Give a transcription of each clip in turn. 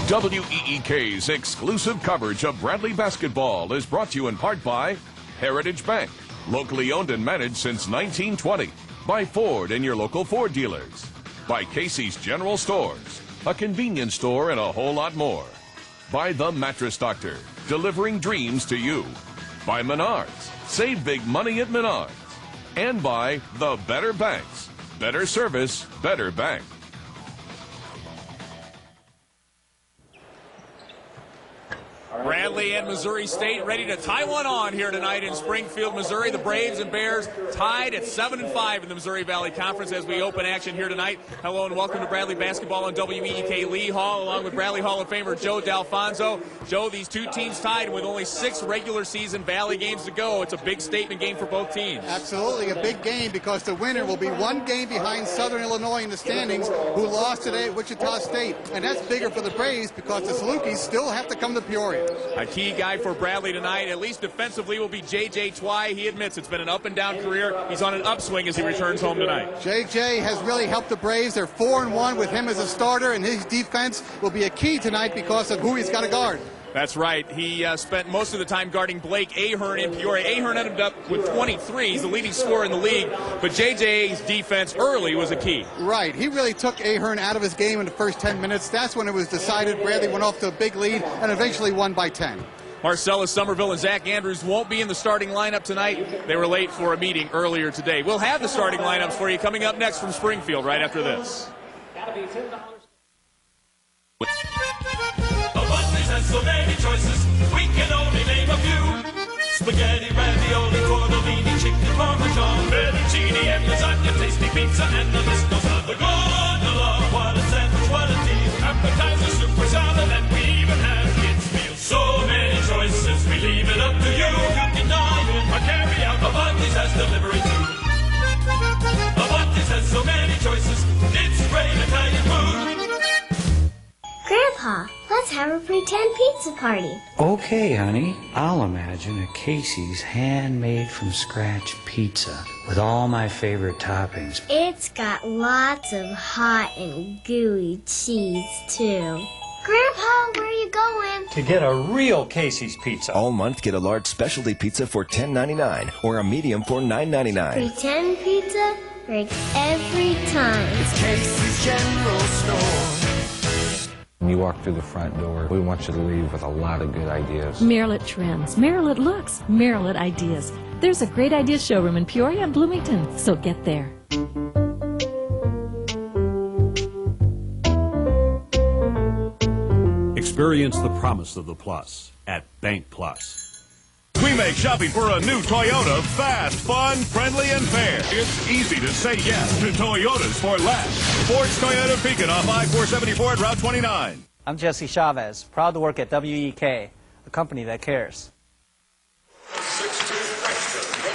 WEEK's exclusive coverage of Bradley basketball is brought to you in part by Heritage Bank, locally owned and managed since 1920. By Ford and your local Ford dealers. By Casey's General Stores, a convenience store and a whole lot more. By The Mattress Doctor, delivering dreams to you. By Menards, save big money at Menards. And by the Better Banks, better service, better bank. Bradley and Missouri State ready to tie one on here tonight in Springfield, Missouri. The Braves and Bears tied at 7-5 in the Missouri Valley Conference as we open action here tonight. Hello and welcome to Bradley basketball on WEEK Lee Hall, along with Bradley Hall of Famer Joe D'Alfonso. Joe, these two teams tied with only 6 regular season Valley games to go. It's a big statement game for both teams. Absolutely, a big game because the winner will be 1 game behind Southern Illinois in the standings, who lost today at Wichita State. And that's bigger for the Braves because the Salukis still have to come to Peoria. A key guy for Bradley tonight, at least defensively, will be J.J. Twy. He admits it's been an up-and-down career. He's on an upswing as he returns home tonight. J.J. has really helped the Braves. They're 4-1 with him as a starter, and his defense will be a key tonight because of who he's got to guard. That's right. He spent most of the time guarding Blake Ahern in Peoria. Ahern ended up with 23. He's the leading scorer in the league. But J.J.'s defense early was a key. Right. He really took Ahern out of his game in the first 10 minutes. That's when it was decided. Bradley went off to a big lead and eventually won by 10. Marcellus Somerville and Zach Andrews won't be in the starting lineup tonight. They were late for a meeting earlier today. We'll have the starting lineups for you coming up next from Springfield right after this. So many choices, we can only name a few. Spaghetti, ravioli, tortellini, chicken parmesan, fettuccine, and lasagna, tasty pizza, and the list goes on. The gondola, what a sandwich, what a team. Appetizer, super salad, and we even have kids' meals. So many choices, we leave it up to you. You can dine in or carry out. Avanti's has delivery too. Avanti's has so many choices, it's great Italian food. Grandpa, let's have a pretend pizza party. Okay, honey. I'll imagine a Casey's handmade from scratch pizza with all my favorite toppings. It's got lots of hot and gooey cheese, too. Grandpa, where are you going? To get a real Casey's pizza. All month, get a large specialty pizza for $10.99 or a medium for $9.99. Pretend pizza breaks every time. It's Casey's General Store. When you walk through the front door, we want you to leave with a lot of good ideas. Maryland trends, Maryland looks, Maryland ideas. There's a great ideas showroom in Peoria and Bloomington, so get there. Experience the promise of the Plus at Bank Plus. We make shopping for a new Toyota fast, fun, friendly, and fair. It's easy to say yes to Toyotas for less. Ford's Toyota Beacon off I-474 at Route 29. I'm Jesse Chavez, proud to work at WEK, a company that cares.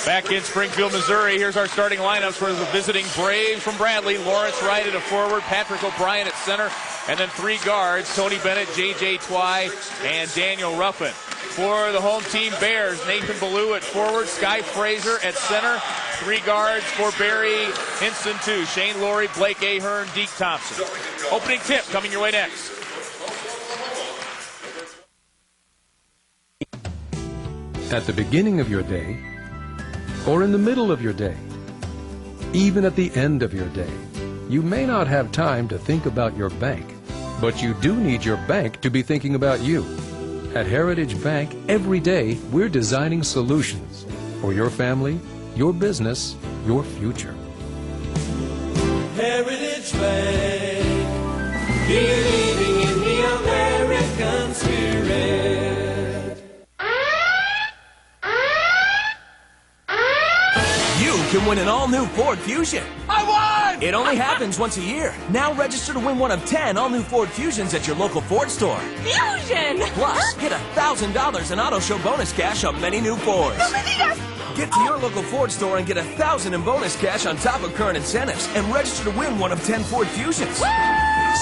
Back in Springfield, Missouri, here's our starting lineups for the visiting Braves from Bradley. Lawrence Wright at a forward, Patrick O'Brien at center, and then 3 guards, Tony Bennett, J.J. Twy, and Daniel Ruffin. For the home team Bears, Nathan Ballou at forward, Sky Fraser at center, 3 guards for Barry Hinson, 2, Shane Laurie, Blake Ahern, Deke Thompson. Opening tip coming your way next. At the beginning of your day, or in the middle of your day, even at the end of your day, you may not have time to think about your bank, but you do need your bank to be thinking about you. At Heritage Bank, every day we're designing solutions for your family, your business, your future. Heritage Bank, believing in the American spirit. You can win an all-new Ford Fusion. I won! It only happens once a year. Now register to win one of 10 all-new Ford Fusions at your local Ford store. Fusion! Plus, get $1,000 in auto show bonus cash on many new Fords. Get to your local Ford store and get $1,000 in bonus cash on top of current incentives and register to win one of 10 Ford Fusions. Woo!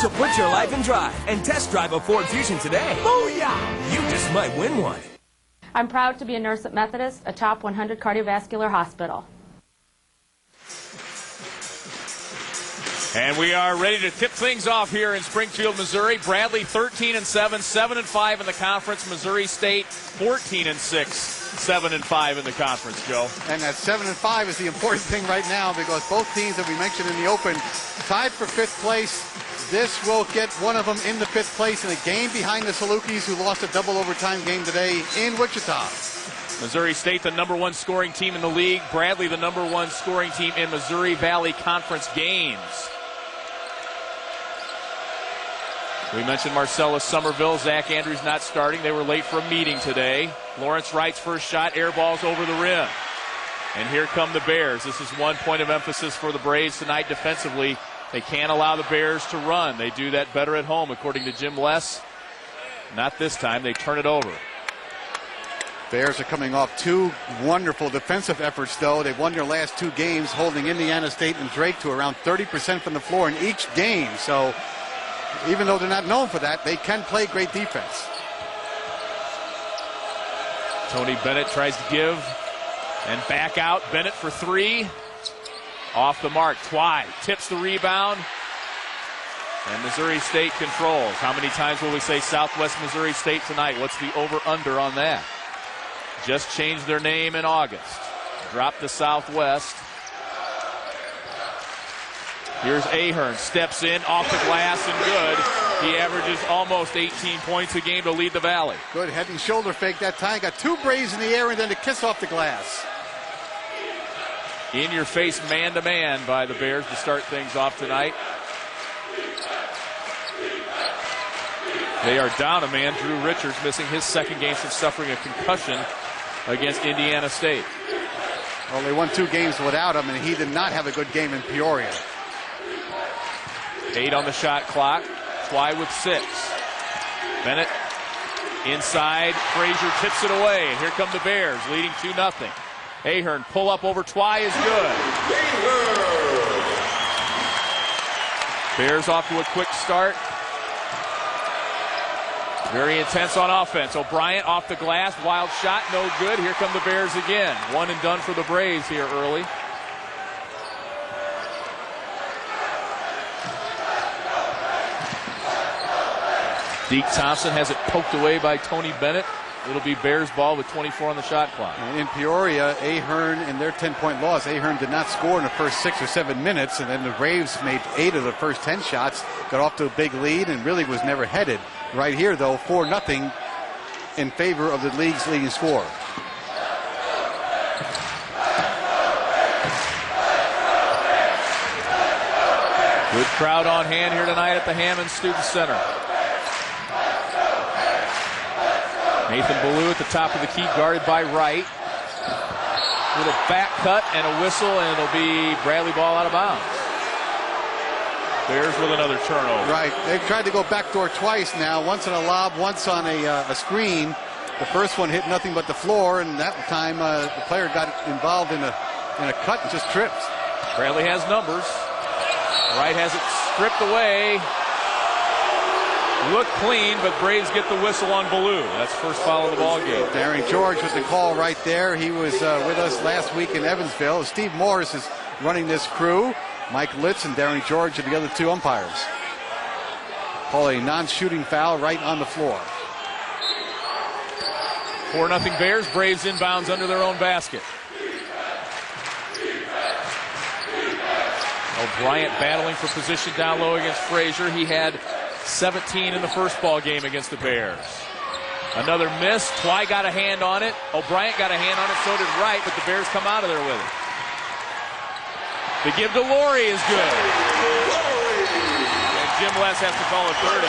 So put your life in drive and test drive a Ford Fusion today. Booyah! You just might win one. I'm proud to be a nurse at Methodist, a top 100 cardiovascular hospital. And we are ready to tip things off here in Springfield, Missouri. Bradley 13-7, 7-5 in the conference. Missouri State 14-6, 7-5 in the conference, Joe. And that 7-5 is the important thing right now because both teams that we mentioned in the open tied for 5th place. This will get one of them into 5th place in a game behind the Salukis, who lost a double overtime game today in Wichita. Missouri State, the #1 scoring team in the league. Bradley, the #1 scoring team in Missouri Valley Conference games. We mentioned Marcellus Somerville. Zach Andrews not starting. They were late for a meeting today. Lawrence Wright's first shot, air balls over the rim. And here come the Bears. This is one point of emphasis for the Braves tonight defensively. They can't allow the Bears to run. They do that better at home, according to Jim Less. Not this time. They turn it over. Bears are coming off 2 wonderful defensive efforts, though. They've won their last 2 games, holding Indiana State and Drake to around 30% from the floor in each game. So even though they're not known for that, they can play great defense. Tony Bennett tries to give and back out. Bennett for 3. Off the mark. Twy tips the rebound. And Missouri State controls. How many times will we say Southwest Missouri State tonight? What's the over-under on that? Just changed their name in August. Dropped to Southwest. Here's Ahern. Steps in, off the glass, and good. He averages almost 18 points a game to lead the Valley. Good head and shoulder fake that time. Got 2 Braves in the air and then a kiss off the glass. In your face man-to-man by the Bears to start things off tonight. They are down a man. Drew Richards missing his 2nd game since suffering a concussion against Indiana State. Well, they won 2 games without him, and he did not have a good game in Peoria. 8 on the shot clock. Twy with 6. Bennett inside. Frazier tips it away. And here come the Bears leading 2-0. Ahern pull up over Twy is good. Bears off to a quick start. Very intense on offense. O'Brien off the glass. Wild shot. No good. Here come the Bears again. 1 and done for the Braves here early. Deke Thompson has it poked away by Tony Bennett. It'll be Bears ball with 24 on the shot clock. In Peoria, Ahern, in their 10-point loss, Ahern did not score in the first 6 or 7 minutes, and then the Braves made 8 of the first 10 shots, got off to a big lead, and really was never headed. Right here, though, 4-0 in favor of the league's leading scorer. Good crowd on hand here tonight at the Hammons Student Center. Nathan Ballou at the top of the key, guarded by Wright. With a back cut and a whistle, and it'll be Bradley ball out of bounds. Bears with another turnover. Right. They've tried to go backdoor twice now. Once on a lob, once on a screen. The first one hit nothing but the floor, and that time the player got involved in a cut and just tripped. Bradley has numbers. Wright has it stripped away. Look clean, but Braves get the whistle on Ballou. That's first foul of the ball game. Darren George with the call right there. He was with us last week in Evansville. Steve Morris is running this crew. Mike Litz and Darren George are the other 2 umpires. Call a non-shooting foul right on the floor. 4-0 Bears. Braves inbounds under their own basket. O'Brien battling for position down low against Frazier. He had 17 in the first ball game against the Bears. Another miss. Twy got a hand on it. O'Brien got a hand on it. So did Wright, but the Bears come out of there with it. The give to Laurie is good. And Jim Less has to call a 30.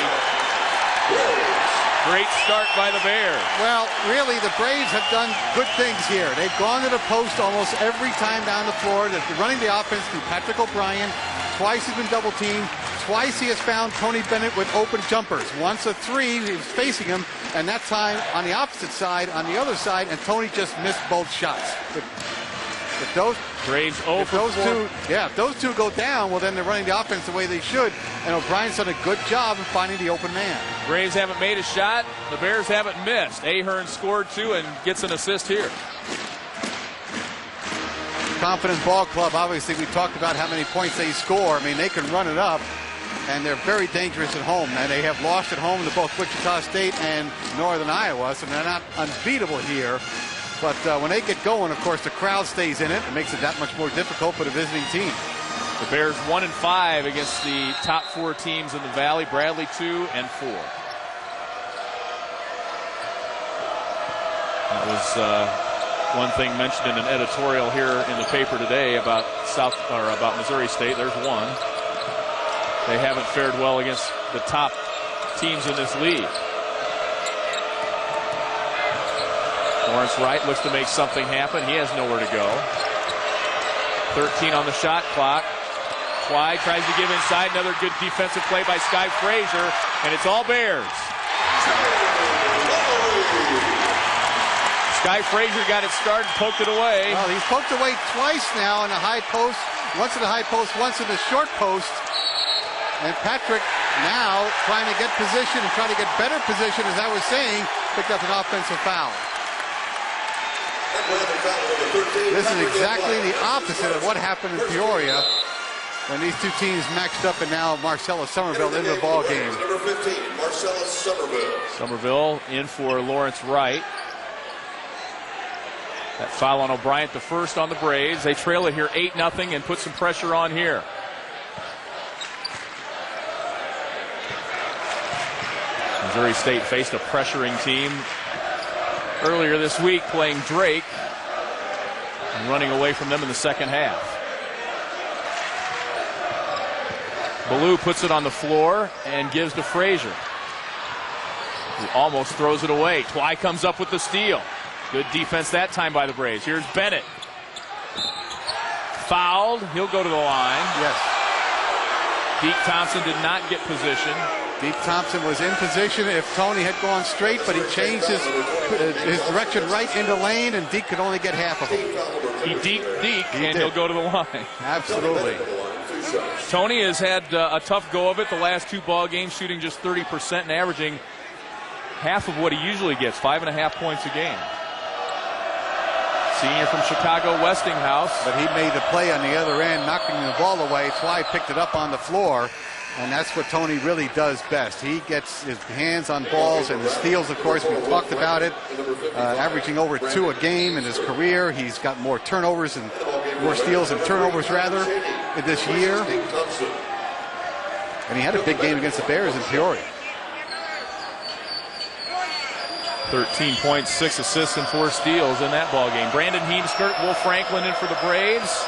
Great start by the Bears. Well, really, the Braves have done good things here. They've gone to the post almost every time down the floor. They're running the offense through Patrick O'Brien. Twice he's been double teamed. Twice he has found Tony Bennett with open jumpers. Once a 3, he was facing him, and that time on the opposite side, on the other side, and Tony just missed both shots. If those Braves 0 for 4. If those 2 go down, well, then they're running the offense the way they should, and O'Brien's done a good job of finding the open man. Braves haven't made a shot. The Bears haven't missed. Ahern scored 2 and gets an assist here. confidence ball club. Obviously, we talked about how many points they score. I mean, they can run it up, and they're very dangerous at home. And they have lost at home to both Wichita State and Northern Iowa, so they're not unbeatable here. But when they get going, of course, the crowd stays in it. It makes it that much more difficult for the visiting team. The Bears 1-5 against the top 4 teams in the Valley. Bradley 2-4. That was one thing mentioned in an editorial here in the paper today about about Missouri State. There's one. They haven't fared well against the top teams in this league. Lawrence Wright looks to make something happen. He has nowhere to go. 13 on the shot clock. Twy tries to give inside. Another good defensive play by Sky Frazier, and it's all Bears. Sky Frazier got it started, poked it away. Well, he's poked away twice now in the high post. Once in the high post, once in the short post. And Patrick now trying to get position and trying to get better position, as I was saying, picked up an offensive foul. This is exactly the opposite of what happened in Peoria when these two teams matched up, and now Marcellus Somerville into the ball game. Number 15, Marcellus Somerville. Somerville in for Lawrence Wright. That foul on O'Brien, the first on the Braves. They trail it here 8-0 and put some pressure on here. Missouri State faced a pressuring team earlier this week, playing Drake and running away from them in the second half. Ballou puts it on the floor and gives to Frazier, who almost throws it away. Twy comes up with the steal. Good defense that time by the Braves. Here's Bennett. Fouled. He'll go to the line. Yes. Deke Thompson did not get position. Deke Thompson was in position if Tony had gone straight, but he changed his direction right into lane, and Deke could only get half of it. He deked Deke, and he'll go to the line. Absolutely. Tony has had a tough go of it the last 2 ball games, shooting just 30% and averaging half of what he usually gets, 5.5 points a game. Senior from Chicago Westinghouse. But he made the play on the other end, knocking the ball away. Twy picked it up on the floor. And that's what Tony really does best. He gets his hands on balls and the steals, of course. We talked about it. Averaging over 2 a game in his career. He's got more turnovers and more steals and turnovers, rather, this year. And he had a big game against the Bears in Peoria. 13 points, 6 assists, and 4 steals in that ball game. Brandon Heemskirk, Will Franklin in for the Braves.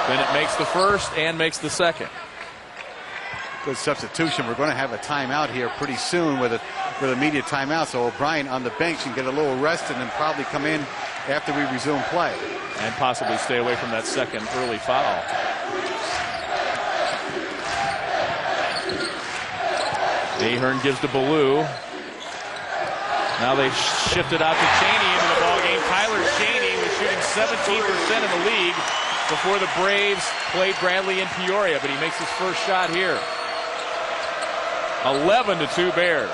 Bennett makes the first and makes the second. Good substitution. We're going to have a timeout here pretty soon with an immediate timeout. So O'Brien on the bench can get a little rest and then probably come in after we resume play. And possibly stay away from that second early foul. Ahern gives to Ballou. Now they shift it out to Chaney into the ballgame. Tyler Chaney was shooting 17% in the league before the Braves played Bradley in Peoria, but he makes his first shot here. 11-2 Bears.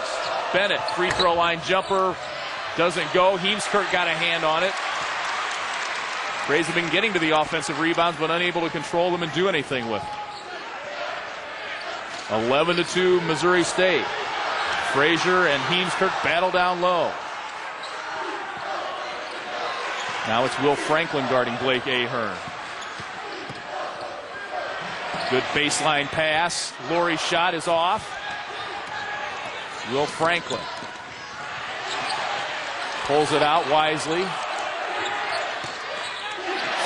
Bennett, free throw line jumper, doesn't go. Heemskirk got a hand on it. Braves have been getting to the offensive rebounds, but unable to control them and do anything with them. 11-2 Missouri State. Frazier and Heemskirk battle down low. Now it's Will Franklin guarding Blake Ahern. Good baseline pass. Laurie's shot is off. Will Franklin pulls it out wisely.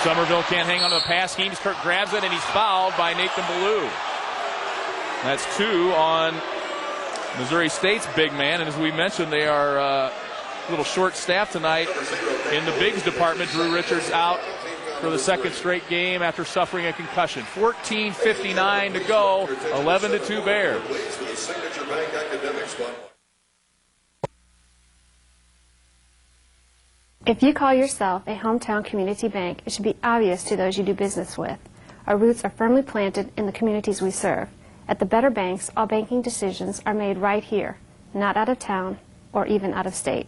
Somerville can't hang on to the pass. Heemskirk grabs it, and he's fouled by Nathan Ballou. That's 2 on Missouri State's big man, and as we mentioned, they are a little short-staffed tonight in the bigs department. Drew Richards out for the second straight game after suffering a concussion. 14:59 to go, 11-2 Bears. If you call yourself a hometown community bank, it should be obvious to those you do business with. Our roots are firmly planted in the communities we serve. At the Better Banks, all banking decisions are made right here, not out of town or even out of state.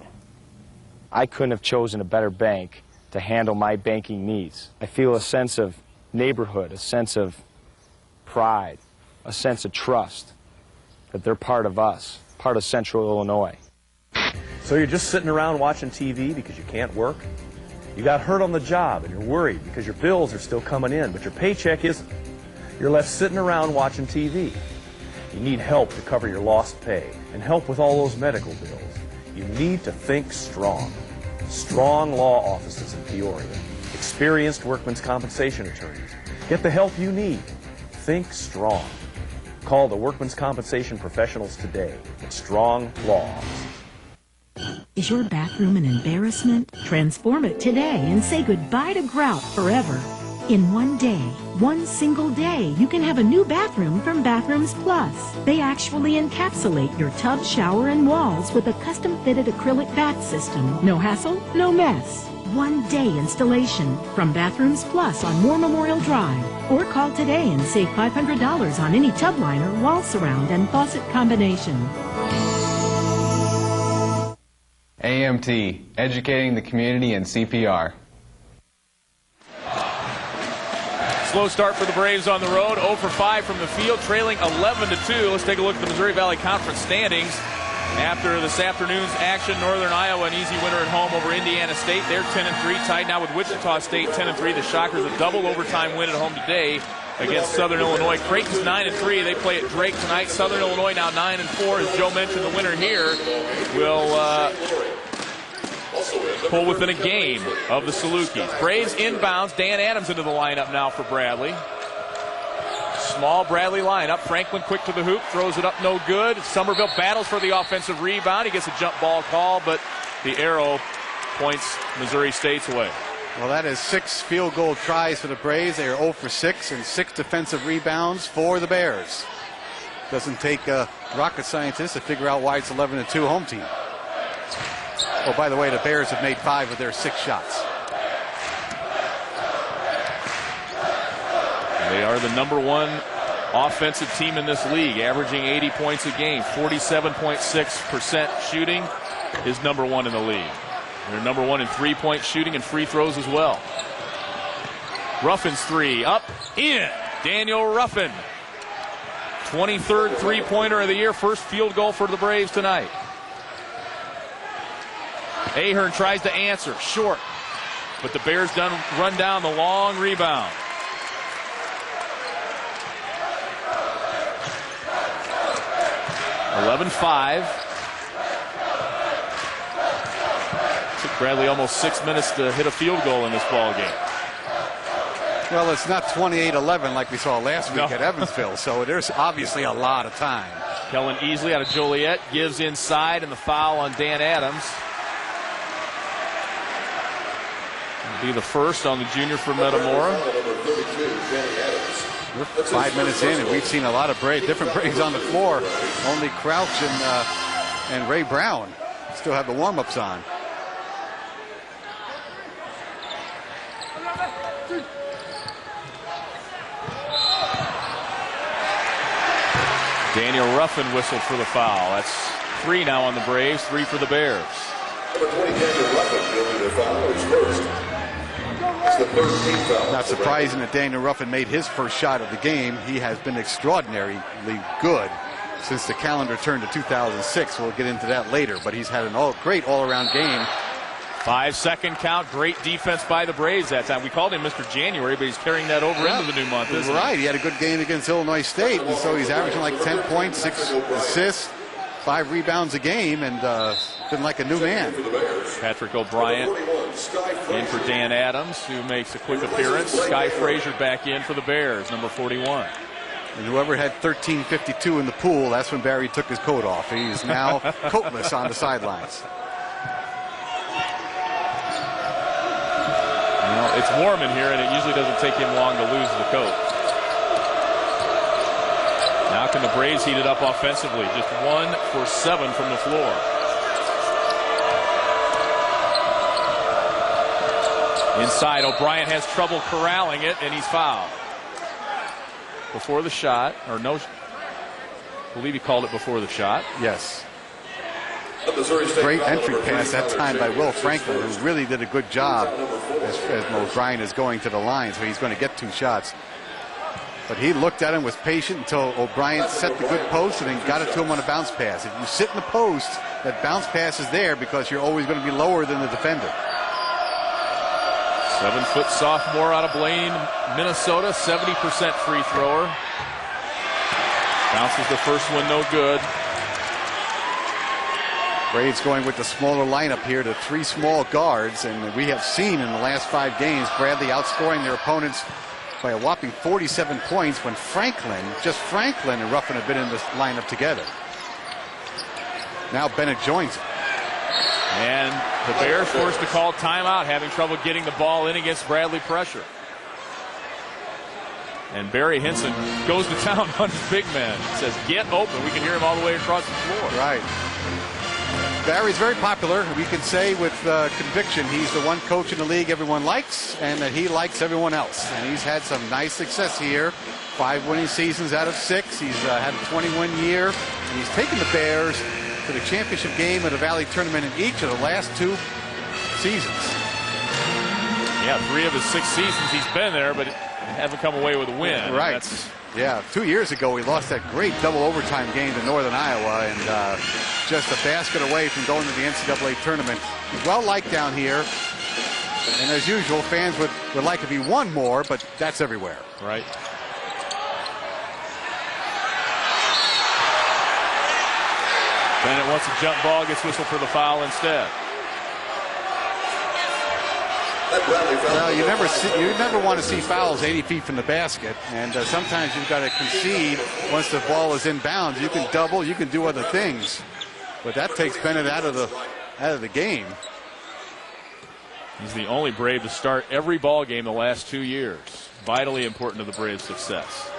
I couldn't have chosen a better bank to handle my banking needs. I feel a sense of neighborhood, a sense of pride, a sense of trust that they're part of us, part of Central Illinois. So you're just sitting around watching TV because you can't work? You got hurt on the job and you're worried because your bills are still coming in, but your paycheck isn't. You're left sitting around watching TV. You need help to cover your lost pay and help with all those medical bills. You need to think strong. Strong law offices in Peoria. Experienced workmen's compensation attorneys. Get the help you need. Think strong. Call the workmen's compensation professionals today at Strong Law Office. Is your bathroom an embarrassment? Transform it today and say goodbye to grout forever. In one day, one single day, you can have a new bathroom from Bathrooms Plus. They actually encapsulate your tub, shower, and walls with a custom-fitted acrylic bath system. No hassle, no mess. One day installation from Bathrooms Plus on War Memorial Drive. Or call today and save $500 on any tub liner, wall surround, and faucet combination. AMT, educating the community in CPR. Slow start for the Braves on the road. 0 for 5 from the field, trailing 11-2. Let's take a look at the Missouri Valley Conference standings. After this afternoon's action, Northern Iowa an easy winner at home over Indiana State. They're 10-3, tied now with Wichita State 10-3. The Shockers a double overtime win at home today against Southern Illinois. Creighton's 9-3. They play at Drake tonight. Southern Illinois now 9-4. As Joe mentioned, the winner here will pull within a game of the Salukis. Braves inbounds. Dan Adams into the lineup now for Bradley. Small Bradley lineup. Franklin quick to the hoop, throws it up, no good. Somerville battles for the offensive rebound. He gets a jump ball call, but the arrow points Missouri State's way. Well, that is 6 field goal tries for the Braves. They are 0 for 6 and 6 defensive rebounds for the Bears. Doesn't take a rocket scientist to figure out why it's 11-2 home team. Oh, by the way, the Bears have made 5 of their 6 shots. They are the #1 offensive team in this league, averaging 80 points a game. 47.6% shooting is #1 in the league. They're #1 in three-point shooting and free throws as well. Ruffin's three, up, in. Daniel Ruffin, 23rd three-pointer of the year, first field goal for the Braves tonight. Ahern tries to answer, short, but the Bears run down the long rebound. (11-5). Took Bradley almost 6 minutes to hit a field goal in this ball game. Well, it's not 28-11 like we saw last week at Evansville, so there's obviously a lot of time. Kellen Easley out of Joliet gives inside, and the foul on Dan Adams. It'll be the first on the junior for Metamora. We're 5 minutes in, and we've seen a lot of different Braves on the floor. Only Crouch and Ray Brown still have the warm-ups on. Daniel Ruffin whistled for the foul. That's 3 now on the Braves, 3 for the Bears. Number 20, Daniel Ruffin, guilty of foul, is first. It's the 13th foul. Not surprising that Daniel Ruffin made his first shot of the game. He has been extraordinarily good since the calendar turned to 2006. We'll get into that later, but he's had a great all-around game. 5-second count. Great defense by the Braves that time. We called him Mr. January, but he's carrying that over into the new month, isn't he? Right. He had a good game against Illinois State, and so he's averaging like 10 points, 6 assists, 5 rebounds a game, and been like a new man. Patrick O'Brien in for Dan Adams, who makes a quick appearance. Sky Frazier back in for the Bears, number 41. And whoever had 13:52 in the pool, that's when Barry took his coat off. He is now coatless on the sidelines. Well, it's warm in here, and it usually doesn't take him long to lose the coat. Now can the Braves heat it up offensively? Just 1 for 7 from the floor. Inside, O'Brien has trouble corralling it, and he's fouled. Before the shot, or no, I believe he called it before the shot. Yes. Great entry pass that time by Will Franklin, who really did a good job as O'Brien is going to the line, so he's going to get 2 shots. But he looked at him, was patient until O'Brien set the good post and then got it to him on a bounce pass. If you sit in the post, that bounce pass is there because you're always going to be lower than the defender. 7-foot sophomore out of Blaine, Minnesota, 70% free thrower. Bounces the first one, no good. Braves going with the smaller lineup here to 3 small guards, and we have seen in the last 5 games Bradley outscoring their opponents by a whopping 47 points when just Franklin and Ruffin have been in this lineup together. Now Bennett joins. And the Bears forced to call timeout, having trouble getting the ball in against Bradley pressure. And Barry Hinson goes to town on his big man. Says, get open. We can hear him all the way across the floor. Right. Barry's very popular. We can say with conviction he's the one coach in the league everyone likes and that he likes everyone else. And he's had some nice success here. 5 winning seasons out of 6. He's had a 20-win year. And he's taken the Bears to the championship game of the Valley Tournament in each of the last 2 seasons. Yeah, 3 of his 6 seasons he's been there, but haven't come away with a win. Right. Yeah, 2 years ago we lost that great double overtime game to Northern Iowa, and just a basket away from going to the NCAA tournament. He's well liked down here, and as usual, fans would like if he won more, but that's everywhere. Right. Bennett wants a jump ball, gets whistled for the foul instead. Well, you never want to see fouls 80 feet from the basket, and sometimes you've got to concede once the ball is inbounds. You can double, you can do other things, but that takes Bennett out of the game. He's the only Brave to start every ball game the last 2 years. Vitally important to the Braves' success.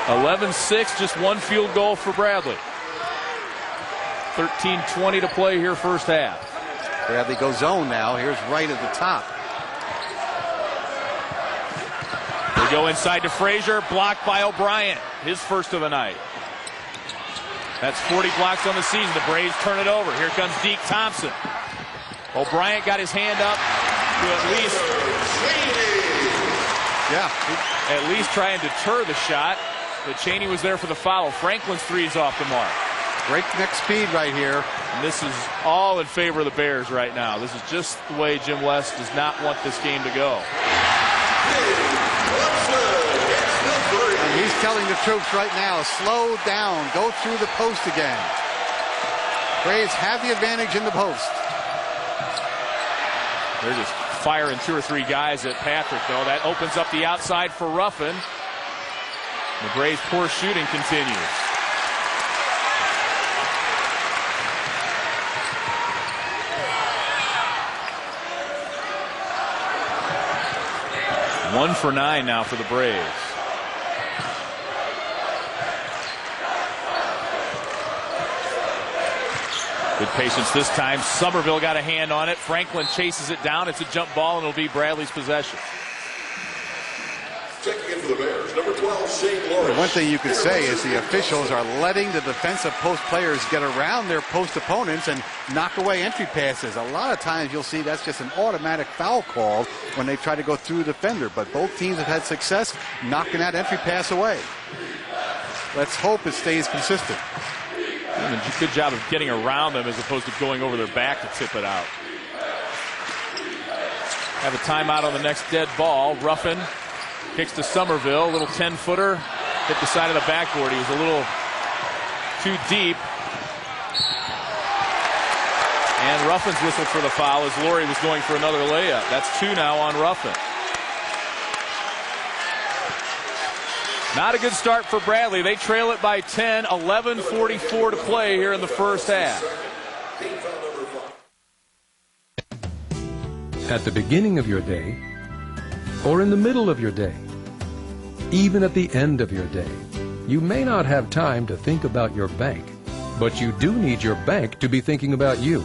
11-6, just 1 field goal for Bradley. 13:20 to play here first half. Bradley goes zone now. Here's Wright at the top. They go inside to Frazier, blocked by O'Brien. His first of the night. That's 40 blocks on the season. The Braves turn it over. Here comes Deke Thompson. O'Brien got his hand up to at least try and deter the shot. But Cheney was there for the foul. Franklin's 3 is off the mark. Breakneck speed right here. And this is all in favor of the Bears right now. This is just the way Jim West does not want this game to go. And he's telling the troops right now, slow down, go through the post again. Braves have the advantage in the post. They're just firing 2 or 3 guys at Patrick, though. That opens up the outside for Ruffin. The Braves' poor shooting continues. One for 9 now for the Braves. Good patience this time. Somerville got a hand on it. Franklin chases it down. It's a jump ball, and it'll be Bradley's possession. Checking in for the Bears, number 12, Shane Lawrence. One thing you could say is the officials are letting the defensive post players get around their post opponents and knock away entry passes. A lot of times you'll see that's just an automatic foul call when they try to go through the defender, but both teams have had success knocking that entry pass away. Let's hope it stays consistent. Good job of getting around them as opposed to going over their back to tip it out. Have a timeout on the next dead ball. Ruffin kicks to Somerville, a little 10-footer, hit the side of the backboard. He was a little too deep. And Ruffin's whistled for the foul as Laurie was going for another layup. That's 2 now on Ruffin. Not a good start for Bradley. They trail it by 10, 11:44 to play here in the first half. At the beginning of your day, or in the middle of your day, even at the end of your day, you may not have time to think about your bank, but you do need your bank to be thinking about you.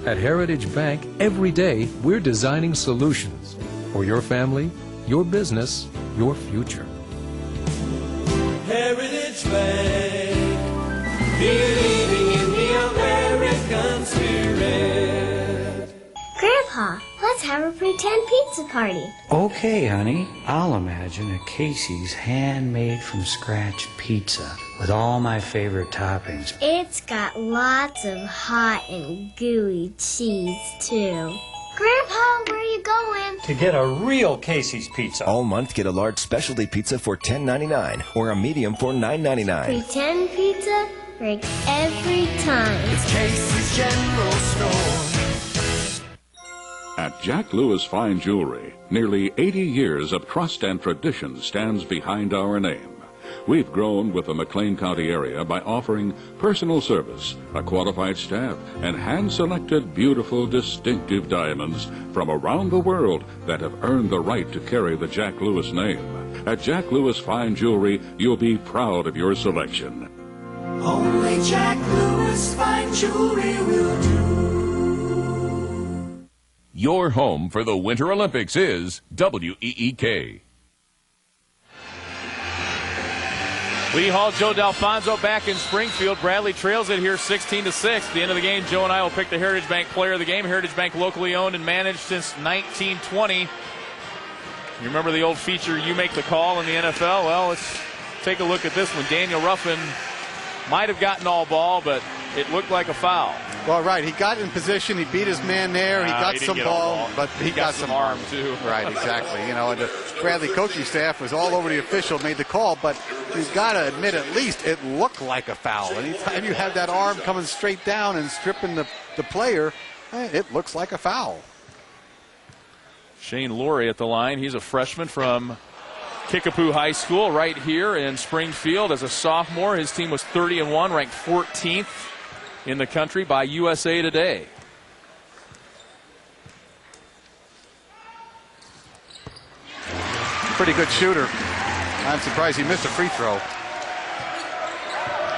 At Heritage Bank, every day we're designing solutions for your family, your business, your future. Heritage Bank, believing in Let's have a pretend pizza party. Okay, honey. I'll imagine a Casey's handmade from scratch pizza with all my favorite toppings. It's got lots of hot and gooey cheese, too. Grandpa, where are you going? To get a real Casey's pizza. All month, get a large specialty pizza for $10.99 or a medium for $9.99. Pretend pizza breaks every time. It's Casey's General Store. At Jack Lewis Fine Jewelry, nearly 80 years of trust and tradition stands behind our name. We've grown with the McLean County area by offering personal service, a qualified staff, and hand-selected, beautiful, distinctive diamonds from around the world that have earned the right to carry the Jack Lewis name. At Jack Lewis Fine Jewelry, you'll be proud of your selection. Only Jack Lewis Fine Jewelry will do. Your home for the Winter Olympics is WEEK. Lee Hall, Joe D'Alfonso back in Springfield. Bradley trails it here 16-6. At the end of the game, Joe and I will pick the Heritage Bank player of the game. Heritage Bank locally owned and managed since 1920. You remember the old feature, You Make the Call in the NFL? Well, let's take a look at this one. Daniel Ruffin might have gotten all ball, but it looked like a foul. Well, right. He got in position. He beat his man there. He got some ball, but he got some arm, too. Right, exactly. You know, and the Bradley coaching staff was all over the official, made the call, but you've got to admit at least it looked like a foul. Anytime you have that arm coming straight down and stripping the player, it looks like a foul. Shane Laurie at the line. He's a freshman from Kickapoo High School right here in Springfield. As a sophomore, his team was 30-1, ranked 14th in the country by USA Today. Pretty good shooter. I'm surprised he missed a free throw.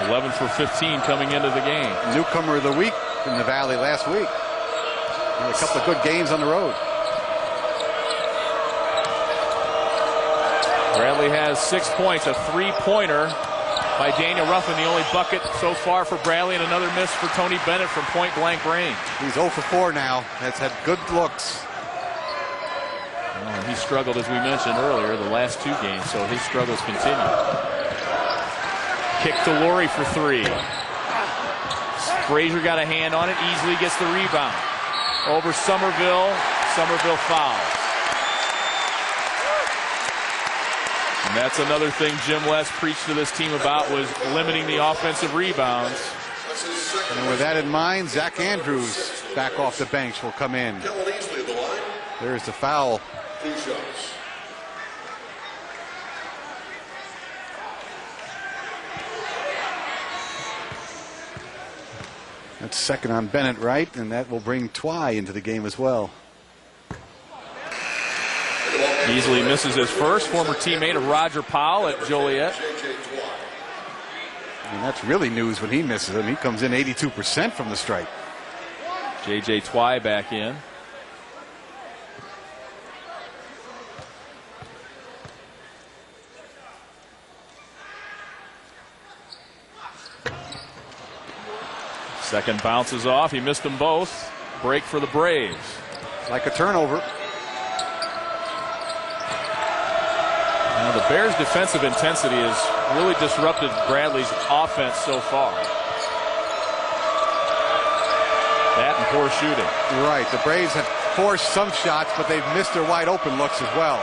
11 for 15 coming into the game. Newcomer of the week in the Valley last week. Had a couple of good games on the road. Bradley has 6 points, a three-pointer by Daniel Ruffin, the only bucket so far for Bradley, and another miss for Tony Bennett from point-blank range. He's 0 for 4 now. Has had good looks. He struggled, as we mentioned earlier, the last two games, so his struggles continue. Kick to Laurie for three. Frazier got a hand on it, easily gets the rebound. Over Somerville. Somerville fouls. And that's another thing Jim West preached to this team about, was limiting the offensive rebounds. And with that in mind, Zach Andrews back off the bench will come in. There's the foul. That's second on Bennett, right? And that will bring Twy into the game as well. Easily misses his first. Former teammate of Roger Powell at Joliet. And that's really news when he misses them. He comes in 82% from the stripe. J.J. Twy back in. Second bounces off. He missed them both. Break for the Braves. Like a turnover. Now the Bears' defensive intensity has really disrupted Bradley's offense so far. That and poor shooting. Right. The Braves have forced some shots, but they've missed their wide open looks as well.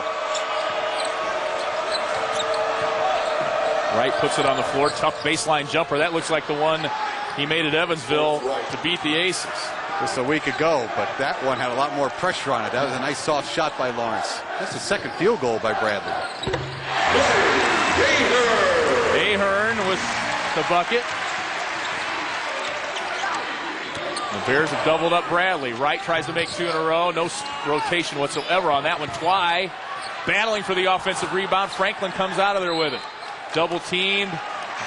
Wright puts it on the floor. Tough baseline jumper. That looks like the one he made at Evansville to beat the Aces. Just a week ago, but that one had a lot more pressure on it. That was a nice soft shot by Lawrence. That's the second field goal by Bradley. Ahern with the bucket. The Bears have doubled up Bradley. Wright tries to make two in a row. No rotation whatsoever on that one. Twy battling for the offensive rebound. Franklin comes out of there with it. Double teamed.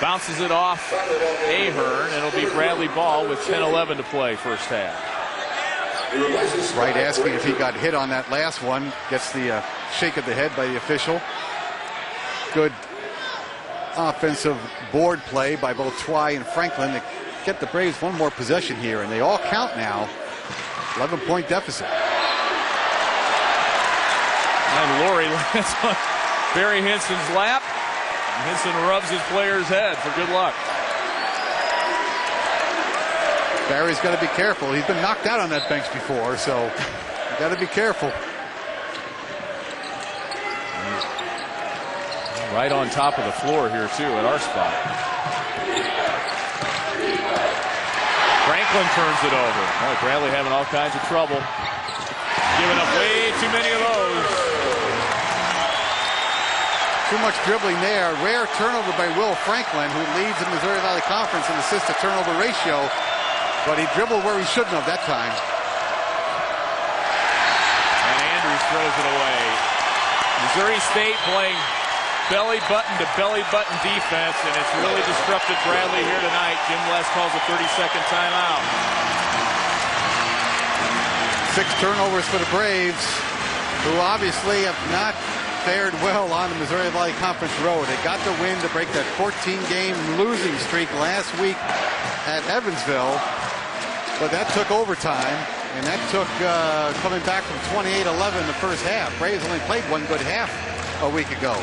Bounces it off Ahern. It'll be Bradley ball with 10-11 to play first half. Wright asking if he got hit on that last one. Gets the shake of the head by the official. Good offensive board play by both Twy and Franklin to get the Braves one more possession here, and they all count now. 11-point deficit. And Laurie lands on Barry Hinson's lap. Hinson rubs his player's head for good luck. Barry's got to be careful. He's been knocked out on that bench before, so you got to be careful. Right on top of the floor here, too, at our spot. Franklin turns it over. Boy, Bradley having all kinds of trouble. Giving up way too many of those. Too much dribbling there. Rare turnover by Will Franklin, who leads the Missouri Valley Conference in assist-to-turnover ratio. But he dribbled where he shouldn't have that time. And Andrews throws it away. Missouri State playing belly button to belly button defense, and it's really disrupted Bradley here tonight. Jim Les calls a 30-second timeout. 6 turnovers for the Braves, who obviously have not fared well on the Missouri Valley Conference road. They got the win to break that 14-game losing streak last week at Evansville, but that took overtime, and that took coming back from 28-11 in the first half. Braves only played one good half a week ago.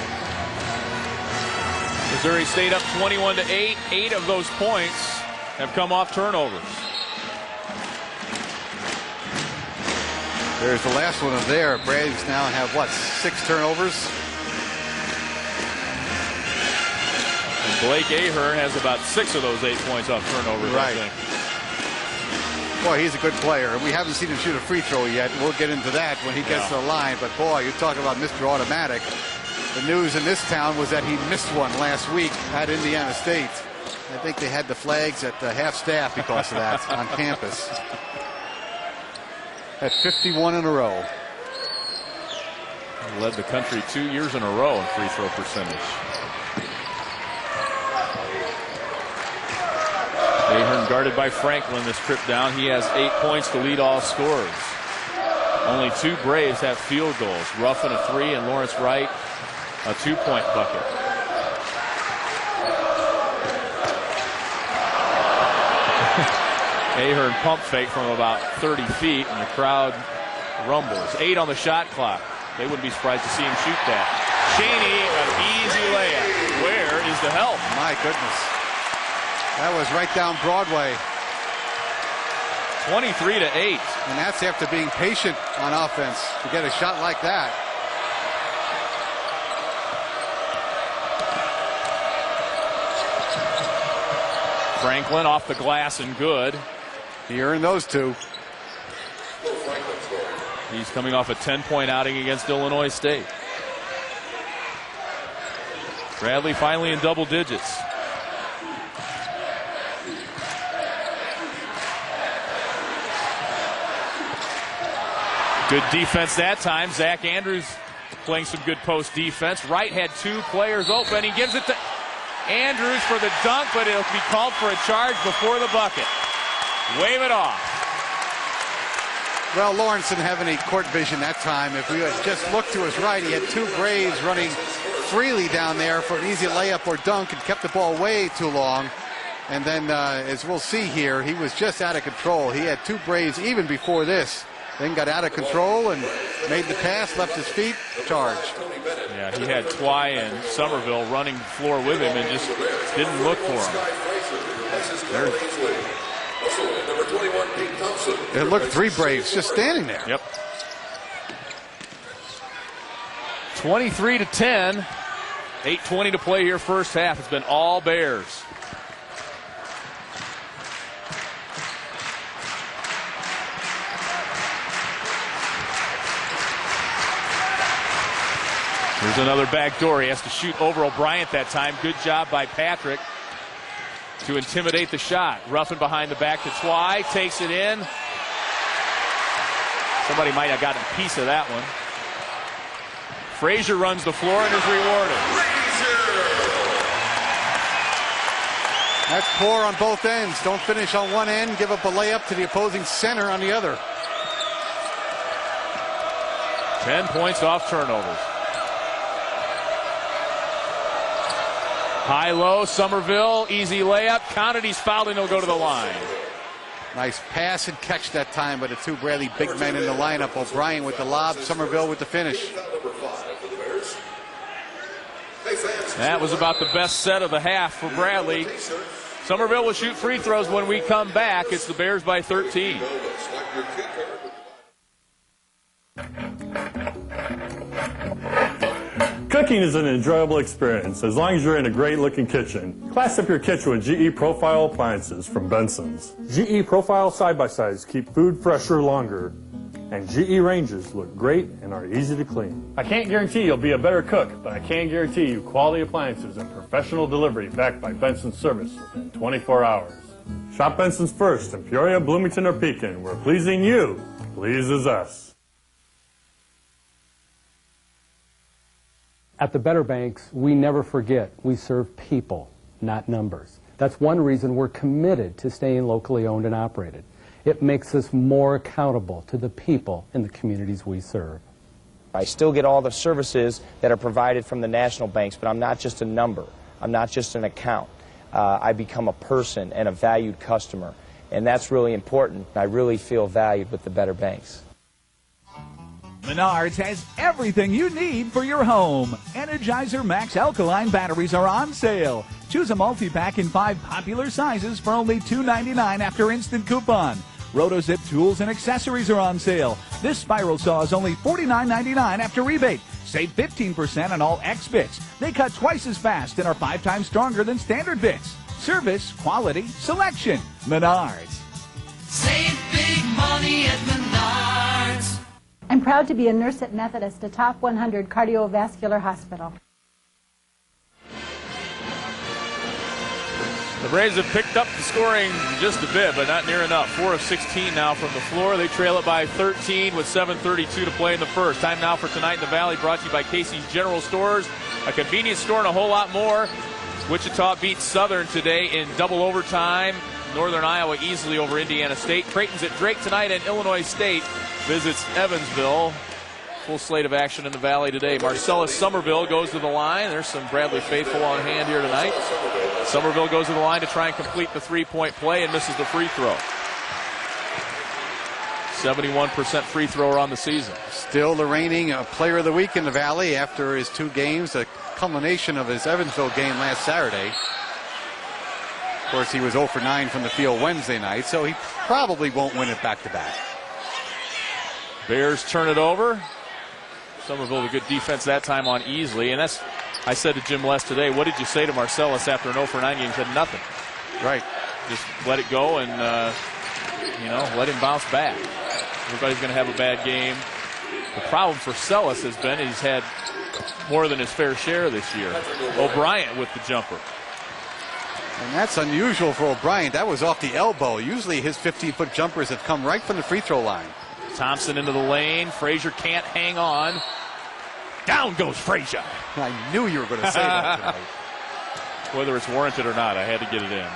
Missouri State up 21-8. 8 of those points have come off turnovers. There's the last one of there. Braves now have, what, 6 turnovers? And Blake Ahern has about 6 of those 8 points off turnovers, right. I think. Boy, he's a good player. We haven't seen him shoot a free throw yet. We'll get into that when he gets to the line. But, boy, you're talking about Mr. Automatic. The news in this town was that he missed one last week at Indiana State. I think they had the flags at half staff because of that on campus. At 51 in a row. He led the country 2 years in a row in free throw percentage. Ahern guarded by Franklin this trip down. He has 8 points to lead all scorers. Only 2 Braves have field goals. Ruffin a 3 and Lawrence Wright a 2-point bucket. Ahern pump fake from about 30 feet, and the crowd rumbles. 8 on the shot clock. They wouldn't be surprised to see him shoot that. Cheney, an easy layup. Where is the help? My goodness. That was right down Broadway. 23-8. And that's after being patient on offense to get a shot like that. Franklin off the glass and good. He earned those 2. He's coming off a 10-point outing against Illinois State. Bradley finally in double digits. Good defense that time. Zach Andrews playing some good post defense. Wright had 2 players open. He gives it to Andrews for the dunk, but it'll be called for a charge before the bucket. Wave it off. Well, Lawrence didn't have any court vision that time. If we had just looked to his right, he had 2 Braves running freely down there for an easy layup or dunk and kept the ball way too long. And then, as we'll see here, he was just out of control. He had 2 Braves even before this. Then got out of control and made the pass, left his feet, charge. Yeah, he had Twy and Somerville running the floor with him and just didn't look for him. It looked 3 Braves just standing there. Yep. 23-10. 8:20 to play here first half. It's been all Bears. Here's another back door. He has to shoot over O'Brien that time. Good job by Patrick to intimidate the shot. Ruffin behind the back to Twy. Takes it in. Somebody might have gotten a piece of that one. Frazier runs the floor and is rewarded. That's poor on both ends. Don't finish on one end. Give up a layup to the opposing center on the other. 10 points off turnovers. High-low, Somerville, easy layup. Counted, he's fouled, and he'll go to the line. Nice pass and catch that time by the 2 Bradley big men in the lineup. O'Brien with the lob, Somerville with the finish. That was about the best set of the half for Bradley. Somerville will shoot free throws when we come back. It's the Bears by 13. Cooking is an enjoyable experience as long as you're in a great-looking kitchen. Class up your kitchen with GE Profile appliances from Benson's. GE Profile side-by-sides keep food fresher longer, and GE ranges look great and are easy to clean. I can't guarantee you'll be a better cook, but I can guarantee you quality appliances and professional delivery backed by Benson's service within 24 hours. Shop Benson's first in Peoria, Bloomington, or Pekin, where pleasing you pleases us. At the Better Banks, we never forget we serve people, not numbers. That's one reason we're committed to staying locally owned and operated. It makes us more accountable to the people in the communities we serve. I still get all the services that are provided from the national banks, but I'm not just a number. I'm not just an account. I become a person and a valued customer, and that's really important. I really feel valued with the Better Banks. Menards has everything you need for your home. Energizer Max Alkaline batteries are on sale. Choose a multi-pack in 5 popular sizes for only $2.99 after instant coupon. Rotozip tools and accessories are on sale. This spiral saw is only $49.99 after rebate. Save 15% on all X bits. They cut twice as fast and are 5 times stronger than standard bits. Service, quality, selection. Menards. Save big money at Menards. I'm proud to be a nurse at Methodist, a top 100 cardiovascular hospital. The Braves have picked up the scoring just a bit, but not near enough. 4 of 16 now from the floor. They trail it by 13 with 7:32 to play in the first. Time now for Tonight in the Valley, brought to you by Casey's General Stores, a convenience store and a whole lot more. Wichita beats Southern today in double overtime. Northern Iowa easily over Indiana State. Creighton's at Drake tonight, and Illinois State visits Evansville. Full slate of action in the Valley today. Marcellus Somerville goes to the line. There's some Bradley faithful on hand here tonight. Somerville goes to the line to try and complete the three-point play and misses the free throw. 71% free thrower on the season. Still the reigning player of the week in the Valley after his 2 games, a culmination of his Evansville game last Saturday. Of course, he was 0 for 9 from the field Wednesday night, so he probably won't win it back-to-back. Bears turn it over. Somerville a good defense that time on Easley. And that's, I said to Jim West today, what did you say to Marcellus after an 0 for 9 game? He said nothing. Right. Just let it go and, let him bounce back. Everybody's going to have a bad game. The problem for Sellis has been he's had more than his fair share this year. O'Brien with the jumper. And that's unusual for O'Brien. That was off the elbow. Usually his 15-foot jumpers have come right from the free throw line. Thompson into the lane. Frazier can't hang on. Down goes Frazier. I knew you were going to say that tonight. Whether it's warranted or not, I had to get it in.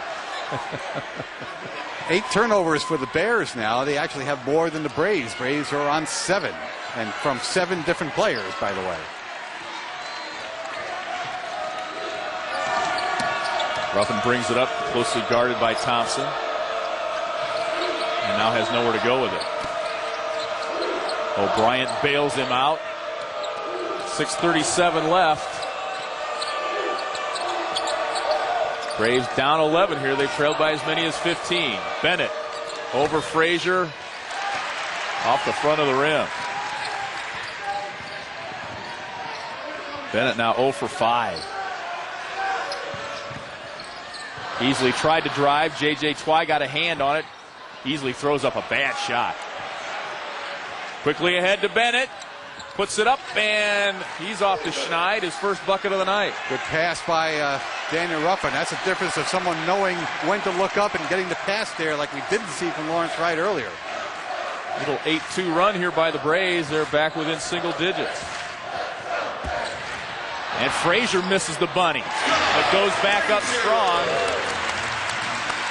8 turnovers for the Bears now. They actually have more than the Braves. Braves are on 7, and from 7 different players, by the way. Ruffin brings it up, closely guarded by Thompson. And now has nowhere to go with it. O'Brien bails him out. 6:37 left. Braves down 11 here. They trailed by as many as 15. Bennett over Frazier. Off the front of the rim. Bennett now 0 for 5. Easley tried to drive. J.J. Twy got a hand on it. Easley throws up a bad shot. Quickly ahead to Bennett. Puts it up, and he's off to Schneid, his first bucket of the night. Good pass by Daniel Ruffin. That's the difference of someone knowing when to look up and getting the pass there like we didn't see from Lawrence Wright earlier. Little 8-2 run here by the Braves. They're back within single digits. And Frazier misses the bunny. But goes back up strong.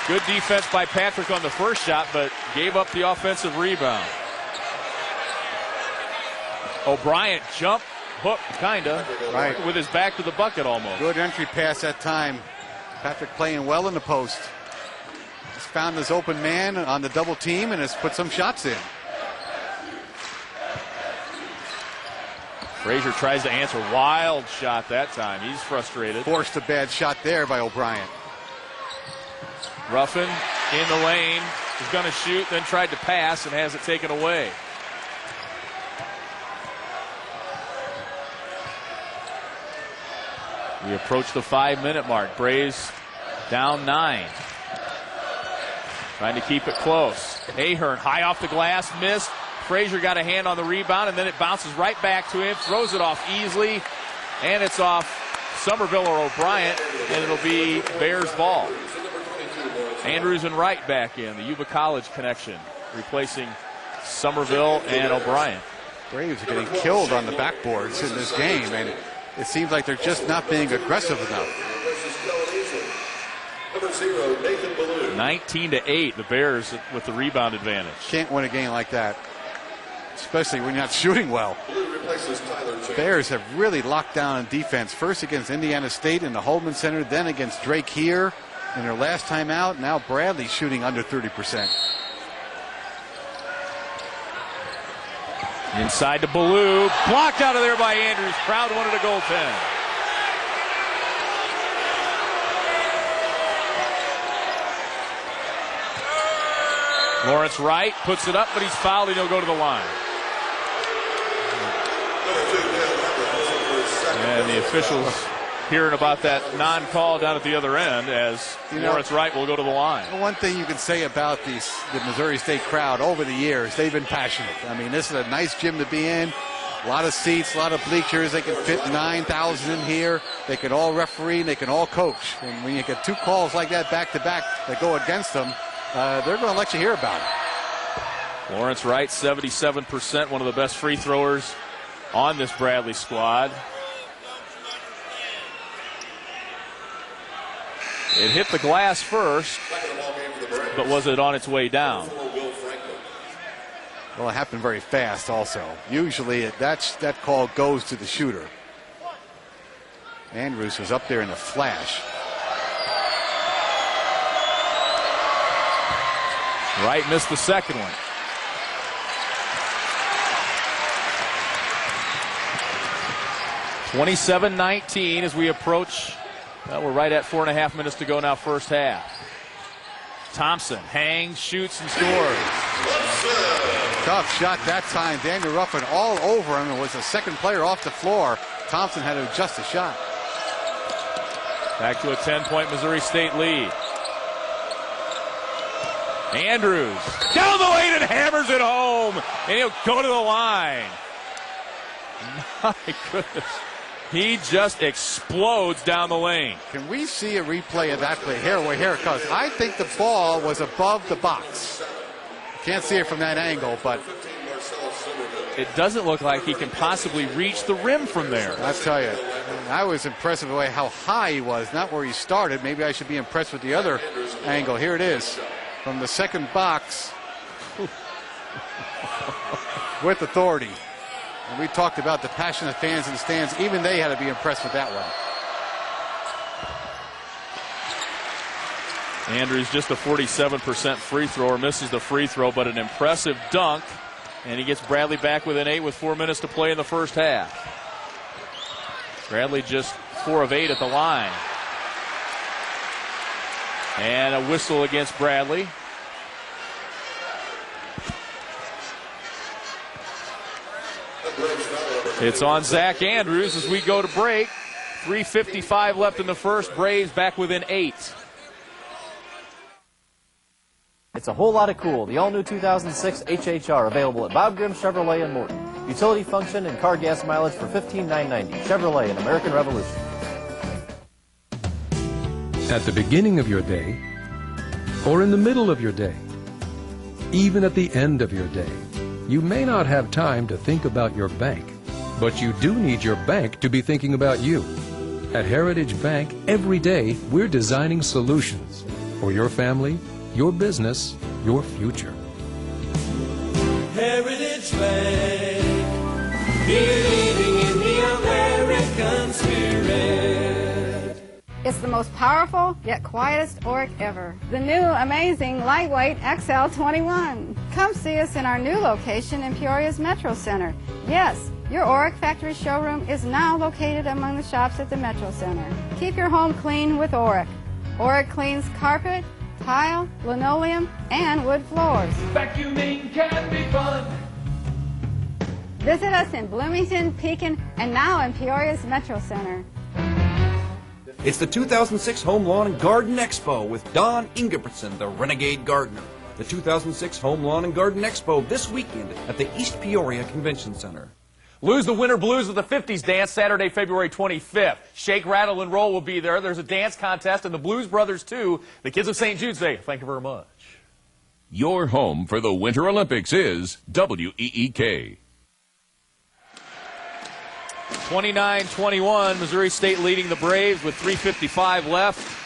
Good defense by Patrick on the first shot, but gave up the offensive rebound. O'Brien jump, hook, kinda, right, with his back to the bucket almost. Good entry pass that time. Patrick playing well in the post. He's found his open man on the double team and has put some shots in. Frazier tries to answer. Wild shot that time. He's frustrated. Forced a bad shot there by O'Brien. Ruffin in the lane. He's going to shoot, then tried to pass and has it taken away. We approach the 5-minute mark. Braves down 9. Trying to keep it close. Ahern high off the glass, missed. Frazier got a hand on the rebound, and then it bounces right back to him. Throws it off easily, and it's off Somerville or O'Brien, and it'll be Bears ball. Andrews and Wright back in, the Yuba College connection, replacing Somerville and O'Brien. Braves are getting killed on the backboards in this game, and it seems like they're just not being aggressive enough. 19-8, the Bears with the rebound advantage. Can't win a game like that, especially when you're not shooting well. Bears have really locked down on defense, first against Indiana State in the Hammons Center, then against Drake here in their last time out. Now Bradley shooting under 30%. Inside to Ballou, blocked out of there by Andrews. Crowd wanted a goaltend. Lawrence Wright puts it up, but he's fouled and he'll go to the line. And the officials hearing about that non-call down at the other end as Lawrence Wright will go to the line. One thing you can say about the Missouri State crowd over the years, they've been passionate. I mean, this is a nice gym to be in. A lot of seats, a lot of bleachers. They can fit 9,000 in here. They can all referee, and they can all coach. And when you get two calls like that back-to-back that go against them, they're going to let you hear about it. Lawrence Wright, 77%, one of the best free throwers on this Bradley squad. It hit the glass first, but was it on its way down? Well, it happened very fast also. Usually that call goes to the shooter. Andrews was up there in a flash. Wright missed the second one. (27-19) as we approach. We're right at 4.5 minutes to go now, first half. Thompson hangs, shoots, and scores. Tough shot that time. Daniel Ruffin all over him and was the second player off the floor. Thompson had to adjust the shot. Back to a 10-point Missouri State lead. Andrews down the lane and hammers it home, and he'll go to the line. My goodness. He just explodes down the lane. Can we see a replay of that play? Here it comes. I think the ball was above the box. Can't see it from that angle, but it doesn't look like he can possibly reach the rim from there. I tell you, I was impressed with the way how high he was, not where he started. Maybe I should be impressed with the other angle. Here it is from the second box with authority. And we talked about the passionate fans in the stands. Even they had to be impressed with that one. Andrews just a 47% free thrower, misses the free throw, but an impressive dunk. And he gets Bradley back within 8 with 4 minutes to play in the first half. Bradley just 4 of 8 at the line. And a whistle against Bradley. It's on Zach Andrews as we go to break. 3:55 left in the first. Braves back within 8. It's a whole lot of cool. The all-new 2006 HHR available at Bob Grimm Chevrolet in Morton. Utility function and car gas mileage for $15,990. Chevrolet, an American Revolution. At the beginning of your day, or in the middle of your day, even at the end of your day, you may not have time to think about your bank, but you do need your bank to be thinking about you. At Heritage Bank, every day we're designing solutions for your family, your business, your future. Heritage Bank, believing in the American spirit. It's the most powerful yet quietest Oric ever. The new amazing lightweight XL21. Come see us in our new location in Peoria's Metro Center. Yes, Your Auric Factory showroom is now located among the shops at the Metro Center. Keep your home clean with Auric. Auric cleans carpet, tile, linoleum, and wood floors. Vacuuming can be fun. Visit us in Bloomington, Pekin, and now in Peoria's Metro Center. It's the 2006 Home Lawn and Garden Expo with Don Ingebrigtsen, the Renegade Gardener. The 2006 Home Lawn and Garden Expo this weekend at the East Peoria Convention Center. Lose the Winter Blues of the 50s dance Saturday, February 25th. Shake, Rattle, and Roll will be there. There's a dance contest, and the Blues Brothers, too. The kids of St. Jude's say, thank you very much. Your home for the Winter Olympics is WEEK. 29-21, Missouri State leading the Braves with 3:55 left.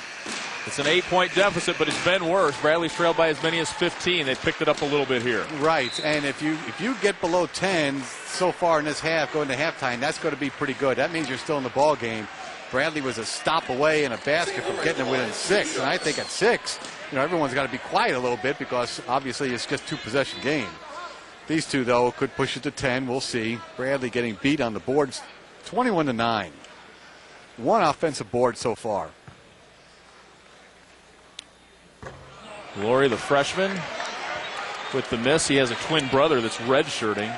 It's an 8-point deficit, but it's been worse. Bradley's trailed by as many as 15. They've picked it up a little bit here. Right, and if you get below 10 so far in this half, going to halftime, that's going to be pretty good. That means you're still in the ball game. Bradley was a stop away in a basket from getting it within 6, and I think at 6, everyone's got to be quiet a little bit because obviously it's just 2-possession game. These two, though, could push it to 10. We'll see. Bradley getting beat on the boards 21-9. One offensive board so far. Laurie, the freshman, with the miss. He has a twin brother that's redshirting.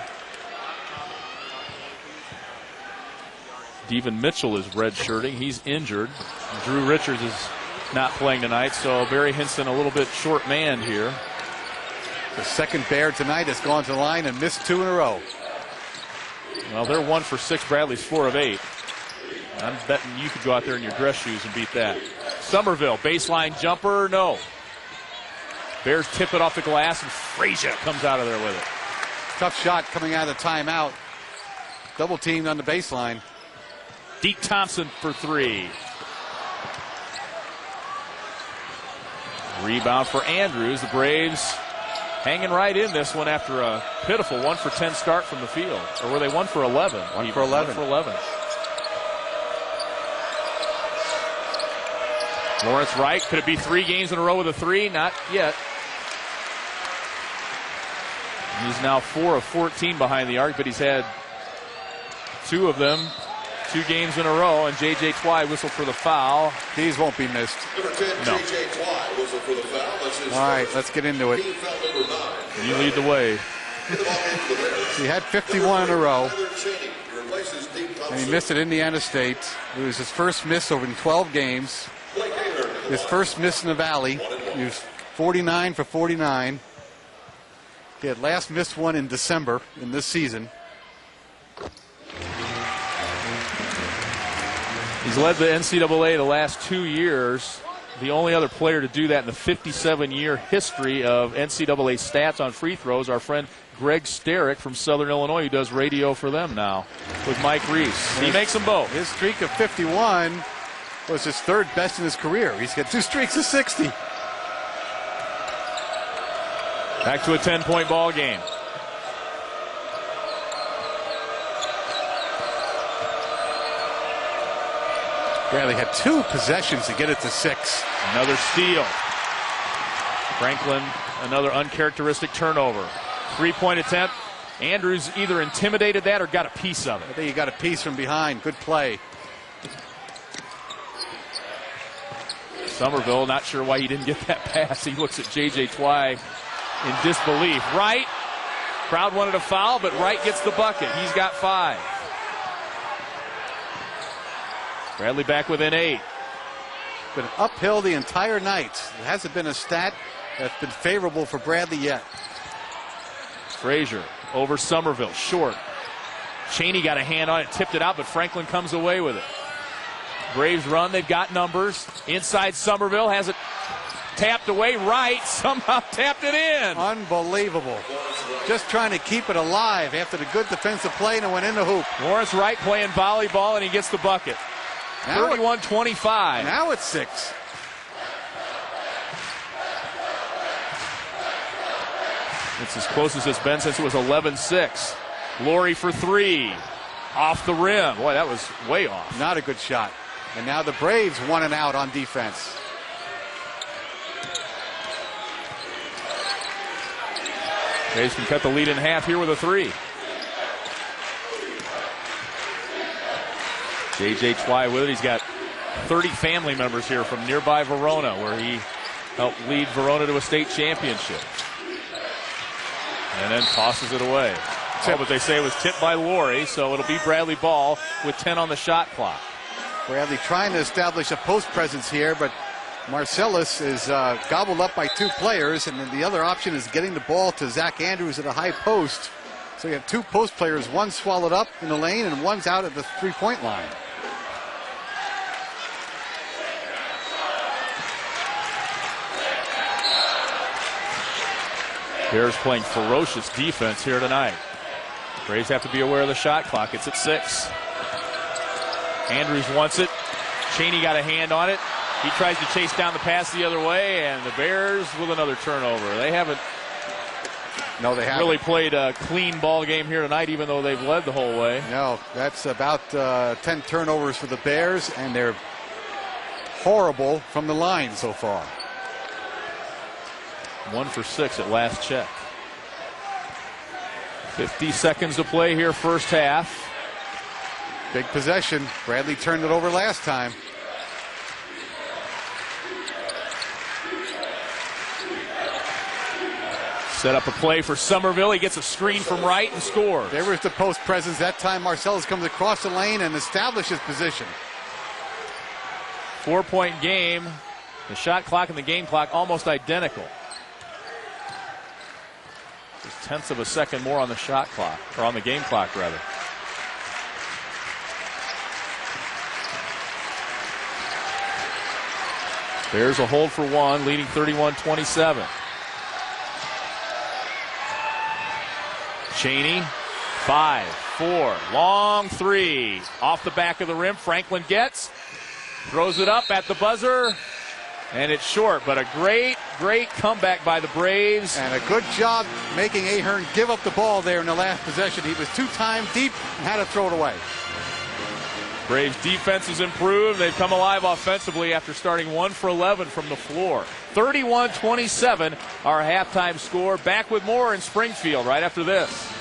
Devin Mitchell is redshirting. He's injured. Drew Richards is not playing tonight, so Barry Hinson a little bit short-manned here. The second Bear tonight has gone to the line and missed 2 in a row. Well, they're 1 for 6. Bradley's 4 of 8. I'm betting you could go out there in your dress shoes and beat that. Somerville, baseline jumper, no. Bears tip it off the glass, and Frazier comes out of there with it. Tough shot coming out of the timeout. Double teamed on the baseline. Deke Thompson for 3. Rebound for Andrews. The Braves hanging right in this one after a pitiful 1 for 10 start from the field. Or were they 1 for 11? 1 for 11. 1 for 11. Lawrence Wright, could it be 3 games in a row with a 3? Not yet. He's now 4 of 14 behind the arc, but he's had 2 of them, 2 games in a row, and J.J. Twy whistled for the foul. These won't be missed. Number 10, No. J.J. Twy whistled for the foul. That's his All right, first. let's get into it. Team foul number 9. You lead the way. He had 51 in a row, Tyler Cheney replaces Deke and Thompson. he missed at Indiana State. It was his first miss over in 12 games. Blake Ayler. His first miss in the Valley. He was 49 for 49. He had last missed one in December in this season. He's led the NCAA the last 2 years. The only other player to do that in the 57-year history of NCAA stats on free throws, our friend Greg Sterick from Southern Illinois, who does radio for them now with Mike Reese. He makes them both. His streak of 51 was his 3rd best in his career. He's got 2 streaks of 60. Back to a 10-point ball game. Bradley had 2 possessions to get it to 6. Another steal. Franklin, another uncharacteristic turnover. 3-point attempt. Andrews either intimidated that or got a piece of it. I think he got a piece from behind. Good play. Somerville, not sure why he didn't get that pass. He looks at J.J. Twy in disbelief. Wright, crowd wanted a foul, but Wright gets the bucket. He's got 5. Bradley back within 8. Been uphill the entire night. It hasn't been a stat that's been favorable for Bradley yet. Frazier over Somerville, short. Cheney got a hand on it, tipped it out, but Franklin comes away with it. Braves run, they've got numbers. Inside Somerville, has it tapped away. Wright somehow tapped it in. Unbelievable. Just trying to keep it alive after the good defensive play, and it went in the hoop. Lawrence Wright playing volleyball, and he gets the bucket. 31-25. Now it's 6. It's as close as it's been since it was 11-6. Laurie for 3. Off the rim. Boy, that was way off. Not a good shot. And now the Braves 1 and out on defense. Braves can cut the lead in half here with a 3. J.J. Twy with it. He's got 30 family members here from nearby Verona, where he helped lead Verona to a state championship. And then tosses it away. What they say was tipped by Laurie, so it'll be Bradley ball with 10 on the shot clock. Bradley trying to establish a post presence here, but Marcellus is gobbled up by 2 players, and then the other option is getting the ball to Zach Andrews at a high post. So you have 2 post players, one swallowed up in the lane and one's out at the 3-point line. Bears playing ferocious defense here tonight. Braves have to be aware of the shot clock. It's at 6. Andrews wants it. Cheney got a hand on it. He tries to chase down the pass the other way, and the Bears with another turnover. They haven't really played a clean ball game here tonight, even though they've led the whole way. No, that's about 10 turnovers for the Bears, and they're horrible from the line so far. 1 for 6 at last check. 50 seconds to play here, first half. Big possession. Bradley turned it over last time. Set up a play for Somerville. He gets a screen from right and scores. There was the post presence. That time Marcellus comes across the lane and establishes position. 4-point game. The shot clock and the game clock almost identical. Just tenths of a second more on the shot clock, or on the game clock rather. Bears a hold for 1, leading 31-27. Cheney, 5, 4, long 3. Off the back of the rim, Franklin gets, throws it up at the buzzer, and it's short, but a great comeback by the Braves. And a good job making Ahern give up the ball there in the last possession. He was 2-time deep and had to throw it away. Braves defense has improved. They've come alive offensively after starting 1 for 11 from the floor. 31-27, our halftime score. Back with more in Springfield right after this.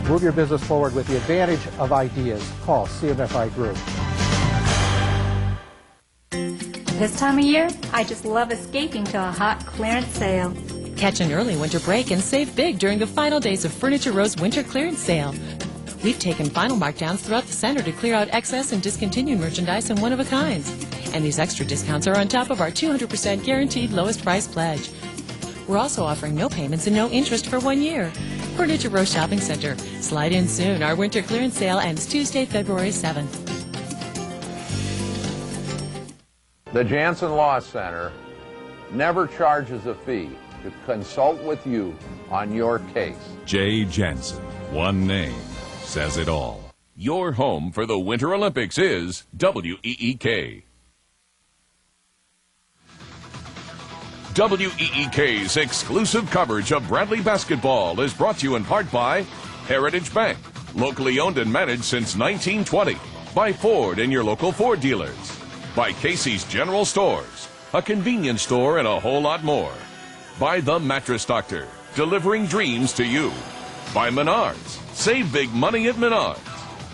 Move your business forward with the advantage of ideas. Call CMFI Group. This time of year, I just love escaping to a hot clearance sale. Catch an early winter break and save big during the final days of Furniture Row's winter clearance sale. We've taken final markdowns throughout the center to clear out excess and discontinued merchandise and one-of-a-kinds. And these extra discounts are on top of our 200% guaranteed lowest price pledge. We're also offering no payments and no interest for 1 year. Furniture Row Shopping Center. Slide in soon. Our winter clearance sale ends Tuesday, February 7th. The Jansen Law Center never charges a fee to consult with you on your case. Jay Jansen. One name says it all. Your home for the Winter Olympics is WEEK. WEEK's exclusive coverage of Bradley basketball is brought to you in part by Heritage Bank, locally owned and managed since 1920. By Ford and your local Ford dealers. By Casey's General Stores, a convenience store and a whole lot more. By The Mattress Doctor, delivering dreams to you. By Menards, save big money at Menards.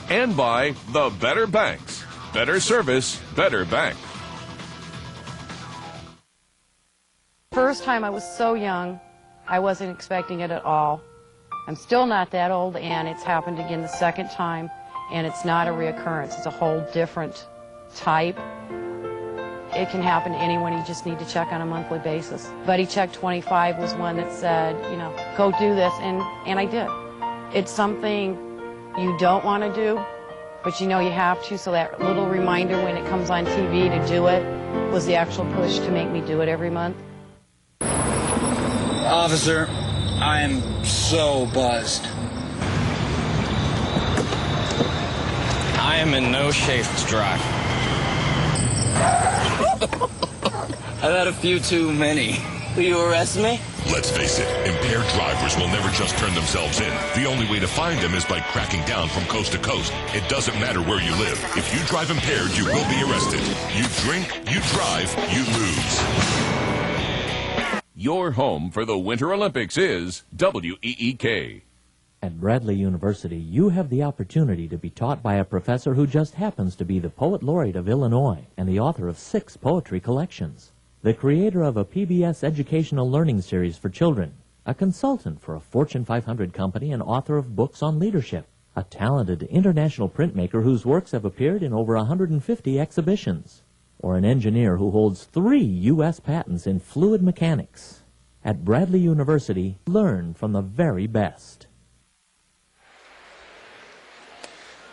And by the Better Banks, better service, better bank. First time I was so young, I wasn't expecting it at all. I'm still not that old, and it's happened again the second time, and it's not a reoccurrence. It's a whole different type. It can happen to anyone. You just need to check on a monthly basis. Buddy Check 25 was one that said, you know, go do this, and I did. It's something you don't want to do, but you know you have to, so that little reminder when it comes on TV to do it was the actual push to make me do it every month. Officer, I am so buzzed. I am in no shape to drive. I've had a few too many. Will you arrest me? Let's face it, impaired drivers will never just turn themselves in. The only way to find them is by cracking down from coast to coast. It doesn't matter where you live. If you drive impaired, you will be arrested. You drink, you drive, you lose. Your home for the Winter Olympics is WEEK. At Bradley University, you have the opportunity to be taught by a professor who just happens to be the Poet Laureate of Illinois and the author of 6 poetry collections, the creator of a PBS educational learning series for children, a consultant for a Fortune 500 company and author of books on leadership, a talented international printmaker whose works have appeared in over 150 exhibitions, or an engineer who holds 3 U.S. patents in fluid mechanics. At Bradley University, learn from the very best.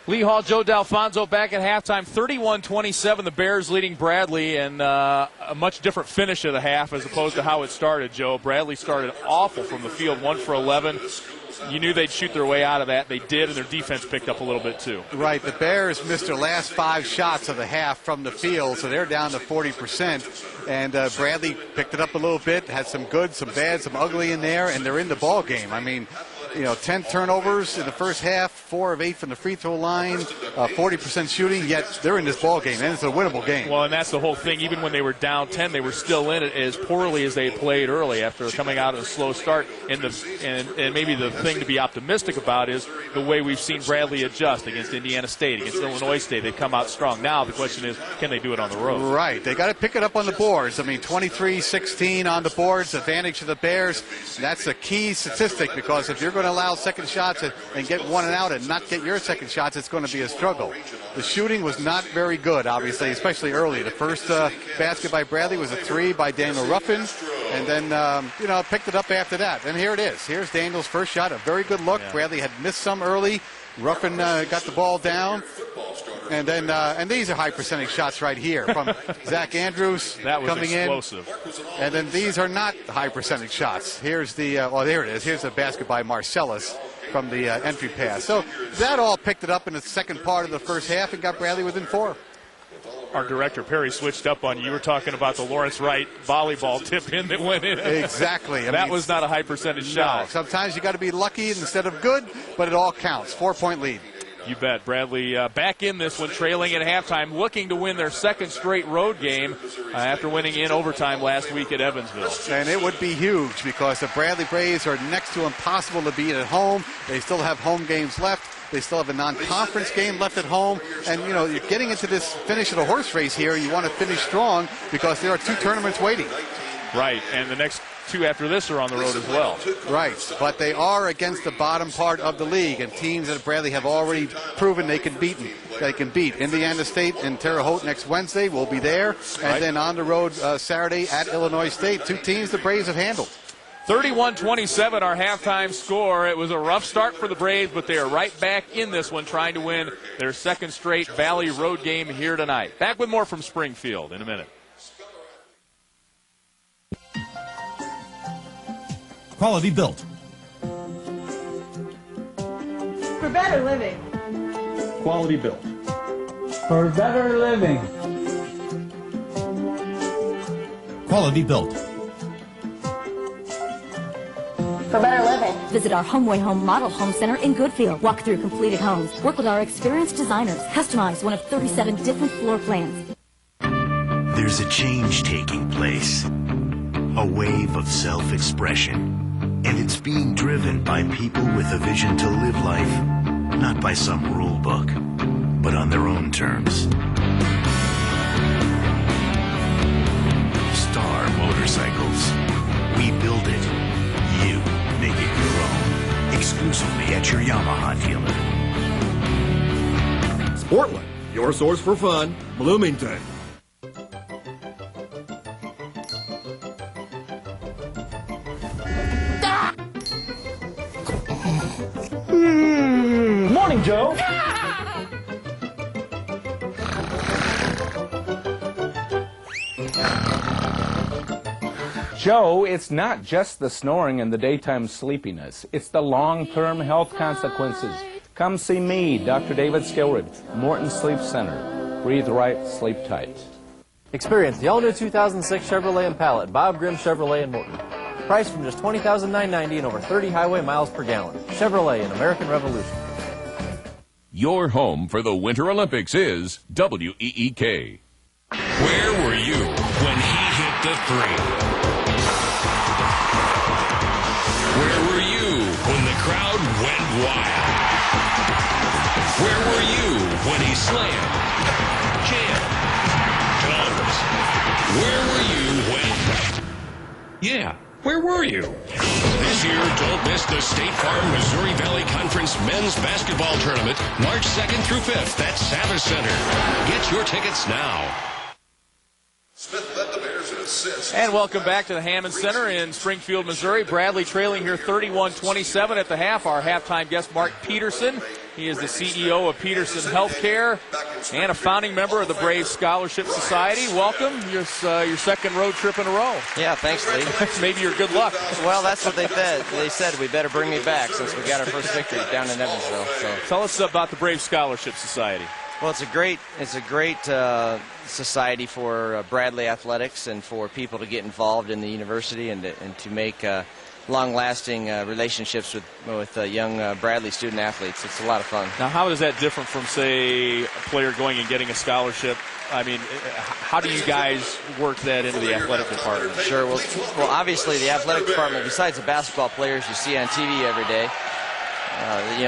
Lee Hall, Joe D'Alfonso back at halftime, 31-27, the Bears leading Bradley, and a much different finish of the half as opposed to how it started, Joe. Bradley started awful from the field, 1 for 11. You knew they'd shoot their way out of that. They did, and their defense picked up a little bit too. Right, the Bears missed their last 5 shots of the half from the field, so they're down to 40%. And Bradley picked it up a little bit, had some good, some bad, some ugly in there, and they're in the ball game. I mean, 10 turnovers in the first half, 4 of 8 from the free throw line, 40% shooting, yet they're in this ball game, and it's a winnable game. Well, and that's the whole thing. Even when they were down 10, they were still in it as poorly as they played early after coming out of a slow start. And maybe the thing to be optimistic about is the way we've seen Bradley adjust against Indiana State, against Illinois State. They come out strong. Now the question is, can they do it on the road? Right. They got to pick it up on the boards. I mean, 23-16 on the boards, advantage of the Bears. That's a key statistic, because if you're going to allow second shots and get 1 and out and not get your second shots, it's going to be a struggle. The shooting was not very good, obviously, especially early. The first basket by Bradley was a 3 by Daniel Ruffin, and then, picked it up after that. And here it is. Here's Daniel's first shot, a very good look. Yeah. Bradley had missed some early. Ruffin got the ball down. And then, and these are high percentage shots right here from Zach Andrews coming explosive. In. And then these are not high percentage shots. Here's the, there it is. Here's the basket by Marcellus from the entry pass. So that all picked it up in the second part of the first half and got Bradley within 4. Our director, Perry, switched up on you. You were talking about the Lawrence Wright volleyball tip in that went in. Exactly. That was not a high percentage shot. Sometimes you got to be lucky instead of good, but it all counts. 4-point lead. You bet. Bradley back in this one, trailing at halftime, looking to win their second straight road game after winning in overtime last week at Evansville. And it would be huge, because the Bradley Braves are next to impossible to beat at home. They still have home games left. They still have a non-conference game left at home. And, you're getting into this finish of the horse race here. You want to finish strong because there are 2 tournaments waiting. Right, and the next 2 after this are on the road as well. Right, but they are against the bottom part of the league, and teams that Bradley have already proven they can beat. Indiana State and Terre Haute next Wednesday will be there, and then on the road Saturday at Illinois State. 2 teams the Braves have handled. 31-27, our halftime score. It was a rough start for the Braves, but they are right back in this one, trying to win their second straight Valley road game here tonight. Back with more from Springfield in a minute. Quality built. For better living. Quality built. For better living. Quality built. For better living. Visit our HomeWay Home Model Home Center in Goodfield. Walk through completed homes. Work with our experienced designers. Customize one of 37 different floor plans. There's a change taking place. A wave of self-expression. And it's being driven by people with a vision to live life, not by some rule book, but on their own terms. Star Motorcycles. We build it. You make it your own. Exclusively at your Yamaha dealer. Sportland, your source for fun, Bloomington. Morning, Joe. Joe, it's not just the snoring and the daytime sleepiness. It's the long-term health consequences. Come see me, Dr. David Skilrid, Morton Sleep Center. Breathe right, sleep tight. Experience the all-new 2006 Chevrolet Impala at Bob Grimm Chevrolet in Morton. Priced from just $20,990 and over 30 highway miles per gallon. Chevrolet, an American Revolution. Your home for the Winter Olympics is WEEK. Where were you when he hit the three? Where were you when the crowd went wild? Where were you when he slammed, jammed, dunked? Where were you when... Yeah, where were you? This year, don't miss the State Farm Missouri Valley Conference Men's Basketball Tournament, March 2nd through 5th at Savas Center. Get your tickets now. Smith led the Bears in assists. And welcome back to the Hammons Center in Springfield, Missouri. Bradley trailing here 31-27 at the half. Our halftime guest, Mark Peterson. He is the CEO of Peterson Healthcare and a founding member of the Braves Scholarship Society. Welcome. Your second road trip in a row. Yeah, thanks, Lee. Maybe your good luck. Well, that's what they said. They said we better bring me back since we got our first victory down in Evansville. So tell us about the Braves Scholarship Society. Well, it's a great society for Bradley athletics and for people to get involved in the university and to make long-lasting relationships with young Bradley student athletes. It's a lot of fun. Now, how is that different from, say, a player going and getting a scholarship? I mean, how do you guys work that into the athletic department? Sure. Well, obviously, the athletic department, besides the basketball players you see on TV every day,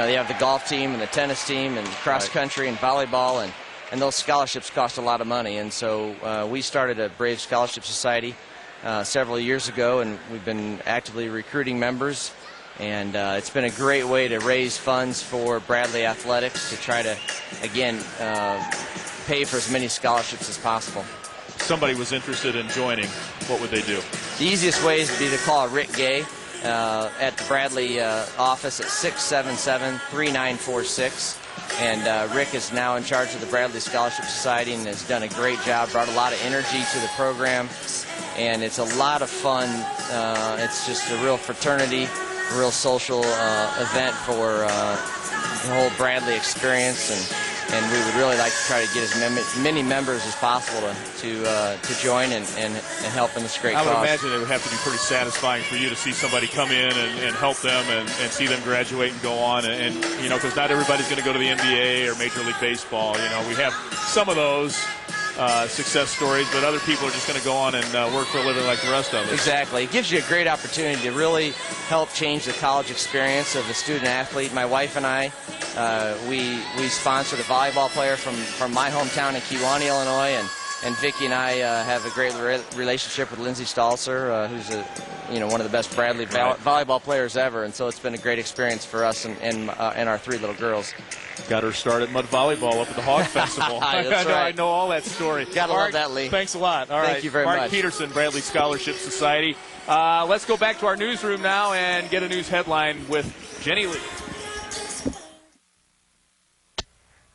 they have the golf team and the tennis team and cross country and volleyball, and those scholarships cost a lot of money. And so we started a Braves Scholarship Society several years ago, and we've been actively recruiting members. And it's been a great way to raise funds for Bradley athletics to try to, again, pay for as many scholarships as possible. If somebody was interested in joining, what would they do? The easiest way would be to call Rick Gay at the Bradley office at 677-3946. And Rick is now in charge of the Bradley Scholarship Society and has done a great job, brought a lot of energy to the program, and it's a lot of fun. It's just a real fraternity, a real social event for the whole Bradley experience, and we would really like to try to get as many members as possible to join and help in this great cause. I would imagine it would have to be pretty satisfying for you to see somebody come in and help them and see them graduate and go on, and because not everybody's going to go to the NBA or Major League Baseball. We have some of those success stories, but other people are just going to go on and work for a living like the rest of us. Exactly. It gives you a great opportunity to really help change the college experience of the student athlete. My wife and I, we sponsored a volleyball player from my hometown in Kewanee, Illinois, and Vicki and I have a great relationship with Lindsay Stalser, who's one of the best Bradley volleyball players ever, and so it's been a great experience for us and our three little girls. Got her start at mud volleyball up at the Hog Festival. That's right. I know all that story. Gotta love that, Lee. Thanks a lot. All right. Thank you very much. Mark Peterson, Bradley Scholarship Society. Let's go back to our newsroom now and get a news headline with Jenny Lee.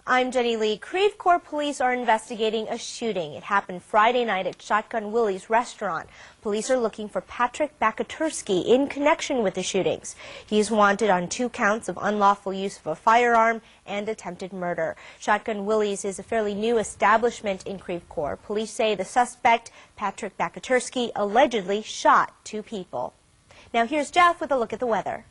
I'm Jenny Lee. Creve Coeur police are investigating a shooting. It happened Friday night at Shotgun Willie's restaurant. Police are looking for Patrick Bakaturski in connection with the shootings. He is wanted on 2 counts of unlawful use of a firearm and attempted murder. Shotgun Willie's is a fairly new establishment in Creve Coeur. Police say the suspect, Patrick Bakaturski, allegedly shot 2 people. Now here's Jeff with a look at the weather.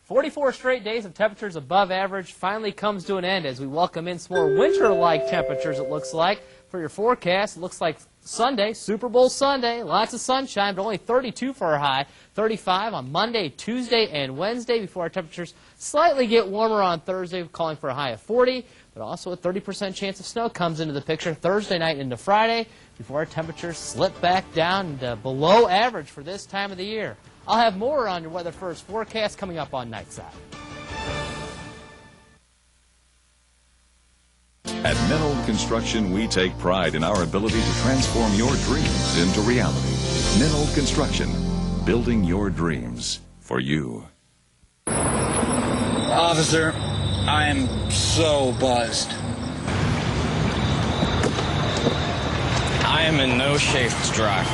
44 straight days of temperatures above average finally comes to an end as we welcome in some more winter-like temperatures, it looks like. For your forecast, it looks like Sunday, Super Bowl Sunday, lots of sunshine, but only 32 for our high, 35 on Monday, Tuesday, and Wednesday before our temperatures slightly get warmer on Thursday, calling for a high of 40, but also a 30% chance of snow comes into the picture Thursday night into Friday before our temperatures slip back down to below average for this time of the year. I'll have more on your Weather First forecast coming up on Nightside. At Minold Construction, we take pride in our ability to transform your dreams into reality. Minold Construction, building your dreams for you. Officer, I am so buzzed. I am in no shape to drive.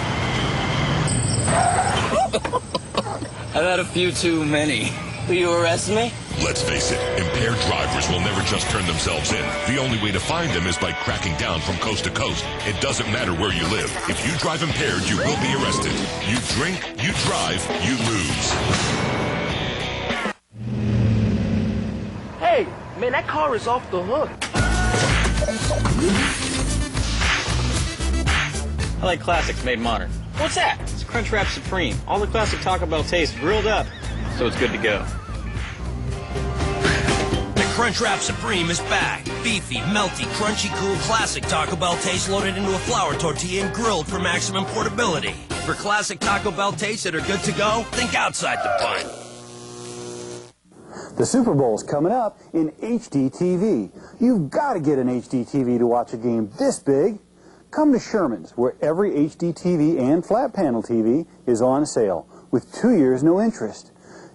I've had a few too many. Will you arrest me? Let's face it, impaired drivers will never just turn themselves in. The only way to find them is by cracking down from coast to coast. It doesn't matter where you live. If you drive impaired, you will be arrested. You drink, you drive, you lose. Hey, man, that car is off the hook. I like classics made modern. What's that? It's Crunchwrap Supreme. All the classic Taco Bell taste grilled up, so it's good to go. The Crunchwrap Supreme is back. Beefy, melty, crunchy, cool, classic Taco Bell taste loaded into a flour tortilla and grilled for maximum portability. For classic Taco Bell tastes that are good to go, think outside the bun. The Super Bowl's coming up in HD TV. You've got to get an HD TV to watch a game this big. Come to Sherman's, where every HD TV and flat panel TV is on sale, with 2 years no interest.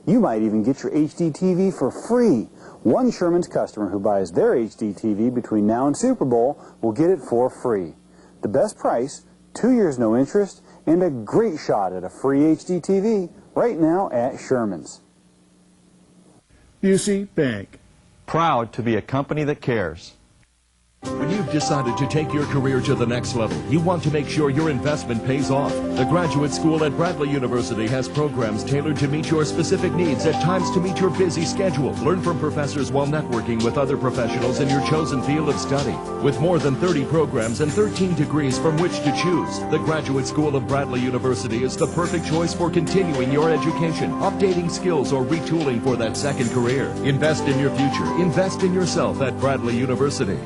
You might even get your HD TV for free. One Sherman's customer who buys their HD TV between now and Super Bowl will get it for free. The best price, 2 years no interest, and a great shot at a free HD TV right now at Sherman's. Busey Bank. Proud to be a company that cares. When you've decided to take your career to the next level, you want to make sure your investment pays off. The Graduate School at Bradley University has programs tailored to meet your specific needs at times to meet your busy schedule. Learn from professors while networking with other professionals in your chosen field of study. With more than 30 programs and 13 degrees from which to choose, the Graduate School of Bradley University is the perfect choice for continuing your education, updating skills, or retooling for that second career. Invest in your future. Invest in yourself at Bradley University.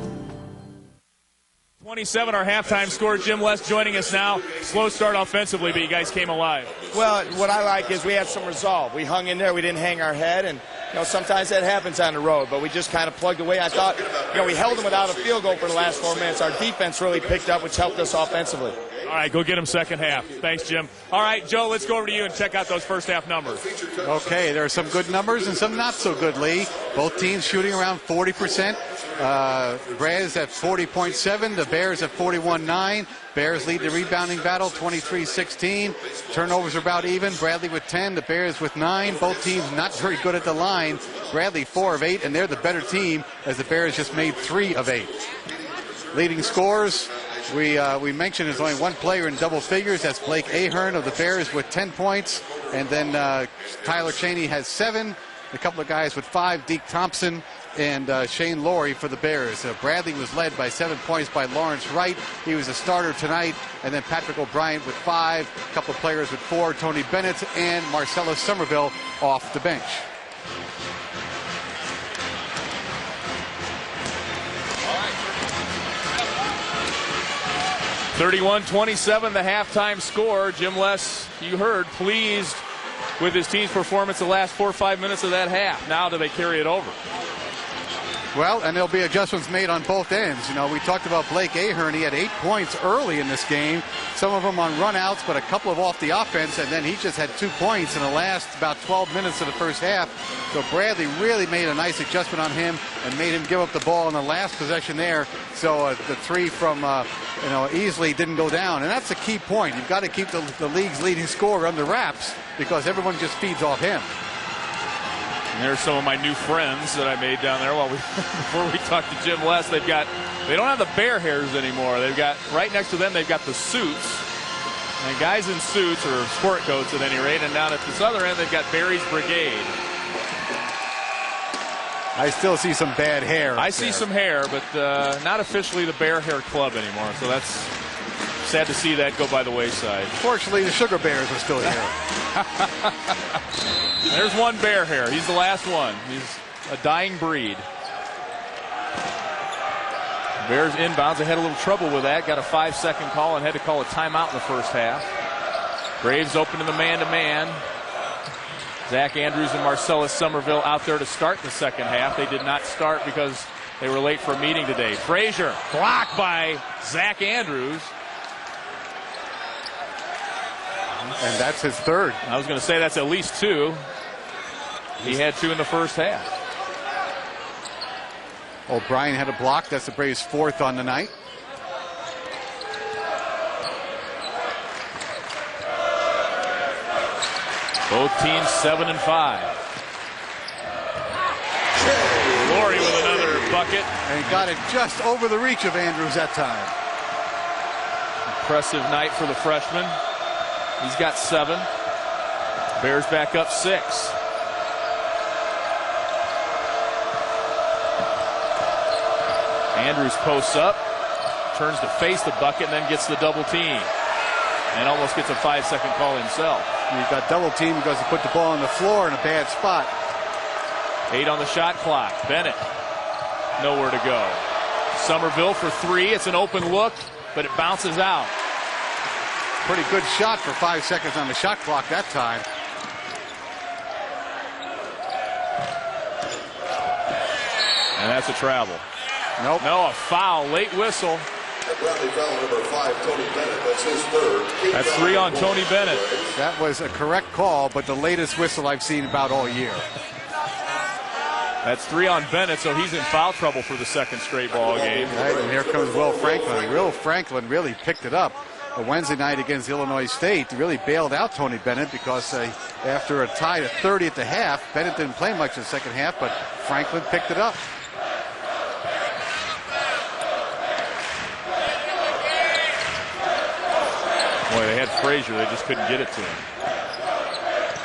27, our halftime score. Jim West joining us now. Slow start offensively, but you guys came alive. Well, what I like is we had some resolve. We hung in there. We didn't hang our head, and sometimes that happens on the road, but we just kind of plugged away. I thought, we held them without a field goal for the last 4 minutes. Our defense really picked up, which helped us offensively. All right, go get them second half. Thanks, Jim. All right, Joe, let's go over to you and check out those first half numbers. Okay, there are some good numbers and some not so good, Lee. Both teams shooting around 40%. Braves at 40.7, the Bears at 41.9. Bears lead the rebounding battle 23-16. Turnovers are about even. Bradley with 10, the Bears with 9. Both teams not very good at the line. Bradley 4 of 8, and they're the better team as the Bears just made 3 of 8. Leading scorers, we mentioned there's only one player in double figures. That's Blake Ahern of the Bears with 10 points. And then Tyler Chaney has 7. A couple of guys with 5, Deke Thompson and Shane Laurie for the Bears. Bradley was led by 7 points by Lawrence Wright. He was a starter tonight. And then Patrick O'Brien with 5. A couple of players with 4, Tony Bennett and Marcellus Somerville off the bench. All right. 31-27, the halftime score. Jim West, you heard, pleased with his team's performance the last 4 or 5 minutes of that half. Now do they carry it over? Well, and there'll be adjustments made on both ends. We talked about Blake Ahern. He had 8 points early in this game, some of them on runouts, but a couple of off the offense, and then he just had 2 points in the last about 12 minutes of the first half. So Bradley really made a nice adjustment on him and made him give up the ball in the last possession there. So the 3 from Easley didn't go down, and that's a key point. You've got to keep the league's leading scorer under wraps because everyone just feeds off him. And there's some of my new friends that I made down there before we talked to Jim West. They don't have the bear hairs anymore. They've got, right next to them, they've got the suits. And guys in suits, or sport coats at any rate. And down at this other end, they've got Barry's Brigade. I still see some bad hair. I see some hair, but not officially the Bear Hair Club anymore. So that's sad to see that go by the wayside. Fortunately, the Sugar Bears are still here. There's one bear hair. He's the last one. He's a dying breed. Bears inbounds. They had a little trouble with that. Got a 5-second call and had to call a timeout in the first half. Braves open in the man-to-man. Zach Andrews and Marcellus Somerville out there to start the second half. They did not start because they were late for a meeting today. Frazier blocked by Zach Andrews. And that's his 3rd. I was going to say that's at least 2. He had 2 in the first half. O'Brien had a block. That's the Braves' 4th on the night. Both teams 7 and 5. bucket. And he got it just over the reach of Andrews that time. Impressive night for the freshman. He's got 7. Bears back up 6. Andrews posts up, turns to face the bucket, and then gets the double team. And almost gets a 5-second call himself. He got double teamed because he put the ball on the floor in a bad spot. 8 on the shot clock. Bennett, nowhere to go. Somerville for 3. It's an open look, but it bounces out. Pretty good shot for 5 seconds on the shot clock that time. And that's a travel. Nope. No, a foul. Late whistle. Bradley foul number 5, Tony Bennett. That's his 3rd. That's 3 on Tony Bennett. That was a correct call, but the latest whistle I've seen about all year. That's 3 on Bennett, so he's in foul trouble for the 2nd straight ball game. Right, and here comes Will Franklin. Will Franklin really picked it up. A Wednesday night against Illinois State really bailed out Tony Bennett because after a tie at 30 at the half, Bennett didn't play much in the second half, but Franklin picked it up. Boy, they had Frazier. They just couldn't get it to him.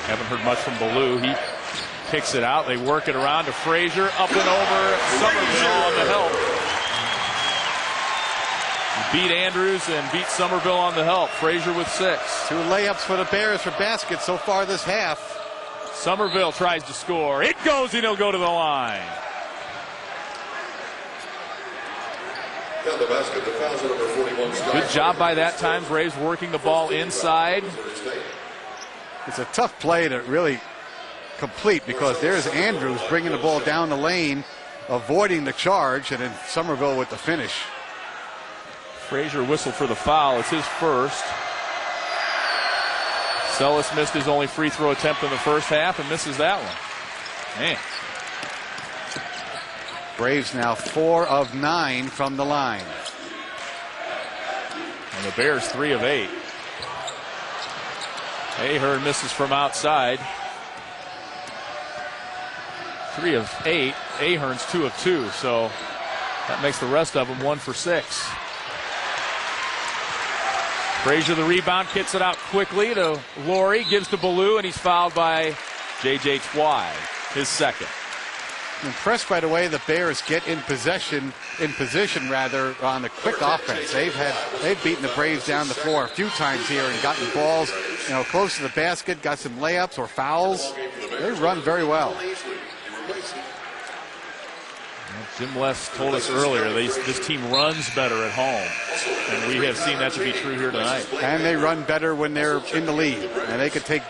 Haven't heard much from Ballou. He kicks it out. They work it around to Frazier. Up and over. Somerville on the help. Beat Andrews and beat Somerville on the help. Frazier with 6. 2 layups for the Bears for baskets so far this half. Somerville tries to score. It goes, and he'll go to the line. Down the basket, the fouls are number 41. Good job by that time. Braves working the ball inside. It's a tough play to really complete because there's Andrews bringing the ball down the lane, avoiding the charge, and then Somerville with the finish. Frazier whistled for the foul. It's his first. Sellis missed his only free throw attempt in the first half and misses that one. Man. Braves now 4 of 9 from the line. And the Bears 3 of 8. Ahern misses from outside. 3 of 8. Ahern's 2 of 2. So that makes the rest of them 1 for 6. Frazier the rebound, kicks it out quickly to Laurie, gives to Ballou, and he's fouled by J.J. Twy, his 2nd. Impressed by the way the Bears get in position on the quick offense. They've beaten the Braves down the floor a few times here and gotten balls, close to the basket, got some layups or fouls. They run very well. Jim West told us earlier this team runs better at home, and we have seen that to be true here tonight. And they run better when they're in the lead, and they could take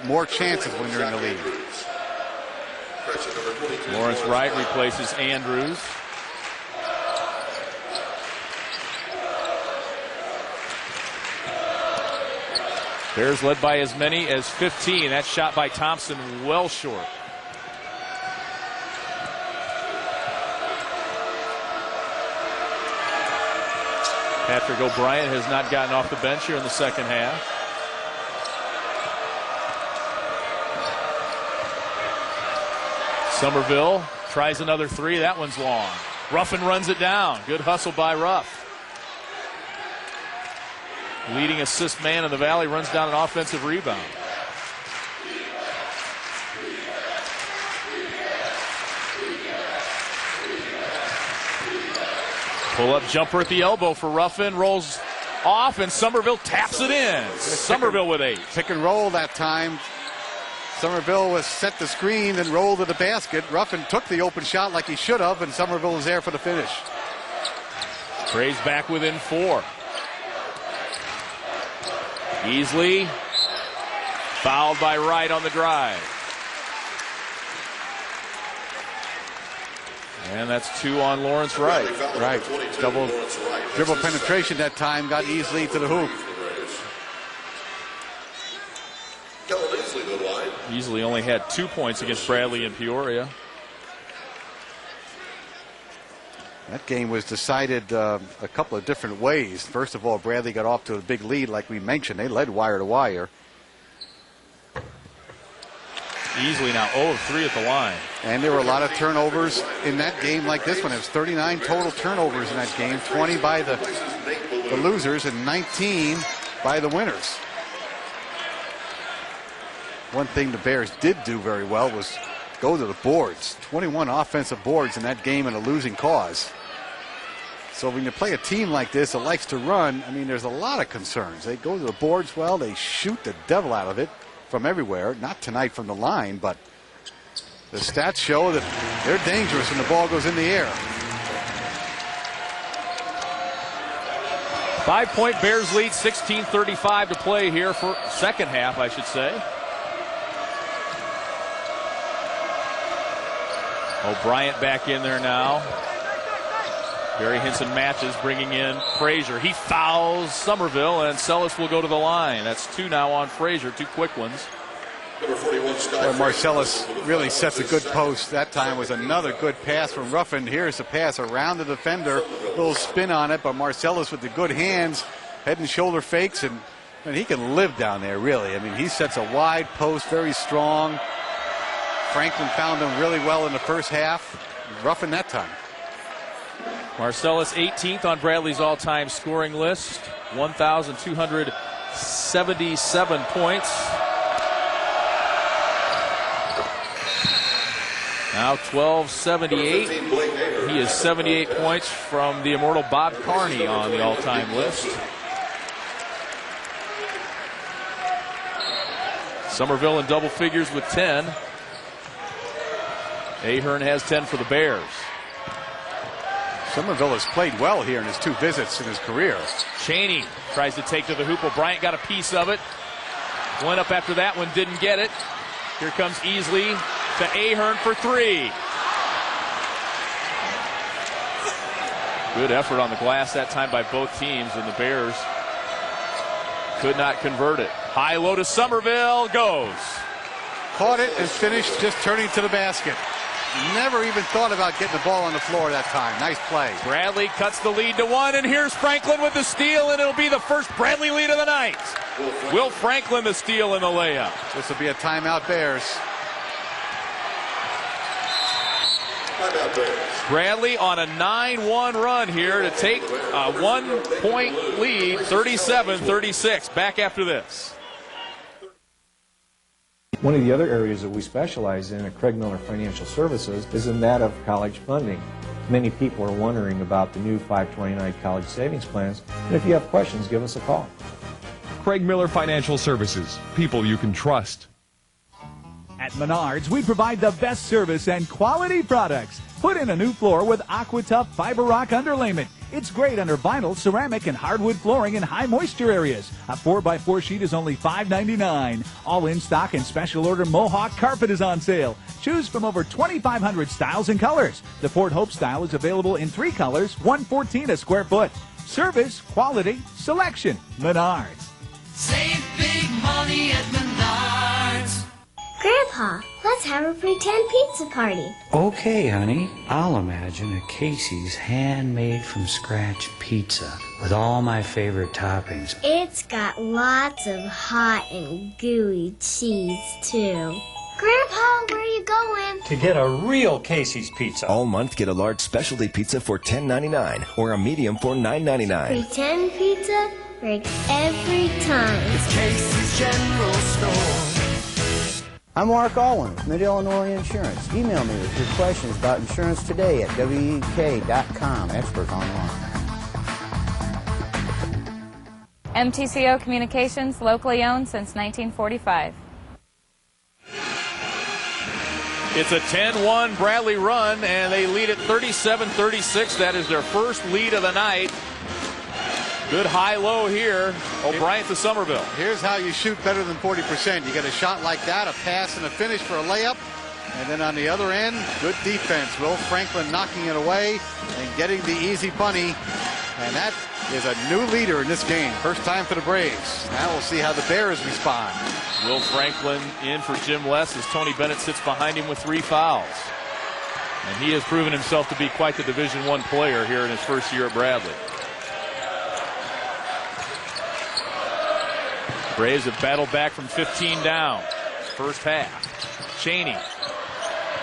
more chances when they're in the lead. Lawrence Wright replaces Andrews. Bears led by as many as 15. That shot by Thompson well short. Patrick O'Brien has not gotten off the bench here in the second half. Somerville tries another 3. That one's long. Ruffin runs it down. Good hustle by Ruff. Leading assist man in the Valley runs down an offensive rebound. Pull-up jumper at the elbow for Ruffin. Rolls off, and Somerville taps it in. Somerville with 8. Pick and roll that time. Somerville was set the screen and rolled to the basket. Ruffin took the open shot like he should have, and Somerville was there for the finish. Braves back within 4. Easley fouled by Wright on the drive. And that's 2 on Lawrence Wright. Right. Double dribble penetration that time got Easley to the hoop. Easley only had 2 points against Bradley and Peoria. That game was decided a couple of different ways. First of all, Bradley got off to a big lead like we mentioned. They led wire to wire. Easily now 0 of 3 at the line. And there were a lot of turnovers in that game like this one. It was 39 total turnovers in that game, 20 by the losers and 19 by the winners. One thing the Bears did do very well was go to the boards. 21 offensive boards in that game in a losing cause. So when you play a team like this that likes to run, I mean, there's a lot of concerns. They go to the boards well. They shoot the devil out of it from everywhere. Not tonight from the line, but the stats show that they're dangerous when the ball goes in the air. 5-point Bears lead, 16:35 to play here for second half, I should say. O'Brien back in there now. Barry Hinson matches, bringing in Frazier. He fouls Somerville, and Sellis will go to the line. That's 2 now on Frazier, 2 quick ones. Well, Marcellus really sets a good post. That time was another good pass from Ruffin. Here's the pass around the defender. A little spin on it, but Marcellus with the good hands, head and shoulder fakes, and he can live down there, really. I mean, he sets a wide post, very strong. Franklin found him really well in the first half. Ruffin that time. Marcellus 18th on Bradley's all-time scoring list, 1,277 points. Now 1,278. He is 78 points from the immortal Bob Carney on the all-time list. Somerville in double figures with 10. Ahern has 10 for the Bears. Somerville has played well here in his 2 visits in his career. Cheney tries to take to the hoop. O'Brien got a piece of it. Went up after that one, didn't get it. Here comes Easley to Ahern for 3. Good effort on the glass that time by both teams, and the Bears could not convert it. High low to Somerville, goes. Caught it and finished just turning to the basket. Never even thought about getting the ball on the floor that time. Nice play. Bradley cuts the lead to 1, and here's Franklin with the steal, and it'll be the first Bradley lead of the night. Will Franklin the steal and the layup. This will be a timeout Bears. Bradley on a 9-1 run here to take a 1-point lead, 37-36. Back after this. One of the other areas that we specialize in at Craig Miller Financial Services is in that of college funding. Many people are wondering about the new 529 college savings plans, and if you have questions, give us a call. Craig Miller Financial Services, people you can trust. At Menards, we provide the best service and quality products. Put in a new floor with AquaTough Fiber Rock underlayment. It's great under vinyl, ceramic, and hardwood flooring in high moisture areas. A 4x4 sheet is only $5.99. All in stock and special order Mohawk carpet is on sale. Choose from over 2,500 styles and colors. The Port Hope style is available in 3 colors, $114 a square foot. Service, quality, selection. Menards. Save big money at Menards. Grandpa, let's have a pretend pizza party. Okay, honey. I'll imagine a Casey's handmade from scratch pizza with all my favorite toppings. It's got lots of hot and gooey cheese, too. Grandpa, where are you going? To get a real Casey's pizza. All month, get a large specialty pizza for $10.99 or a medium for $9.99. Pretend pizza breaks every time. It's Casey's General Store. I'm Mark Alwyn, Mid-Illinois Insurance. Email me with your questions about insurance today at WEK.com. Expert online. MTCO Communications, locally owned since 1945. It's a 10-1 Bradley run, and they lead at 37-36. That is their first lead of the night. Good high-low here. O'Brien to Somerville. Here's how you shoot better than 40%. You get a shot like that, a pass and a finish for a layup. And then on the other end, good defense. Will Franklin knocking it away and getting the easy bunny. And that is a new leader in this game. First time for the Braves. Now we'll see how the Bears respond. Will Franklin in for Jim Less as Tony Bennett sits behind him with 3 fouls. And he has proven himself to be quite the Division I player here in his first year at Bradley. Braves have battled back from 15 down. first half. Cheney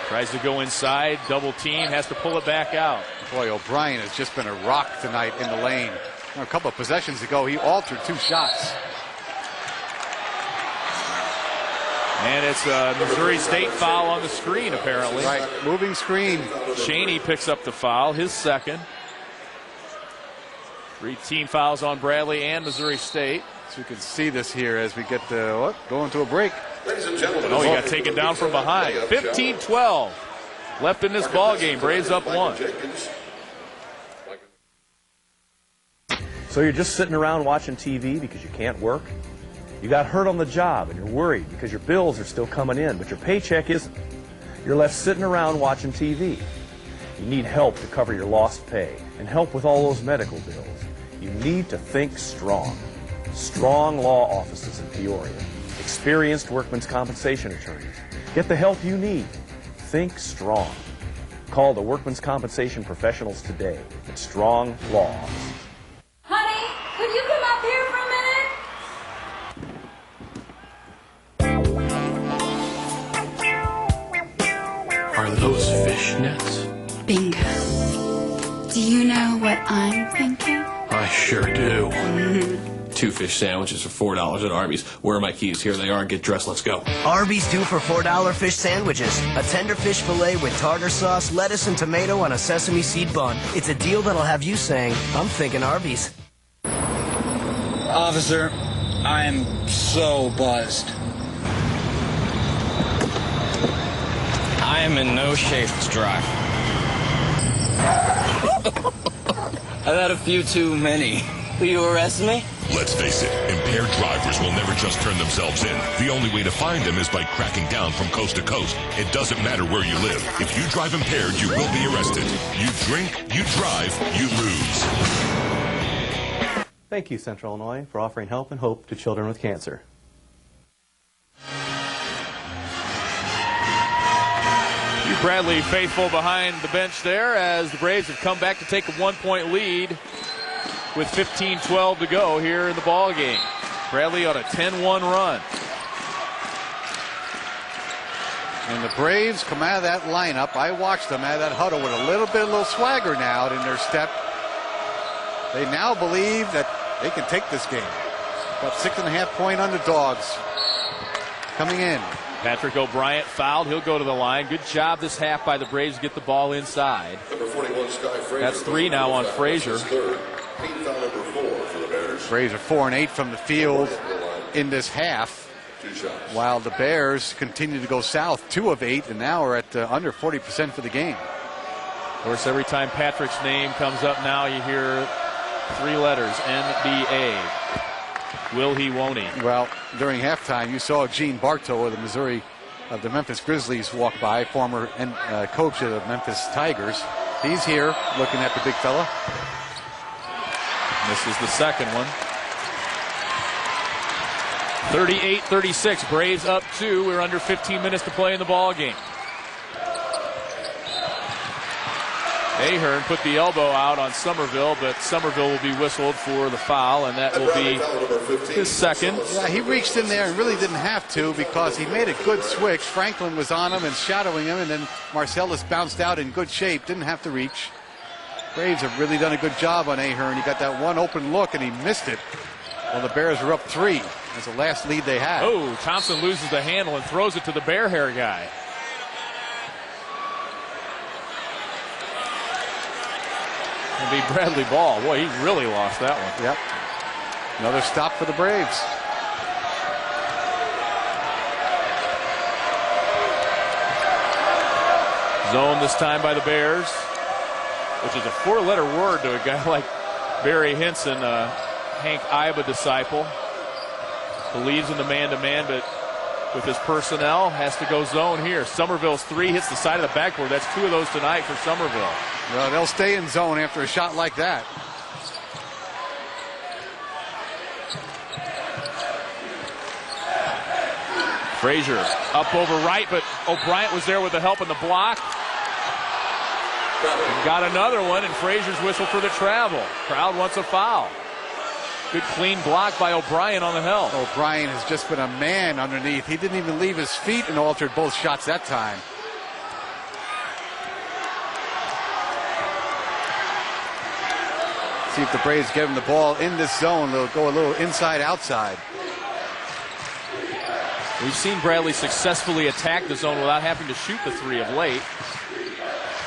tries to go inside, double team, has to pull it back out. Boy, O'Brien has just been a rock tonight in the lane. A couple of possessions ago, he altered 2 shots. And it's a Missouri State foul on the screen, apparently. Right, moving screen. Cheney picks up the foul, his second. 3 team fouls on Bradley and Missouri State. So you can see this here as we get going to a break. Oh, he got taken down from behind. 15-12 left in this ball game. Braves up 1. So you're just sitting around watching TV because you can't work? You got hurt on the job and you're worried because your bills are still coming in, but your paycheck isn't. You're left sitting around watching TV. You need help to cover your lost pay and help with all those medical bills. You need to think strong. Strong law offices in Peoria. Experienced workmen's compensation attorneys. Get the help you need. Think strong. Call the workmen's compensation professionals today at Strong Law Offices. Honey, could you come up here for a minute? Are those fishnets? Bingo. Do you know what I'm thinking? I sure do. 2 fish sandwiches for $4 at Arby's. Where are my keys? Here they are. Get dressed. Let's go. Arby's do for $4 fish sandwiches. A tender fish fillet with tartar sauce, lettuce, and tomato on a sesame seed bun. It's a deal that'll have you saying, I'm thinking Arby's. Officer, I am so buzzed. I am in no shape to drive. I've had a few too many. Will you arrest me? Let's face it, impaired drivers will never just turn themselves in. The only way to find them is by cracking down from coast to coast. It doesn't matter where you live. If you drive impaired, you will be arrested. You drink, you drive, you lose. Thank you, Central Illinois, for offering help and hope to children with cancer. Hugh Bradley faithful behind the bench there as the Braves have come back to take a 1-point lead with 15-12 to go here in the ball game. Bradley on a 10-1 run. And the Braves come out of that lineup. I watched them out of that huddle with a little swagger now in their step. They now believe that they can take this game. About 6.5-point underdogs coming in. Patrick O'Brien fouled. He'll go to the line. Good job this half by the Braves to get the ball inside. Number 41, Sky Frazier. That's 3 now on Frazier. Number 4 for the Bears. Braves are 4-8 from the field in this half, while the Bears continue to go south. 2 of 8, and now are at under 40% for the game. Of course, every time Patrick's name comes up now, you hear 3 letters, NBA. Will he, won't he? Well, during halftime, you saw Gene Bartow of the Memphis Grizzlies walk by, former coach of the Memphis Tigers. He's here looking at the big fella. This is the second one. 38-36. Braves up 2. We're under 15 minutes to play in the ball game. Ahern put the elbow out on Somerville, but Somerville will be whistled for the foul, and that will be his second. Yeah, he reached in there and really didn't have to because he made a good switch. Franklin was on him and shadowing him, and then Marcellus bounced out in good shape. Didn't have to reach. Braves have really done a good job on Ahern. He got that one open look, and he missed it. Well, the Bears were up 3. That's the last lead they had. Oh, Thompson loses the handle and throws it to the bear hair guy. It'll be Bradley Ball. Boy, he really lost that one. Yep. Another stop for the Braves. Zone this time by the Bears, which is a 4-letter word to a guy like Barry Hinson, Hank Iba disciple. Believes in the man-to-man, but with his personnel, has to go zone here. Somerville's 3 hits the side of the backboard. That's 2 of those tonight for Somerville. Well, they'll stay in zone after a shot like that. Frazier up over right, but O'Brien was there with the help in the block. And got another one, and Frazier's whistle for the travel. Crowd wants a foul. Good clean block by O'Brien on the help. O'Brien has just been a man underneath. He didn't even leave his feet and altered both shots that time. See if the Braves get him the ball in this zone. They'll go a little inside outside. We've seen Bradley successfully attack the zone without having to shoot the three of late.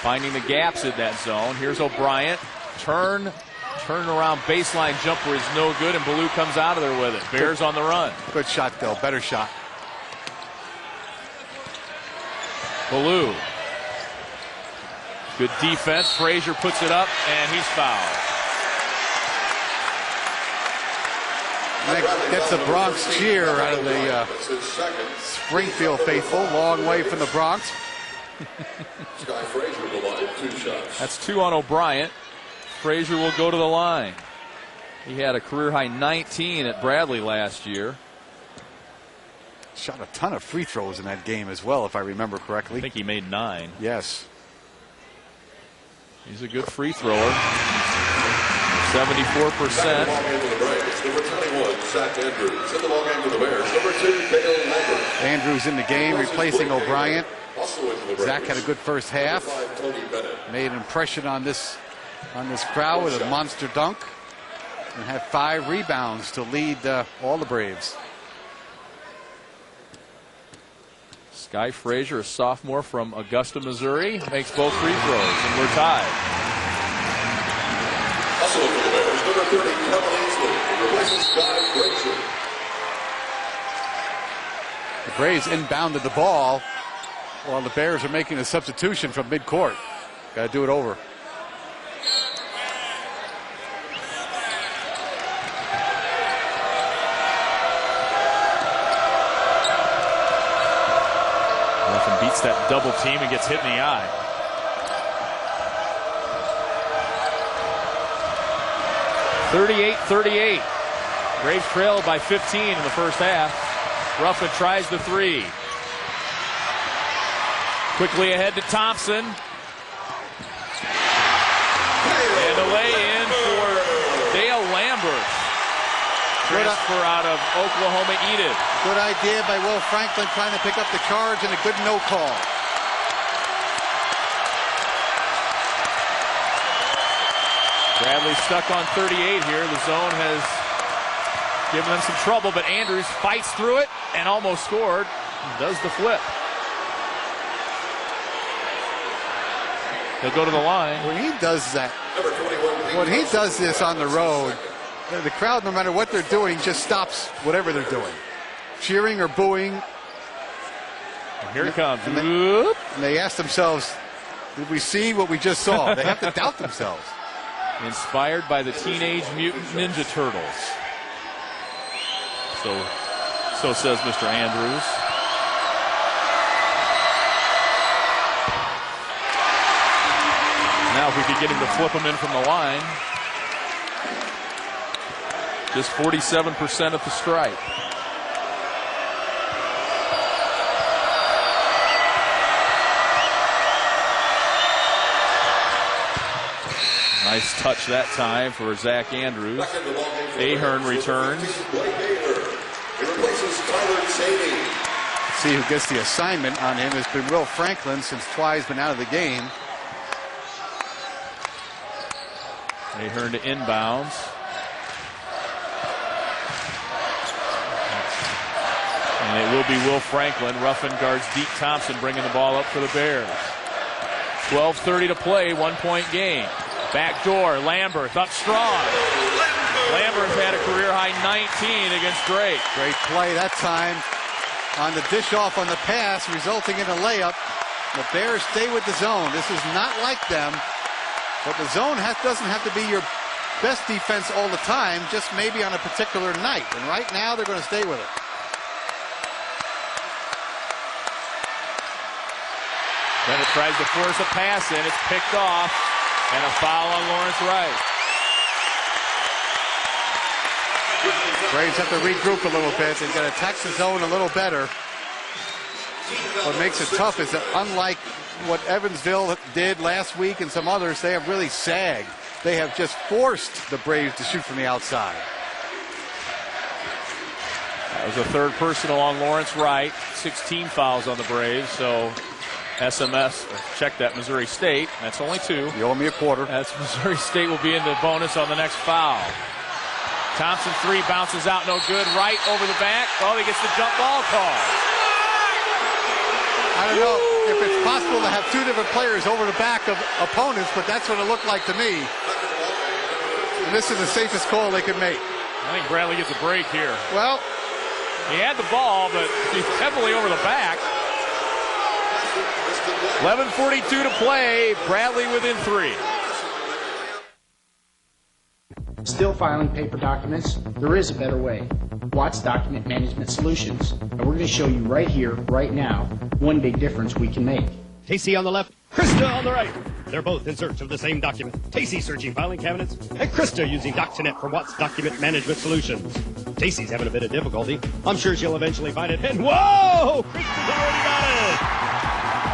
Finding the gaps in that zone. Here's O'Brien. Turn around baseline jumper is no good, and Ballou comes out of there with it. Bears on the run. Good shot, though. Better shot. Ballou. Good defense. Frazier puts it up, and he's fouled. That gets the Bronx cheer out of the Springfield faithful. Long way from the Bronx. Sky Frazier to the line, 2 shots. That's 2 on O'Brien. Frazier will go to the line. He had a career-high 19 at Bradley last year. Shot a ton of free throws in that game as well, if I remember correctly. I think he made 9. Yes. He's a good free thrower. 74%. Number 21, Zach Andrews. In the ball game for the Bears. Number 2, Dale Lambert. Andrews in the game, replacing O'Brien. Zach had a good first half. Made an impression on this crowd with a monster dunk, and had 5 rebounds to lead all the Braves. Sky Frazier, a sophomore from Augusta, Missouri, makes both free throws, and we're tied. Also for the Bears, number 30, Kevin Ainsley, replaces Sky Frazier. The Braves inbounded the ball while the Bears are making a substitution from midcourt. Got to do it over. Ruffin beats that double team and gets hit in the eye. (38-38). Braves trailed by 15 in the first half. Ruffin tries the three. Quickly ahead to Thompson. And a lay-in for Dale Lambert. Transfer out of Oklahoma Edith. Good idea by Will Franklin, trying to pick up the charge, and a good no call. Bradley stuck on 38 here. The zone has given them some trouble, but Andrews fights through it and almost scored. Does the flip. He'll go to the line. When he does that, when he does this on the road, the crowd, no matter what they're doing, just stops whatever they're doing. Cheering or booing. And here it comes. And they ask themselves, did we see what we just saw? They have to doubt themselves. Inspired by the Teenage Mutant Ninja Turtles. So says Mr. Andrews. Now if we could get him to flip him in from the line. Just 47% at the stripe. Nice touch that time for Zach Andrews. Ahern returns. See who gets the assignment on him has been Will Franklin, since Twy's been out of the game. Ahern to inbounds. And it will be Will Franklin. Ruffin guards Deke Thompson, bringing the ball up for the Bears. 12:30 to play, 1-point game. Back door, Lambert up strong. Lambert's had a career-high 19 against Drake. Great play that time on the dish off on the pass, resulting in a layup. The Bears stay with the zone. This is not like them, but the zone doesn't have to be your best defense all the time, just maybe on a particular night. And right now, they're going to stay with it. Bennett tries to force a pass in. It's picked off. And a foul on Lawrence Wright. Braves have to regroup a little bit. They've got to attack the zone a little better. What makes it tough is that unlike what Evansville did last week and some others, they have really sagged. They have just forced the Braves to shoot from the outside. That was the third personal on Lawrence Wright. 16 fouls on the Braves, so SMS, check that, Missouri State. That's only 2. You owe me a quarter. That's Missouri State will be in the bonus on the next foul. Thompson 3 bounces out, no good. Wright over the back. Oh, he gets the jump ball call. I don't know if it's possible to have 2 different players over the back of opponents, but that's what it looked like to me. And this is the safest call they could make. I think Bradley gets a break here. Well, he had the ball, but he's heavily over the back. 11:42 to play. Bradley within 3. Still filing paper documents? There is a better way. Watts Document Management Solutions. And we're going to show you right here, right now, one big difference we can make. Casey on the left, Krista on the right. They're both in search of the same document. Casey searching filing cabinets, and Krista using Doc2Net for Watts Document Management Solutions. Casey's having a bit of difficulty. I'm sure she'll eventually find it. And whoa! Krista's already got it!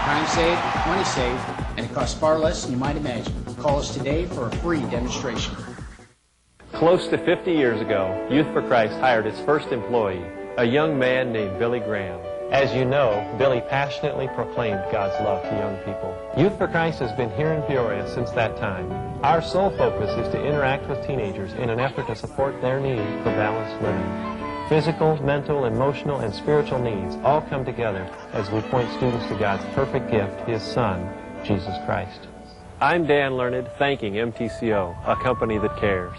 Time saved, money saved, and it costs far less than you might imagine. Call us today for a free demonstration. Close to 50 years ago, Youth for Christ hired its first employee, a young man named Billy Graham. As you know, Billy passionately proclaimed God's love to young people. Youth for Christ has been here in Peoria since that time. Our sole focus is to interact with teenagers in an effort to support their need for balanced living. Physical, mental, emotional, and spiritual needs all come together as we point students to God's perfect gift, His Son, Jesus Christ. I'm Dan Learned, thanking MTCO, a company that cares.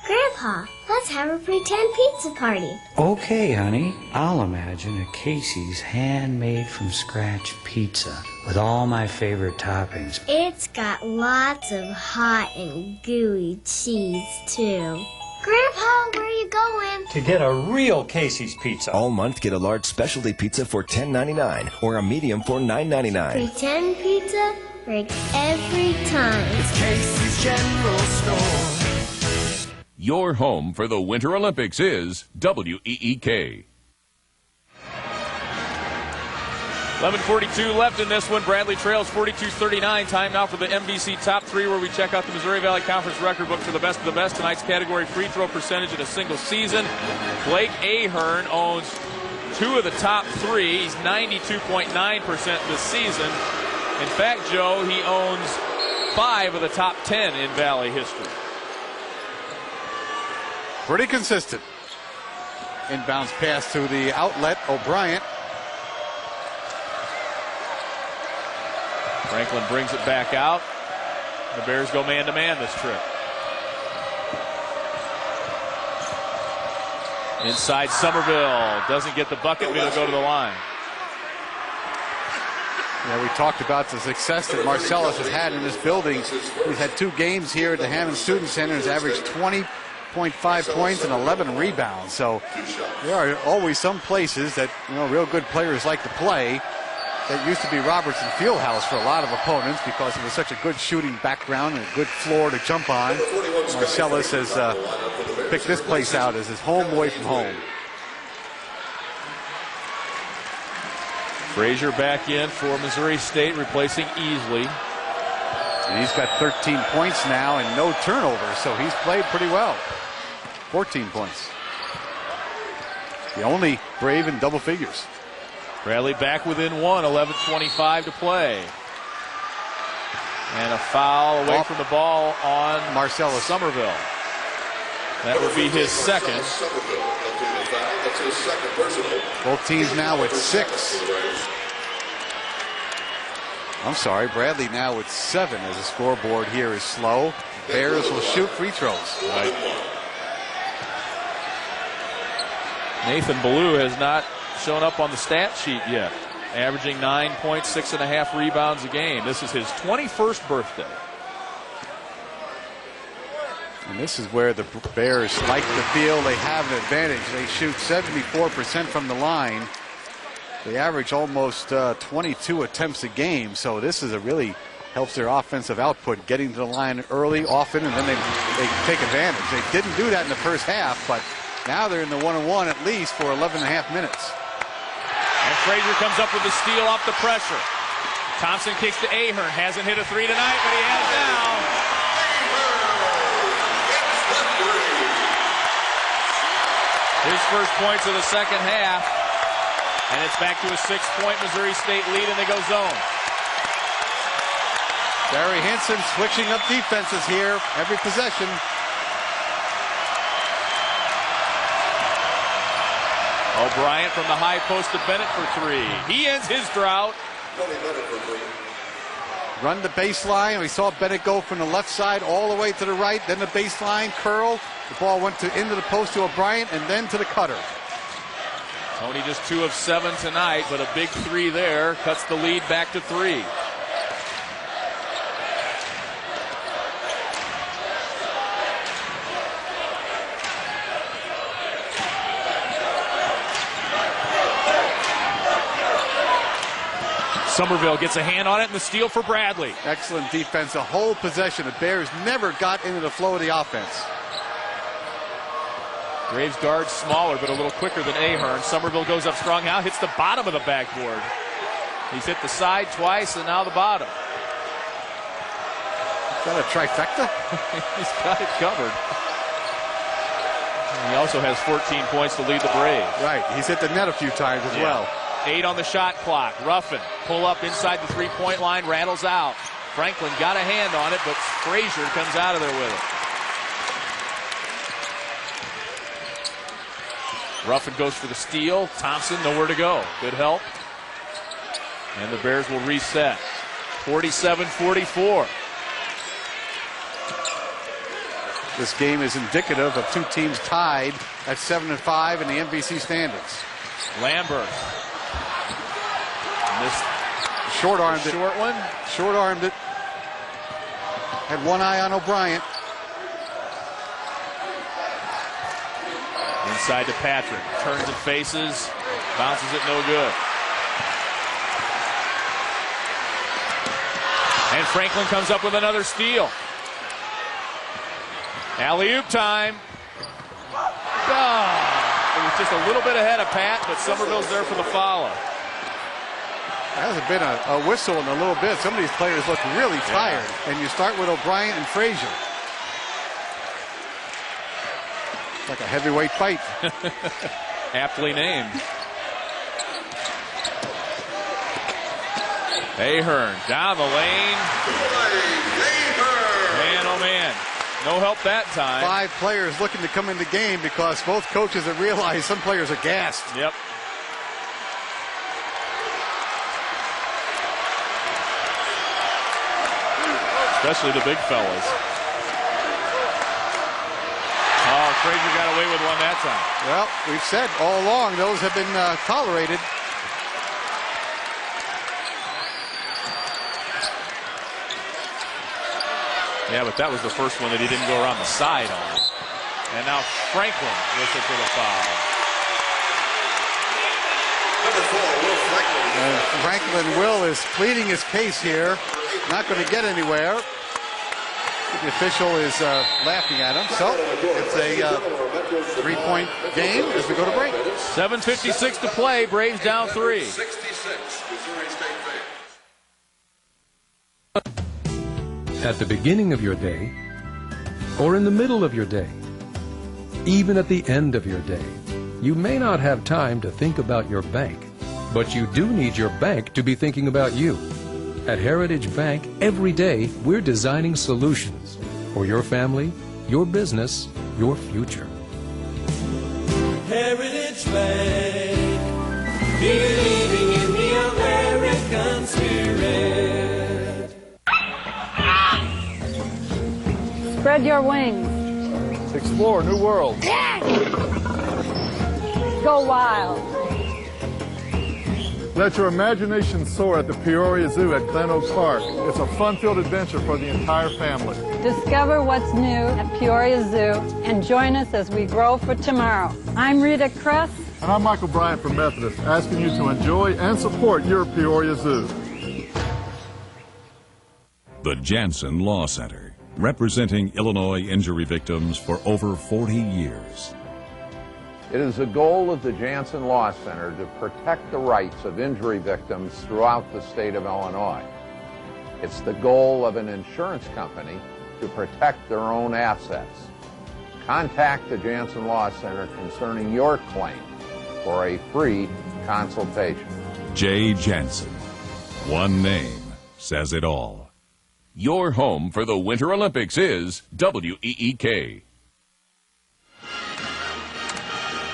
Grandpa, let's have a pretend pizza party. Okay, honey. I'll imagine a Casey's handmade from scratch pizza with all my favorite toppings. It's got lots of hot and gooey cheese, too. Grandpa, where are you going? To get a real Casey's pizza. All month, get a large specialty pizza for $10.99 or a medium for $9.99. Pretend pizza breaks every time. It's Casey's General Store. Your home for the Winter Olympics is WEEK. 11:42 left in this one. Bradley trails 42-39. Time now for the NBC Top 3, where we check out the Missouri Valley Conference record book for the best of the best. Tonight's category free throw percentage in a single season. Blake Ahern owns 2 of the top 3. He's 92.9% this season. In fact, Joe, he owns 5 of the top 10 in Valley history. Pretty consistent. Inbounds pass to the outlet, O'Brien. Franklin brings it back out. The Bears go man-to-man this trip. Inside Somerville. Doesn't get the bucket, but he'll go to the line. Yeah, we talked about the success that Marcellus has had in this building. He's had 2 games here at the Hammons Student Center. He's averaged 20.5 points and 11 rebounds. So there are always some places that, real good players like to play. That used to be Robertson Fieldhouse for a lot of opponents because it was such a good shooting background and a good floor to jump on. Marcellus has picked this place out as his home away from home. Frazier back in for Missouri State, replacing Easley. And he's got 13 points now and no turnovers, so he's played pretty well. 14 points. The only Brave in double figures. Bradley back within 1, 11:25 to play. And a foul away from the ball on Marcellus Somerville. That would be his second. Both teams now with 6. I'm sorry, Bradley now with 7 as the scoreboard here is slow. Bears will shoot free throws. Right. Nathan Ballou has not shown up on the stat sheet yet. Averaging 9 points, 6.5 rebounds a game. This is his 21st birthday. And this is where the Bears like to feel they have an advantage. They shoot 74% from the line. They average almost 22 attempts a game. So this is really helps their offensive output, getting to the line early, often, and then they take advantage. They didn't do that in the first half, but now they're in the 1-on-1 at least for 11.5 minutes. And Frazier comes up with the steal off the pressure. Thompson kicks to Ahern. Hasn't hit a 3 tonight, but he has now. His first points of the second half. And it's back to a 6-point Missouri State lead, and they go zone. Barry Hinson switching up defenses here every possession. O'Brien from the high post to Bennett for 3. He ends his drought. Run the baseline. We saw Bennett go from the left side all the way to the right, then the baseline curl. The ball went into the post to O'Brien and then to the cutter. Tony just 2 of 7 tonight, but a big 3 there. Cuts the lead back to 3. Somerville gets a hand on it, and the steal for Bradley. Excellent defense, a whole possession. The Bears never got into the flow of the offense. Graves guards smaller, but a little quicker than Ahern. Somerville goes up strong now, hits the bottom of the backboard. He's hit the side twice, and now the bottom. Is that a trifecta? He's got it covered. And he also has 14 points to lead the Braves. Right, he's hit the net a few times as well. 8 on the shot clock. Ruffin pull up inside the 3-point line, rattles out. Franklin got a hand on it, but Frazier comes out of there with it. Ruffin goes for the steal. Thompson nowhere to go. Good help. And the Bears will reset. 47-44. This game is indicative of 2 teams tied at 7-5 in the MVC standings. Lambert. Missed. Short-armed it. Short one. Short-armed it. Had one eye on O'Brien. Inside to Patrick. Turns and faces. Bounces it no good. And Franklin comes up with another steal. Alley-oop time. It was just a little bit ahead of Pat, but Somerville's there for the follow. There hasn't been a whistle in a little bit. Some of these players look really tired. And you start with O'Brien and Frazier. It's like a heavyweight fight. Aptly named. Ahern down the lane. Man, oh man. No help that time. 5 players looking to come in the game because both coaches have realized some players are gassed. Yep. Especially the big fellas. Oh, Frazier got away with one that time. Well, we've said all along those have been tolerated. Yeah, but that was the first one that he didn't go around the side on. And now Franklin with it for the foul. And Franklin Will is pleading his case here. Not going to get anywhere. The official is laughing at him. So it's a 3-point game as we go to break. 7:56 to play. Braves down 3. 66, Missouri State Fair. At the beginning of your day, or in the middle of your day, even at the end of your day, you may not have time to think about your bank, but you do need your bank to be thinking about you. At Heritage Bank, every day we're designing solutions for your family, your business, your future. Heritage Bank, believing in the American spirit. Spread your wings. Explore new worlds. Go wild. Let your imagination soar at the Peoria Zoo at Glen Oaks Park. It's a fun-filled adventure for the entire family. Discover what's new at Peoria Zoo and join us as we grow for tomorrow. I'm Rita Kress. And I'm Michael Bryant from Methodist, asking you to enjoy and support your Peoria Zoo. The Jansen Law Center, representing Illinois injury victims for over 40 years. It is the goal of the Jansen Law Center to protect the rights of injury victims throughout the state of Illinois. It's the goal of an insurance company to protect their own assets. Contact the Jansen Law Center concerning your claim for a free consultation. Jay Jansen. One name says it all. Your home for the Winter Olympics is WEEK.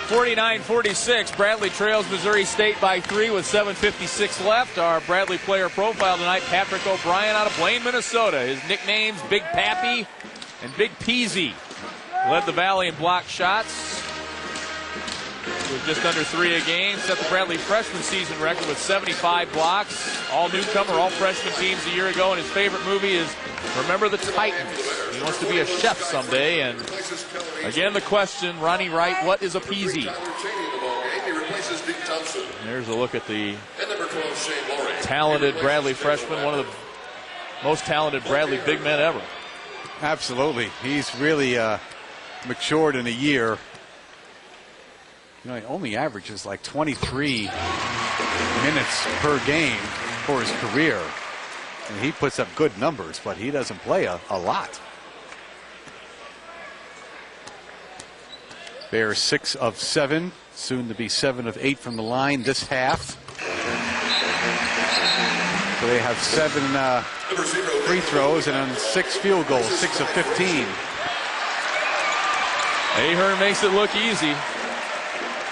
49-46, Bradley trails Missouri State by 3 with 7:56 left. Our Bradley player profile tonight, Patrick O'Brien out of Blaine, Minnesota. His nicknames, Big Pappy and Big Peasy. Led the Valley in block shots with just under 3 a game. Set the Bradley freshman season record with 75 blocks. All newcomer, all freshman teams a year ago. And his favorite movie is Remember the Titans. He wants to be a chef someday. And again, the question, Ronnie Wright, what is a peasy? There's a look at the talented Bradley freshman, one of the most talented Bradley big men ever. Absolutely. He's really matured in a year. You know, he only averages like 23 minutes per game for his career. And he puts up good numbers, but he doesn't play a lot. Bears 6 of 7, soon to be 7 of 8 from the line this half. So they have 7 free throws and then 6 field goals, 6 of 15. Ahern makes it look easy.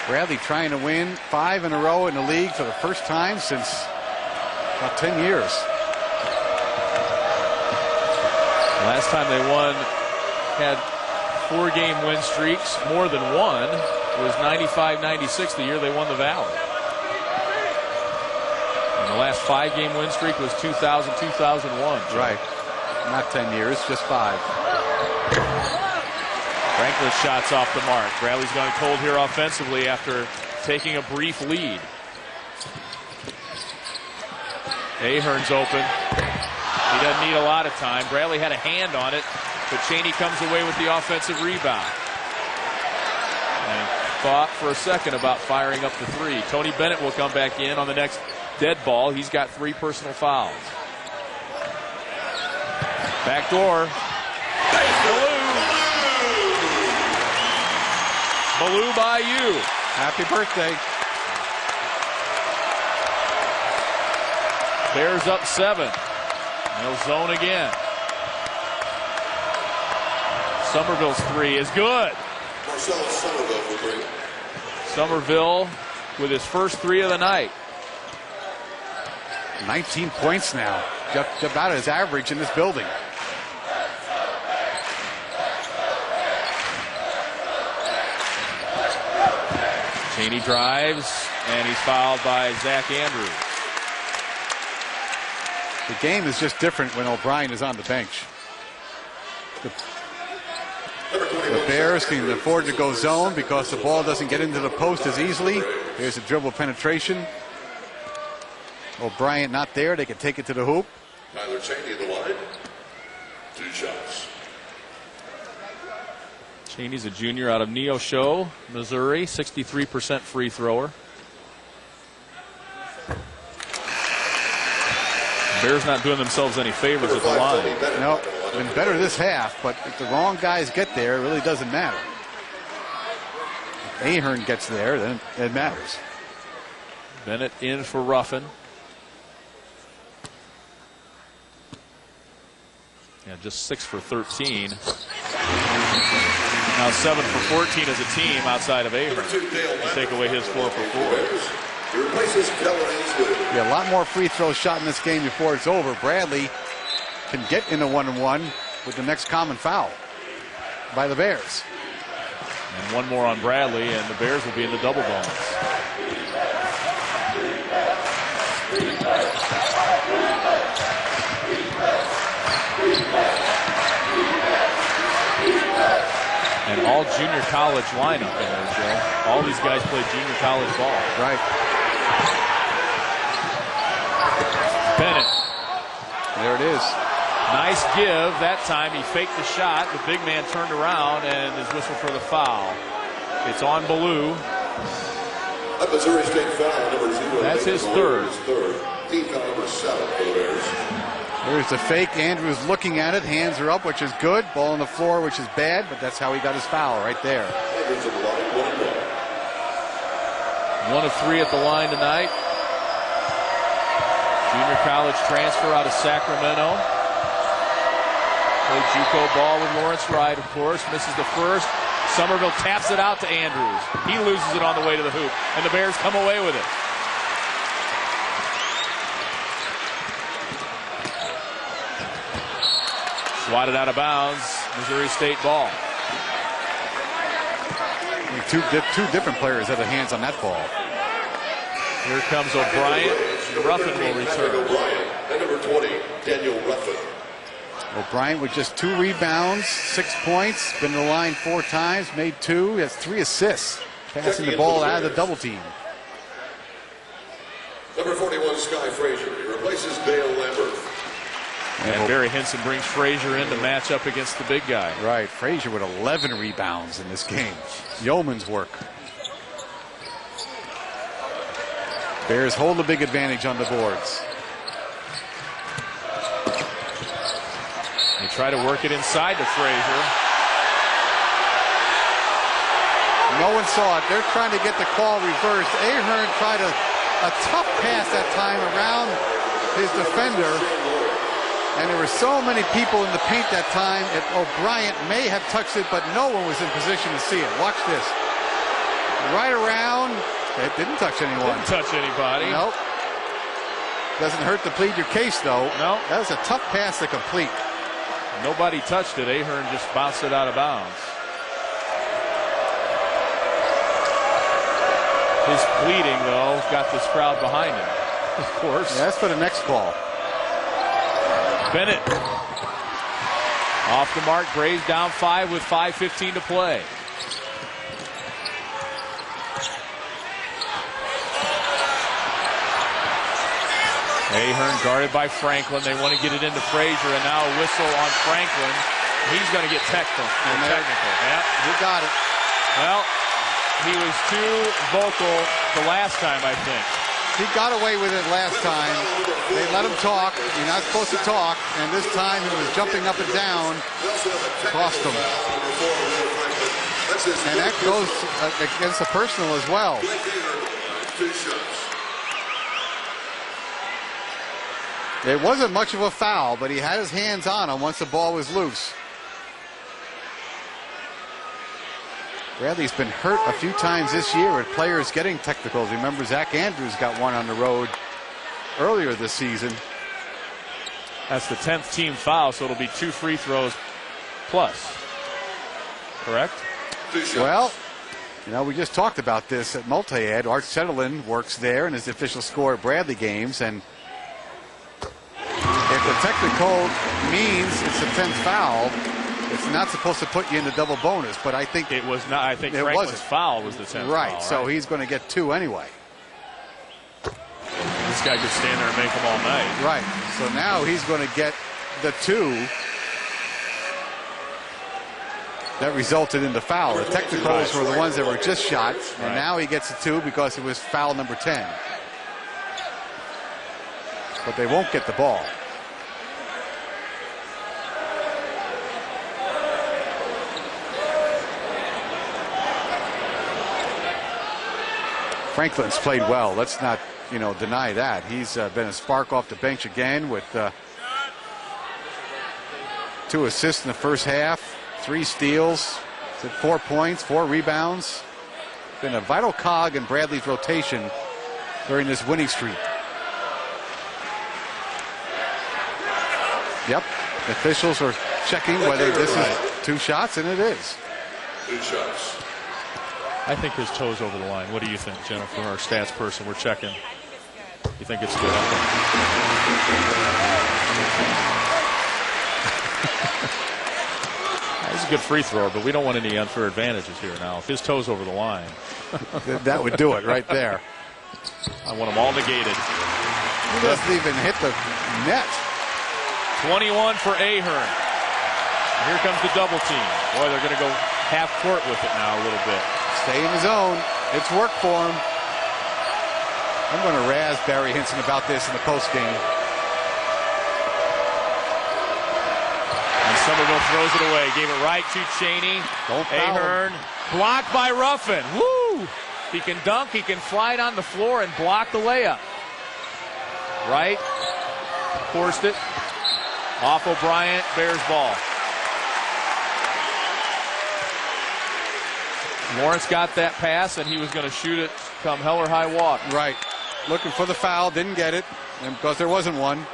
Bradley trying to win 5 in a row in the league for the first time since about 10 years. Last time they won, had 4-game win streaks, more than one, was 95-96, the year they won the Valley. And the last 5-game win streak was 2000-2001. Right. Not 10 years, just 5. Franklin's shot's off the mark. Bradley's gone cold here offensively after taking a brief lead. Ahern's open. He doesn't need a lot of time. Bradley had a hand on it, but Cheney comes away with the offensive rebound. And thought for a second about firing up the 3. Tony Bennett will come back in on the next dead ball. He's got 3 personal fouls. Back door. Baloo by you. Happy birthday. Bears up 7. They'll zone again. Somerville's 3 is good. Somerville with his first 3 of the night. 19 points now. Just about his average in this building. Cheney drives, and he's fouled by Zach Andrews. The game is just different when O'Brien is on the bench. The Bears can afford to go zone because the ball doesn't get into the post as easily. Here's a dribble penetration. O'Brien not there. They can take it to the hoop. Tyler Cheney at the line. 2 shots. Cheney's a junior out of Neosho, Missouri, 63% free thrower. Bears not doing themselves any favors at the line. No, been better this half, but if the wrong guys get there, it really doesn't matter. If Ahern gets there, then it matters. Bennett in for Ruffin. Yeah, just 6 for 13. Now 7 for 14 as a team outside of Ahern. You take away his 4 for 4. Yeah, a lot more free throws shot in this game before it's over. Bradley can get in a 1-on-1 with the next common foul by the Bears. And 1 more on Bradley, and the Bears will be in the double bonus. And all junior college lineup in there, Joe. All these guys play junior college ball. Right. Bennett. There it is. Nice give. That time he faked the shot. The big man turned around and is whistled for the foul. It's on Baloo. Missouri State foul number 0. That's his third. Team foul number 7 for the Bears. There's the fake. Andrews looking at it. Hands are up, which is good. Ball on the floor, which is bad, but that's how he got his foul right there. 1 of 3 at the line tonight. Junior college transfer out of Sacramento. Played JUCO ball with Lawrence Wright, of course. Misses the first. Somerville taps it out to Andrews. He loses it on the way to the hoop, and the Bears come away with it. Swatted out of bounds. Missouri State ball. Two different players had their hands on that ball. Here comes O'Brien. Ruffin will return. O'Brien and number 20, Daniel Ruffin. O'Brien with just 2 rebounds, 6 points, been to the line 4 times, made 2. He has 3 assists, passing the ball out of the double team. Number 41, Sky Frazier. He replaces Dale Lambert. And Barry Hinson brings Frazier in to match up against the big guy. Right, Frazier with 11 rebounds in this game. Yeoman's work. Bears hold a big advantage on the boards. They try to work it inside to Frazier. No one saw it. They're trying to get the call reversed. Ahern tried a tough pass that time around his defender. And there were so many people in the paint that time. O'Brien may have touched it, but no one was in position to see it. Watch this. Right around. It didn't touch anyone. Didn't touch anybody. Nope. Doesn't hurt to plead your case, though. No. That was a tough pass to complete. Nobody touched it. Ahern just bounced it out of bounds. His pleading, though, got this crowd behind him. Of course. Yeah, that's for the next call. Bennett. Off the mark. Braves down 5 with 5:15 to play. Ahern guarded by Franklin. They want to get it into Frazier, and now a whistle on Franklin. He's going to get technical. Yeah, he got it. Well, he was too vocal the last time, I think. He got away with it last time. They let him talk. You're not supposed to talk. And this time he was jumping up and down. Cost him. And that goes against the personal as well. It wasn't much of a foul, but he had his hands on him once the ball was loose. Bradley's been hurt a few times this year with players getting technicals. Remember, Zach Andrews got one on the road earlier this season. That's the 10th team foul, so it'll be 2 free throws plus. Correct? Well, you know, we just talked about this at Multi-Ed. Art Settlin works there and is the official scorer at Bradley games. And if the technical means it's the 10th foul, it's not supposed to put you in the double bonus, but I think it was not. I think Franklin's foul was the 10th right, foul. So he's going to get 2 anyway. This guy could stand there and make them all night. Right. So now he's going to get the 2 that resulted in the foul. The technicals were the ones that were just shot, and now he gets a 2 because it was foul number 10. But they won't get the ball. Franklin's played well. Let's not, deny that. He's been a spark off the bench again with 2 assists in the first half, 3 steals, 4 points, 4 rebounds. Been a vital cog in Bradley's rotation during this winning streak. Yep, officials are checking whether this is 2 shots, and it is. 2 shots. I think his toe's over the line. What do you think, Jennifer, our stats person? We're checking. You think it's good? He's a good free thrower, but we don't want any unfair advantages here now. If his toe's over the line. That would do it right there. I want them all negated. He doesn't even hit the net. 21 for Ahern. Here comes the double team. Boy, they're going to go half court with it now a little bit. Stay in his zone. It's work for him. I'm going to razz Barry Hinson about this in the postgame. Somerville throws it away. Gave it right to Cheney. Ahern blocked by Ruffin. Woo! He can dunk. He can fly it on the floor and block the layup. Right. Forced it. Off O'Brien. Bears ball. Lawrence got that pass, and he was going to shoot it come hell or high water. Right. Looking for the foul. Didn't get it. And because there wasn't one.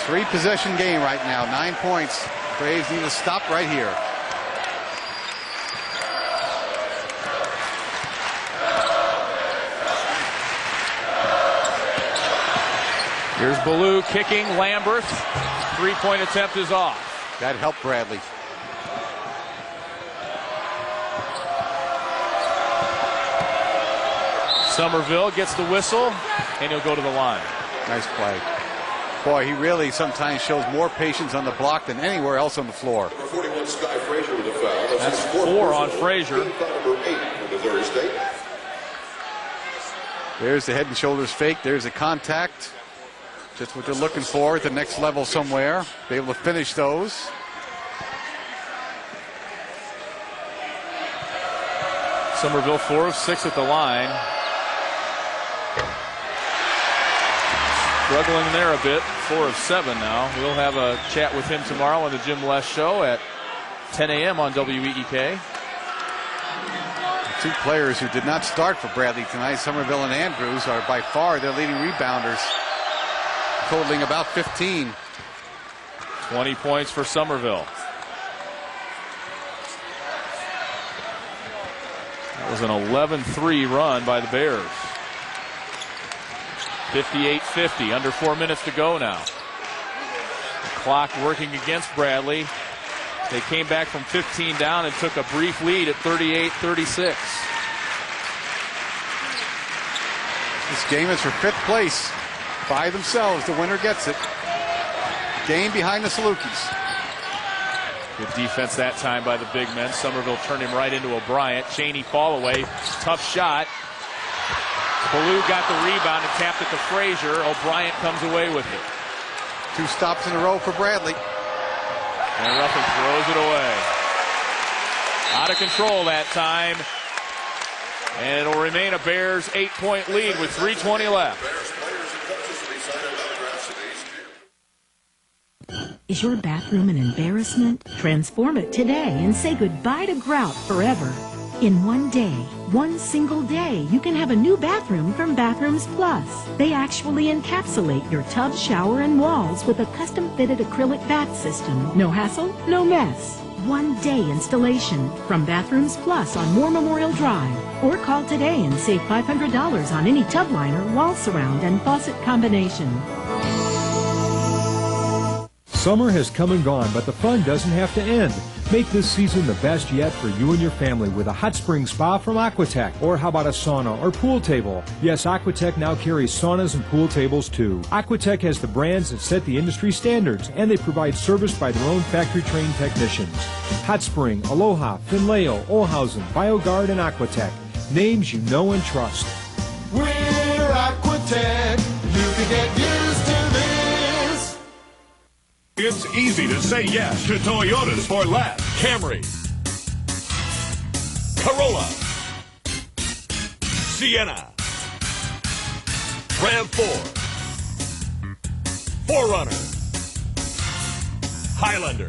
3-possession game right now. 9 points. Braves need to stop right here. Here's Ballou kicking Lambert. 3-point attempt is off. That helped Bradley. Somerville gets the whistle, and he'll go to the line. Nice play. Boy, he really sometimes shows more patience on the block than anywhere else on the floor. Number 41, Sky Frazier with a foul. That's 4 on Frazier. Number 8 for Missouri State. There's the head and shoulders fake. There's the contact. Just what they're looking for at the next level somewhere. Be able to finish those. Somerville 4 of 6 at the line. Struggling there a bit. 4 of 7 now. We'll have a chat with him tomorrow on the Jim Les Show at 10 a.m. on WEEK. Two players who did not start for Bradley tonight, Somerville and Andrews, are by far their leading rebounders, totaling about 15. 20 points for Somerville. That was an 11-3 run by the Bears. 58-50, under 4 minutes to go now. The clock working against Bradley. They came back from 15 down and took a brief lead at 38-36. This game is for 5th place. By themselves, the winner gets it. Game behind the Salukis. Good defense that time by the big men. Somerville turned him right into O'Brien. Cheney fall away. Tough shot. Ballou got the rebound and tapped it to Frazier. O'Brien comes away with it. 2 stops in a row for Bradley. And Ruffin throws it away. Out of control that time. And it'll remain a Bears 8-point lead with 3:20 left. Is your bathroom an embarrassment? Transform it today and say goodbye to grout forever. In one day, one single day, you can have a new bathroom from Bathrooms Plus. They actually encapsulate your tub, shower, and walls with a custom-fitted acrylic bath system. No hassle, no mess. One day installation from Bathrooms Plus on War Memorial Drive. Or call today and save $500 on any tub liner, wall surround, and faucet combination. Summer has come and gone, but the fun doesn't have to end. Make this season the best yet for you and your family with a hot spring spa from Aquatech. Or how about a sauna or pool table? Yes, Aquatech now carries saunas and pool tables too. Aquatech has the brands that set the industry standards, and they provide service by their own factory-trained technicians. Hot Spring, Aloha, Finleo, Olhausen, BioGuard, and Aquatech. Names you know and trust. We're Aquatech. You can get used to this. It's easy to say yes to Toyotas for less. Camry, Corolla, Sienna, RAV4, 4Runner, Highlander.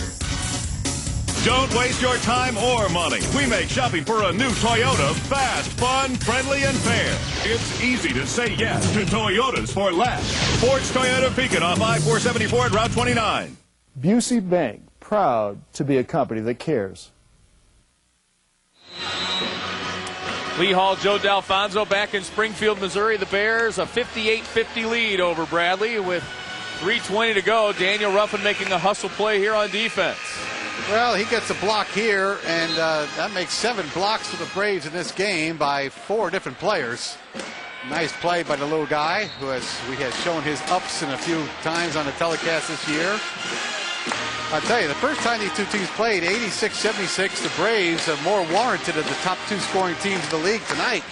Don't waste your time or money. We make shopping for a new Toyota fast, fun, friendly, and fair. It's easy to say yes to Toyotas for less. Ford's Toyota Beacon off I-474 at Route 29. Busey Bank, proud to be a company that cares. Lee Hall, Joe D'Alfonso back in Springfield, Missouri. The Bears a 58-50 lead over Bradley with 3:20 to go. Daniel Ruffin making a hustle play here on defense. Well, he gets a block here, and that makes 7 blocks for the Braves in this game by 4 different players. Nice play by the little guy, who we have shown his ups in a few times on the telecast this year. I'll tell you, the first time these two teams played, 86-76, the Braves are more warranted as the top 2 scoring teams in the league tonight.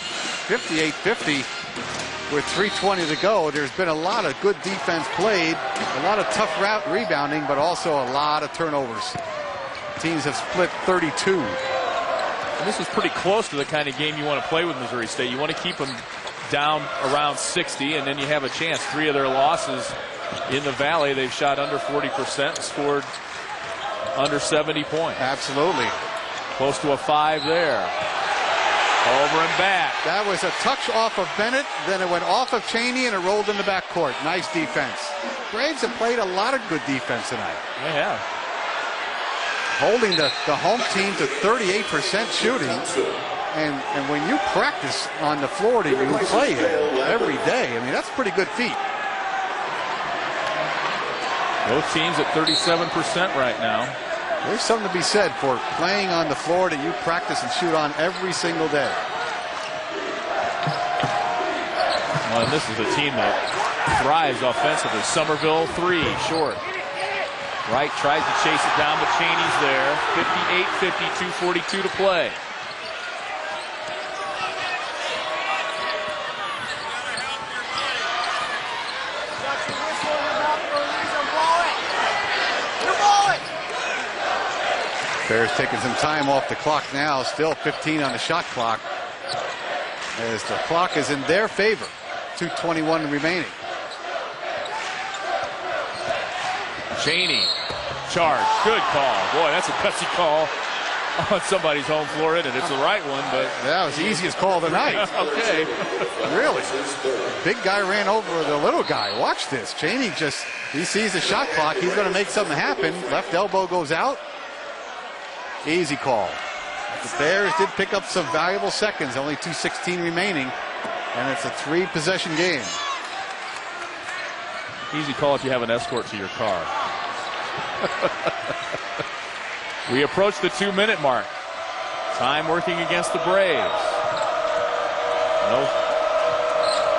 58-50. with 3:20 to go. There's been a lot of good defense played, a lot of tough route rebounding, but also a lot of turnovers. Teams have split 32. And this is pretty close to the kind of game you want to play with Missouri State. You want to keep them down around 60, and then you have a chance. 3 of their losses in the Valley, they've shot under 40%, scored under 70 points. Absolutely. Close to a 5 there. Over and back. That was a touch off of Bennett, then it went off of Cheney, and it rolled in the backcourt. Nice defense. Braves have played a lot of good defense tonight. They have. Holding the home team to 38% shooting. And when you practice on the floor that you play every day, I mean, that's a pretty good feat. Both teams at 37% right now. There's something to be said for playing on the floor that you practice and shoot on every single day. Well, and this is a team that thrives offensively. Somerville 3, short. Wright tries to chase it down, but Cheney's there. 58-50, 2:42 to play. Bears taking some time off the clock now. Still 15 on the shot clock. As the clock is in their favor. 2:21 remaining. Cheney, charge, good call. Boy, that's a gutsy call on somebody's home floor, and it's the right one, but that was the easiest call of the night. Okay. Really? Big guy ran over the little guy. Watch this. Cheney he sees the shot clock. He's going to make something happen. Left elbow goes out. Easy call. The Bears did pick up some valuable seconds. Only 2:16 remaining, and it's a 3-possession game. Easy call if you have an escort to your car. We approach the 2-minute mark. Time working against the Braves. No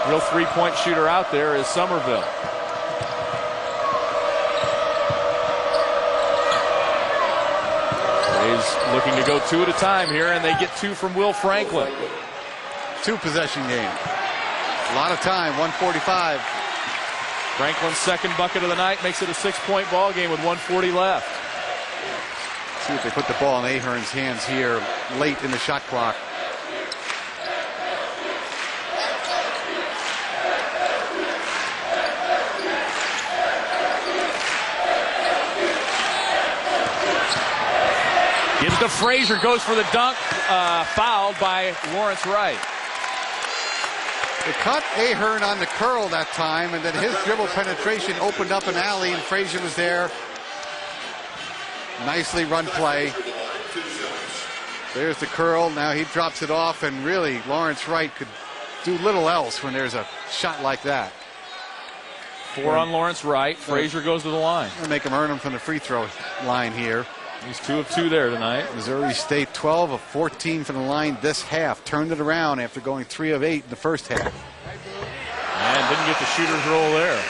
real 3-point shooter out there is Somerville. Braves looking to go 2 at a time here, and they get 2 from Will Franklin. 2-possession game. A lot of time, 1:45. Franklin's second bucket of the night makes it a 6-point ball game with 1:40 left. See if they put the ball in Ahern's hands here late in the shot clock. Gives to Frazier, goes for the dunk, fouled by Lawrence Wright. They caught Ahern on the curl that time, and then his dribble penetration opened up an alley, and Frazier was there. Nicely run play. There's the curl. Now he drops it off, and really Lawrence Wright could do little else when there's a shot like that. 4 on Lawrence Wright. Frazier goes to the line. Gonna make him earn him from the free throw line here. He's 2 of 2 there tonight. Missouri State 12 of 14 from the line this half. Turned it around after going 3 of 8 in the first half. And didn't get the shooter's roll there.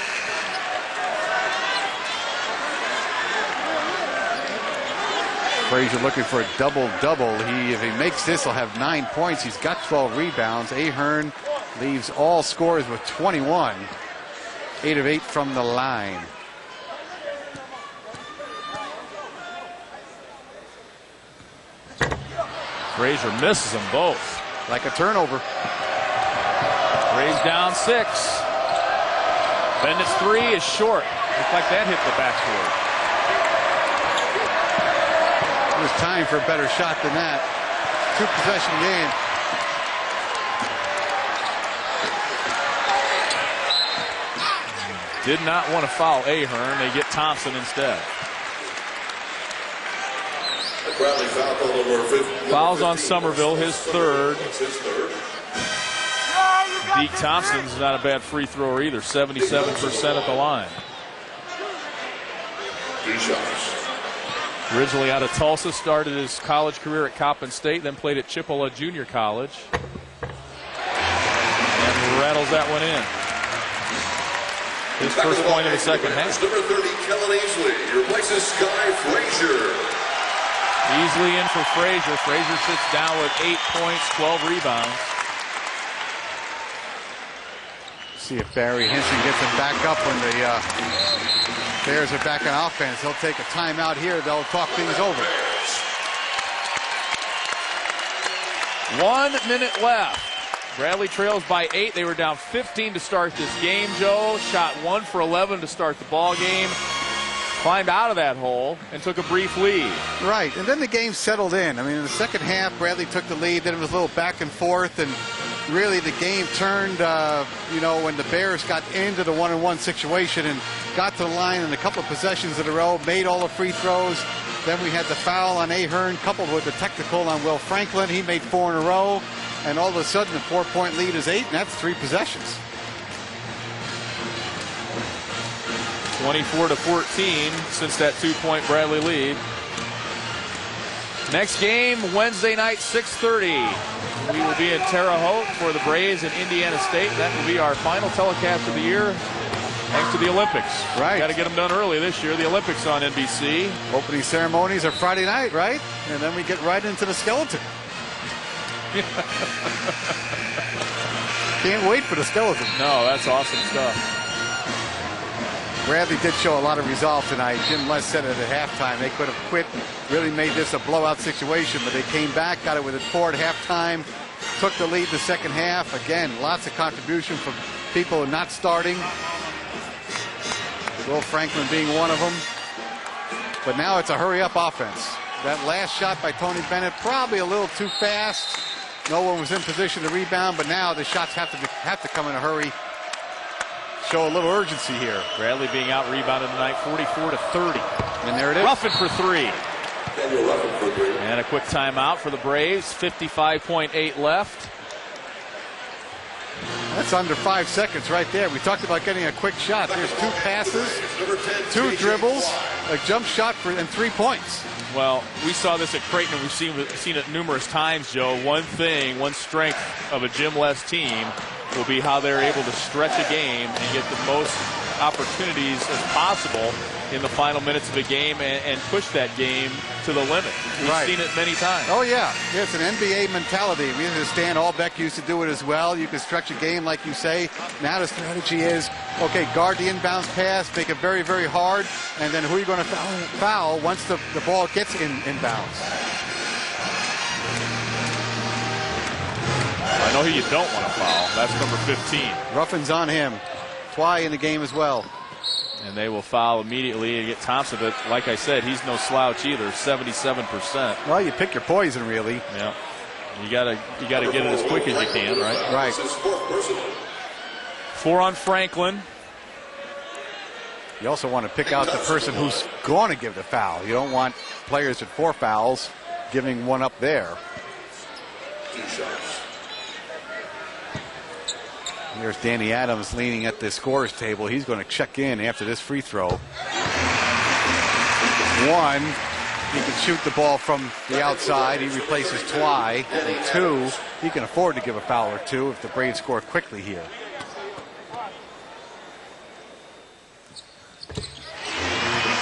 Frazier looking for a double-double. If he makes this, he'll have 9 points. He's got 12 rebounds. Ahern leaves all scorers with 21. 8 of 8 from the line. Frazier misses them both. Like a turnover. Braves down 6. Bennett's 3 is short. Looks like that hit the backboard. It was time for a better shot than that. 2-possession game. Did not want to foul Ahern. They get Thompson instead. Fouls on Somerville, his third. Deke Thompson's not a bad free thrower either, 77% at the line. Originally out of Tulsa, started his college career at Coppin State, then played at Chippewa Junior College. And rattles that one in. His first point in the second half. Number 30, Kellen Easley. He replaces Sky Frazier. Easily in for Frazier. Frazier sits down with 8 points, 12 rebounds. See if Barry Hinson gets him back up when the Bears are back on offense. He'll take a timeout here. They'll talk things over. 1 minute left. Bradley trails by 8. They were down 15 to start this game, Joe. Shot 1 for 11 to start the ball game. Climbed out of that hole and took a brief lead. Right, and then the game settled in. I mean, in the second half, Bradley took the lead. Then it was a little back and forth, and really the game turned, when the Bears got into the 1-on-1 situation and got to the line in a couple of possessions in a row, made all the free throws. Then we had the foul on Ahern coupled with the technical on Will Franklin. He made 4 in a row, and all of a sudden the 4-point lead is 8, and that's 3 possessions. 24-14 since that 2-point Bradley lead. Next game, Wednesday night, 6:30. We will be in Terre Haute for the Braves in Indiana State. That will be our final telecast of the year, thanks to the Olympics. Right. Got to get them done early this year. The Olympics on NBC. Opening ceremonies are Friday night, right? And then we get right into the skeleton. Can't wait for the skeleton. No, that's awesome stuff. Bradley did show a lot of resolve tonight. Jim Les said it at halftime. They could have quit, really made this a blowout situation, but they came back, got it with a 4 at halftime, took the lead in the second half. Again, lots of contribution from people not starting. Will Franklin being one of them. But now it's a hurry-up offense. That last shot by Tony Bennett, probably a little too fast. No one was in position to rebound, but now the shots have to come in a hurry. Show a little urgency here. Bradley being out-rebounded tonight, 44-30. And there it is. Ruffin for 3. And a quick timeout for the Braves. 55.8 left. That's under 5 seconds right there. We talked about getting a quick shot. There's 2 passes, 2 dribbles, a jump shot, and 3 points. Well, we saw this at Creighton, and we've seen it numerous times, Joe. One strength of a Jim Les team will be how they're able to stretch a game and get the most opportunities as possible in the final minutes of a game and push that game to the limit. We've seen it many times. Oh, yeah. It's an NBA mentality. We understand Allbeck used to do it as well. You can stretch a game like you say. Now the strategy is, okay, guard the inbounds pass, make it very, very hard, and then who are you going to foul once the ball gets inbounds? I know who you don't want to foul. That's number 15. Ruffin's on him. Twy in the game as well. And they will foul immediately and get Thompson. But like I said, he's no slouch either. 77%. Well, you pick your poison, really. Yeah. You gotta get it as quick as you can, right? Right. 4 on Franklin. You also want to pick out the person who's going to give the foul. You don't want players with 4 fouls giving one up there. 2 shots. There's Danny Adams leaning at the scorer's table. He's going to check in after this free throw. 1, he can shoot the ball from the outside. He replaces Twy. And 2, he can afford to give a foul or 2 if the Braves score quickly here.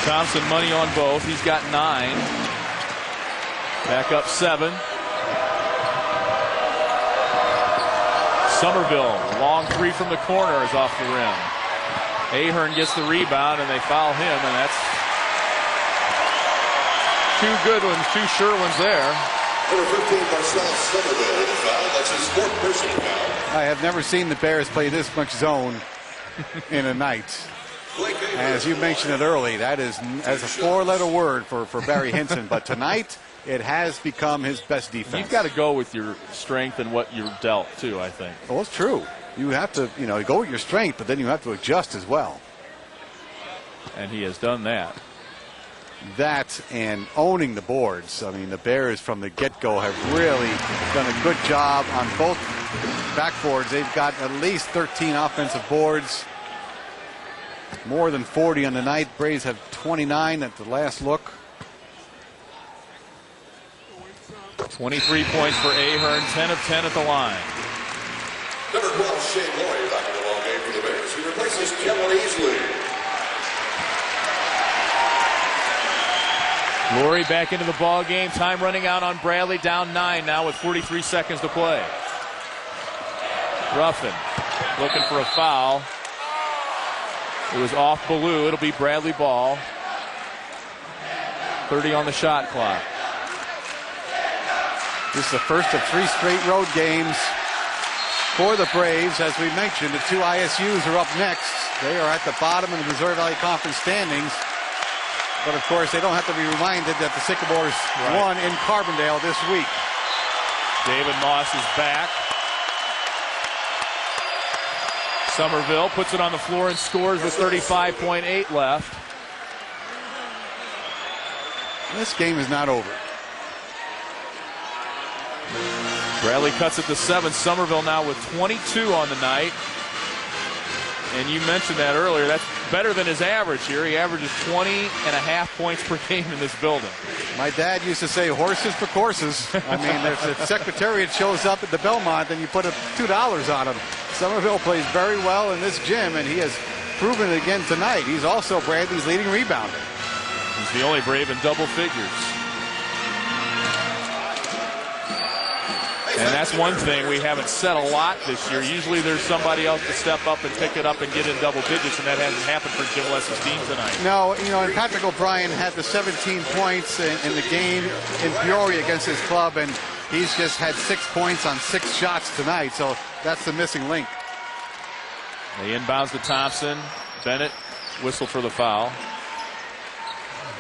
Thompson money on both. He's got 9. Back up 7. Somerville, long 3 from the corner is off the rim. Ahern gets the rebound and they foul him, and that's 2 good ones, 2 sure ones there. Number 15, Marcel Somerville with a foul. That's his 4th personal foul. I have never seen the Bears play this much zone in a night. As you mentioned it early, that is as a 4-letter word for Barry Hinson, but tonight it has become his best defense. You've got to go with your strength and what you're dealt, too, I think. Well, it's true. You have to, go with your strength, but then you have to adjust as well. And he has done that. That and owning the boards. I mean, the Bears from the get-go have really done a good job on both backboards. They've got at least 13 offensive boards. More than 40 on the night. Braves have 29 at the last look. 23 points for Ahern, 10 of 10 at the line. Number 12, Shane Laurie back in the ball game for the Bears. He replaces Kellen Easley. Laurie back into the ball game. Time running out on Bradley. Down 9 now with 43 seconds to play. Ruffin looking for a foul. It was off Ballou. It'll be Bradley ball. 30 on the shot clock. This is the first of 3 straight road games for the Braves. As we mentioned, the 2 ISUs are up next. They are at the bottom of the Missouri Valley Conference standings. But, of course, they don't have to be reminded that the Sycamores won in Carbondale this week. David Moss is back. Somerville puts it on the floor and scores with 35.8 left. This game is not over. Bradley cuts it to 7. Somerville now with 22 on the night. And you mentioned that earlier. That's better than his average here. He averages 20.5 points per game in this building. My dad used to say horses for courses. I mean, if the Secretariat shows up at the Belmont, then you put $2 on him. Somerville plays very well in this gym, and he has proven it again tonight. He's also Bradley's leading rebounder. He's the only Brave in double figures. And that's one thing we haven't said a lot this year. Usually there's somebody else to step up and pick it up and get in double digits, and that hasn't happened for Jim Less's team tonight. No, and Patrick O'Brien had the 17 points in the game in Peoria against his club, and he's just had 6 points on 6 shots tonight, so that's the missing link. They inbounds to Thompson. Bennett whistle for the foul.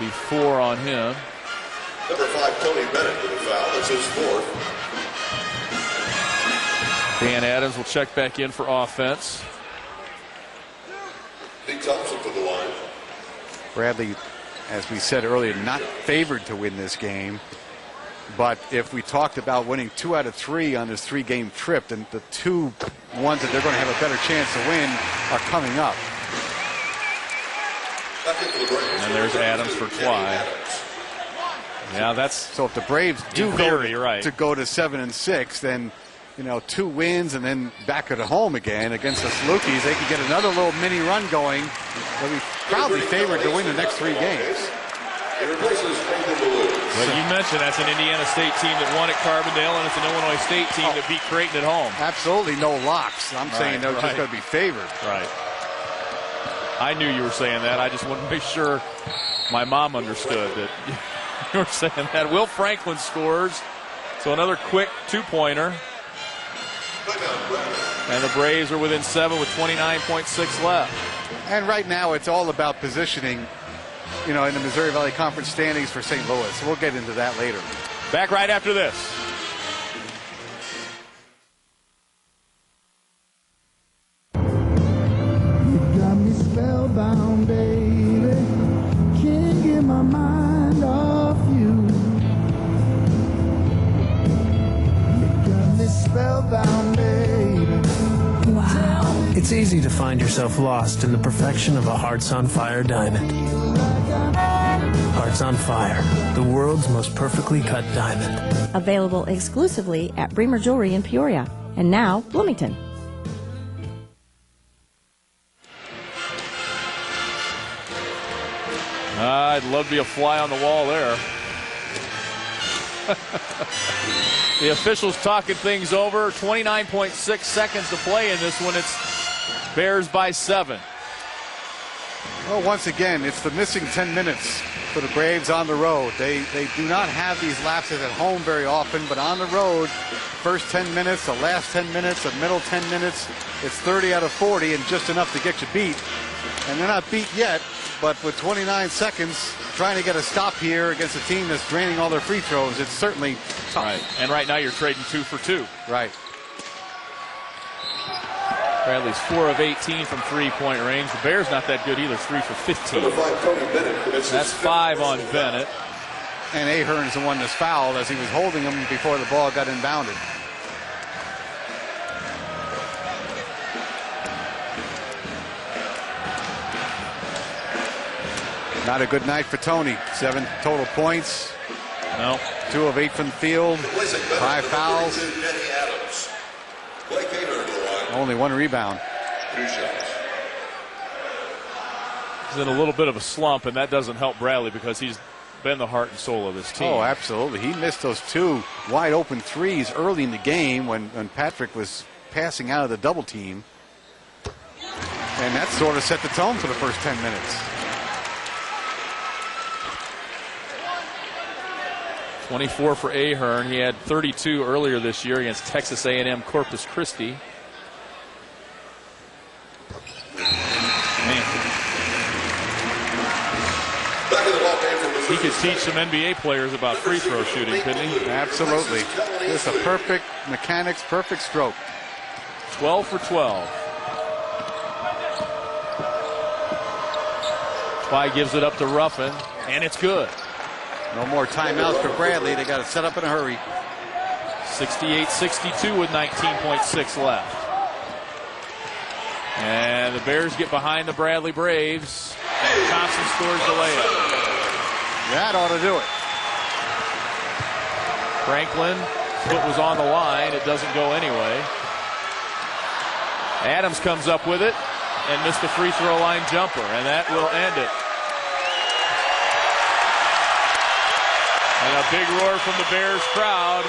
Be 4 on him. Number 5, Tony Bennett with a foul. That's his 4th. Dan Adams will check back in for offense. Lee Thompson for the line. Bradley, as we said earlier, not favored to win this game. But if we talked about winning 2 out of 3 on this 3-game trip, then the 2 ones that they're going to have a better chance to win are coming up. And there's Adams for Twy. Yeah, that's so. If the Braves do go to 7-6, then 2 wins and then back at home again against the Salukis, they could get another little mini run going. They'll be probably favored to win the next 3 games. Well, you mentioned that's an Indiana State team that won at Carbondale, and it's an Illinois State team that beat Creighton at home. Absolutely no locks. I'm saying they're just going to be favored. Right. I knew you were saying that. I just wanted to make sure my mom understood that you were saying that. Will Franklin scores. So another quick 2-pointer. And the Braves are within 7 with 29.6 left. And right now it's all about positioning, in the Missouri Valley Conference standings for St. Louis. So we'll get into that later. Back right after this. You got me spellbound, baby. Can't get my mind off you. You got me spellbound, baby. Wow. It's easy to find yourself lost in the perfection of a Hearts on Fire diamond. Hearts on Fire, the world's most perfectly cut diamond. Available exclusively at Bremer Jewelry in Peoria. And now, Bloomington. I'd love to be a fly on the wall there. The officials talking things over. 29.6 seconds to play in this one. It's Bears by 7. Well, once again, it's the missing 10 minutes for the Braves on the road. They do not have these lapses at home very often, but on the road, first 10 minutes, the last 10 minutes, the middle 10 minutes, it's 30 out of 40 and just enough to get you beat. And they're not beat yet, but with 29 seconds, trying to get a stop here against a team that's draining all their free throws, it's certainly tough. Right. And right now you're trading 2 for 2. Right. Bradley's 4 of 18 from 3-point range. The Bears not that good either, 3 for 15. That's 5 on Bennett. And Ahern's the one that's fouled as he was holding him before the ball got inbounded. Not a good night for Tony. 7 total points. No. 2 of 8 from the field. 5 fouls. Only 1 rebound. 2 shots. He's in a little bit of a slump, and that doesn't help Bradley because he's been the heart and soul of this team. Oh, absolutely. He missed those 2 wide open threes early in the game when Patrick was passing out of the double team. And that sort of set the tone for the first 10 minutes. 24 for Ahern. He had 32 earlier this year against Texas A&M Corpus Christi. Man. He could teach some NBA players about free throw shooting, couldn't he? Absolutely. Just a perfect mechanics, perfect stroke. 12 for 12. Twy gives it up to Ruffin, and it's good. No more timeouts for Bradley. They got to set up in a hurry. 68-62 with 19.6 left. And the Bears get behind the Bradley Braves. And Thompson scores the layup. That ought to do it. Franklin, foot was on the line. It doesn't go anyway. Adams comes up with it and missed the free throw line jumper, and that will end it. And a big roar from the Bears crowd.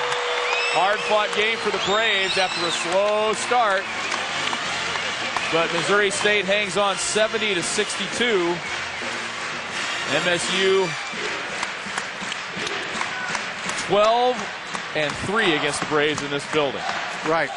Hard-fought game for the Braves after a slow start. But Missouri State hangs on 70-62. MSU 12-3 against the Braves in this building. Right.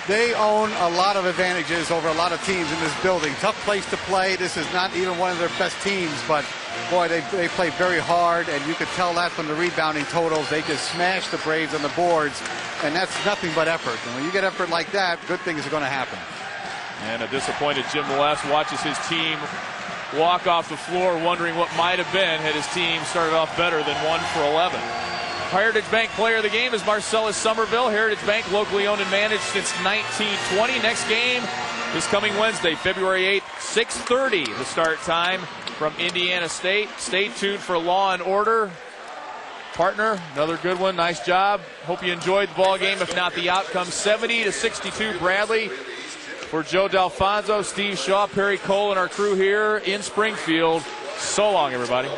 They own a lot of advantages over a lot of teams in this building. Tough place to play. This is not even one of their best teams, but boy, they play very hard, and you could tell that from the rebounding totals. They just smashed the Braves on the boards, and that's nothing but effort. And when you get effort like that, good things are going to happen. And a disappointed Jim West watches his team walk off the floor wondering what might have been had his team started off better than 1 for 11. Heritage Bank player of the game is Marcellus Somerville. Heritage Bank, locally owned and managed since 1920. Next game is coming Wednesday, February 8th, 6:30, the start time from Indiana State. Stay tuned for Law and Order. Partner, another good one. Nice job. Hope you enjoyed the ball game. If not, the outcome 70-62 Bradley. For Joe D'Alfonso, Steve Shaw, Perry Cole, and our crew here in Springfield. So long, everybody.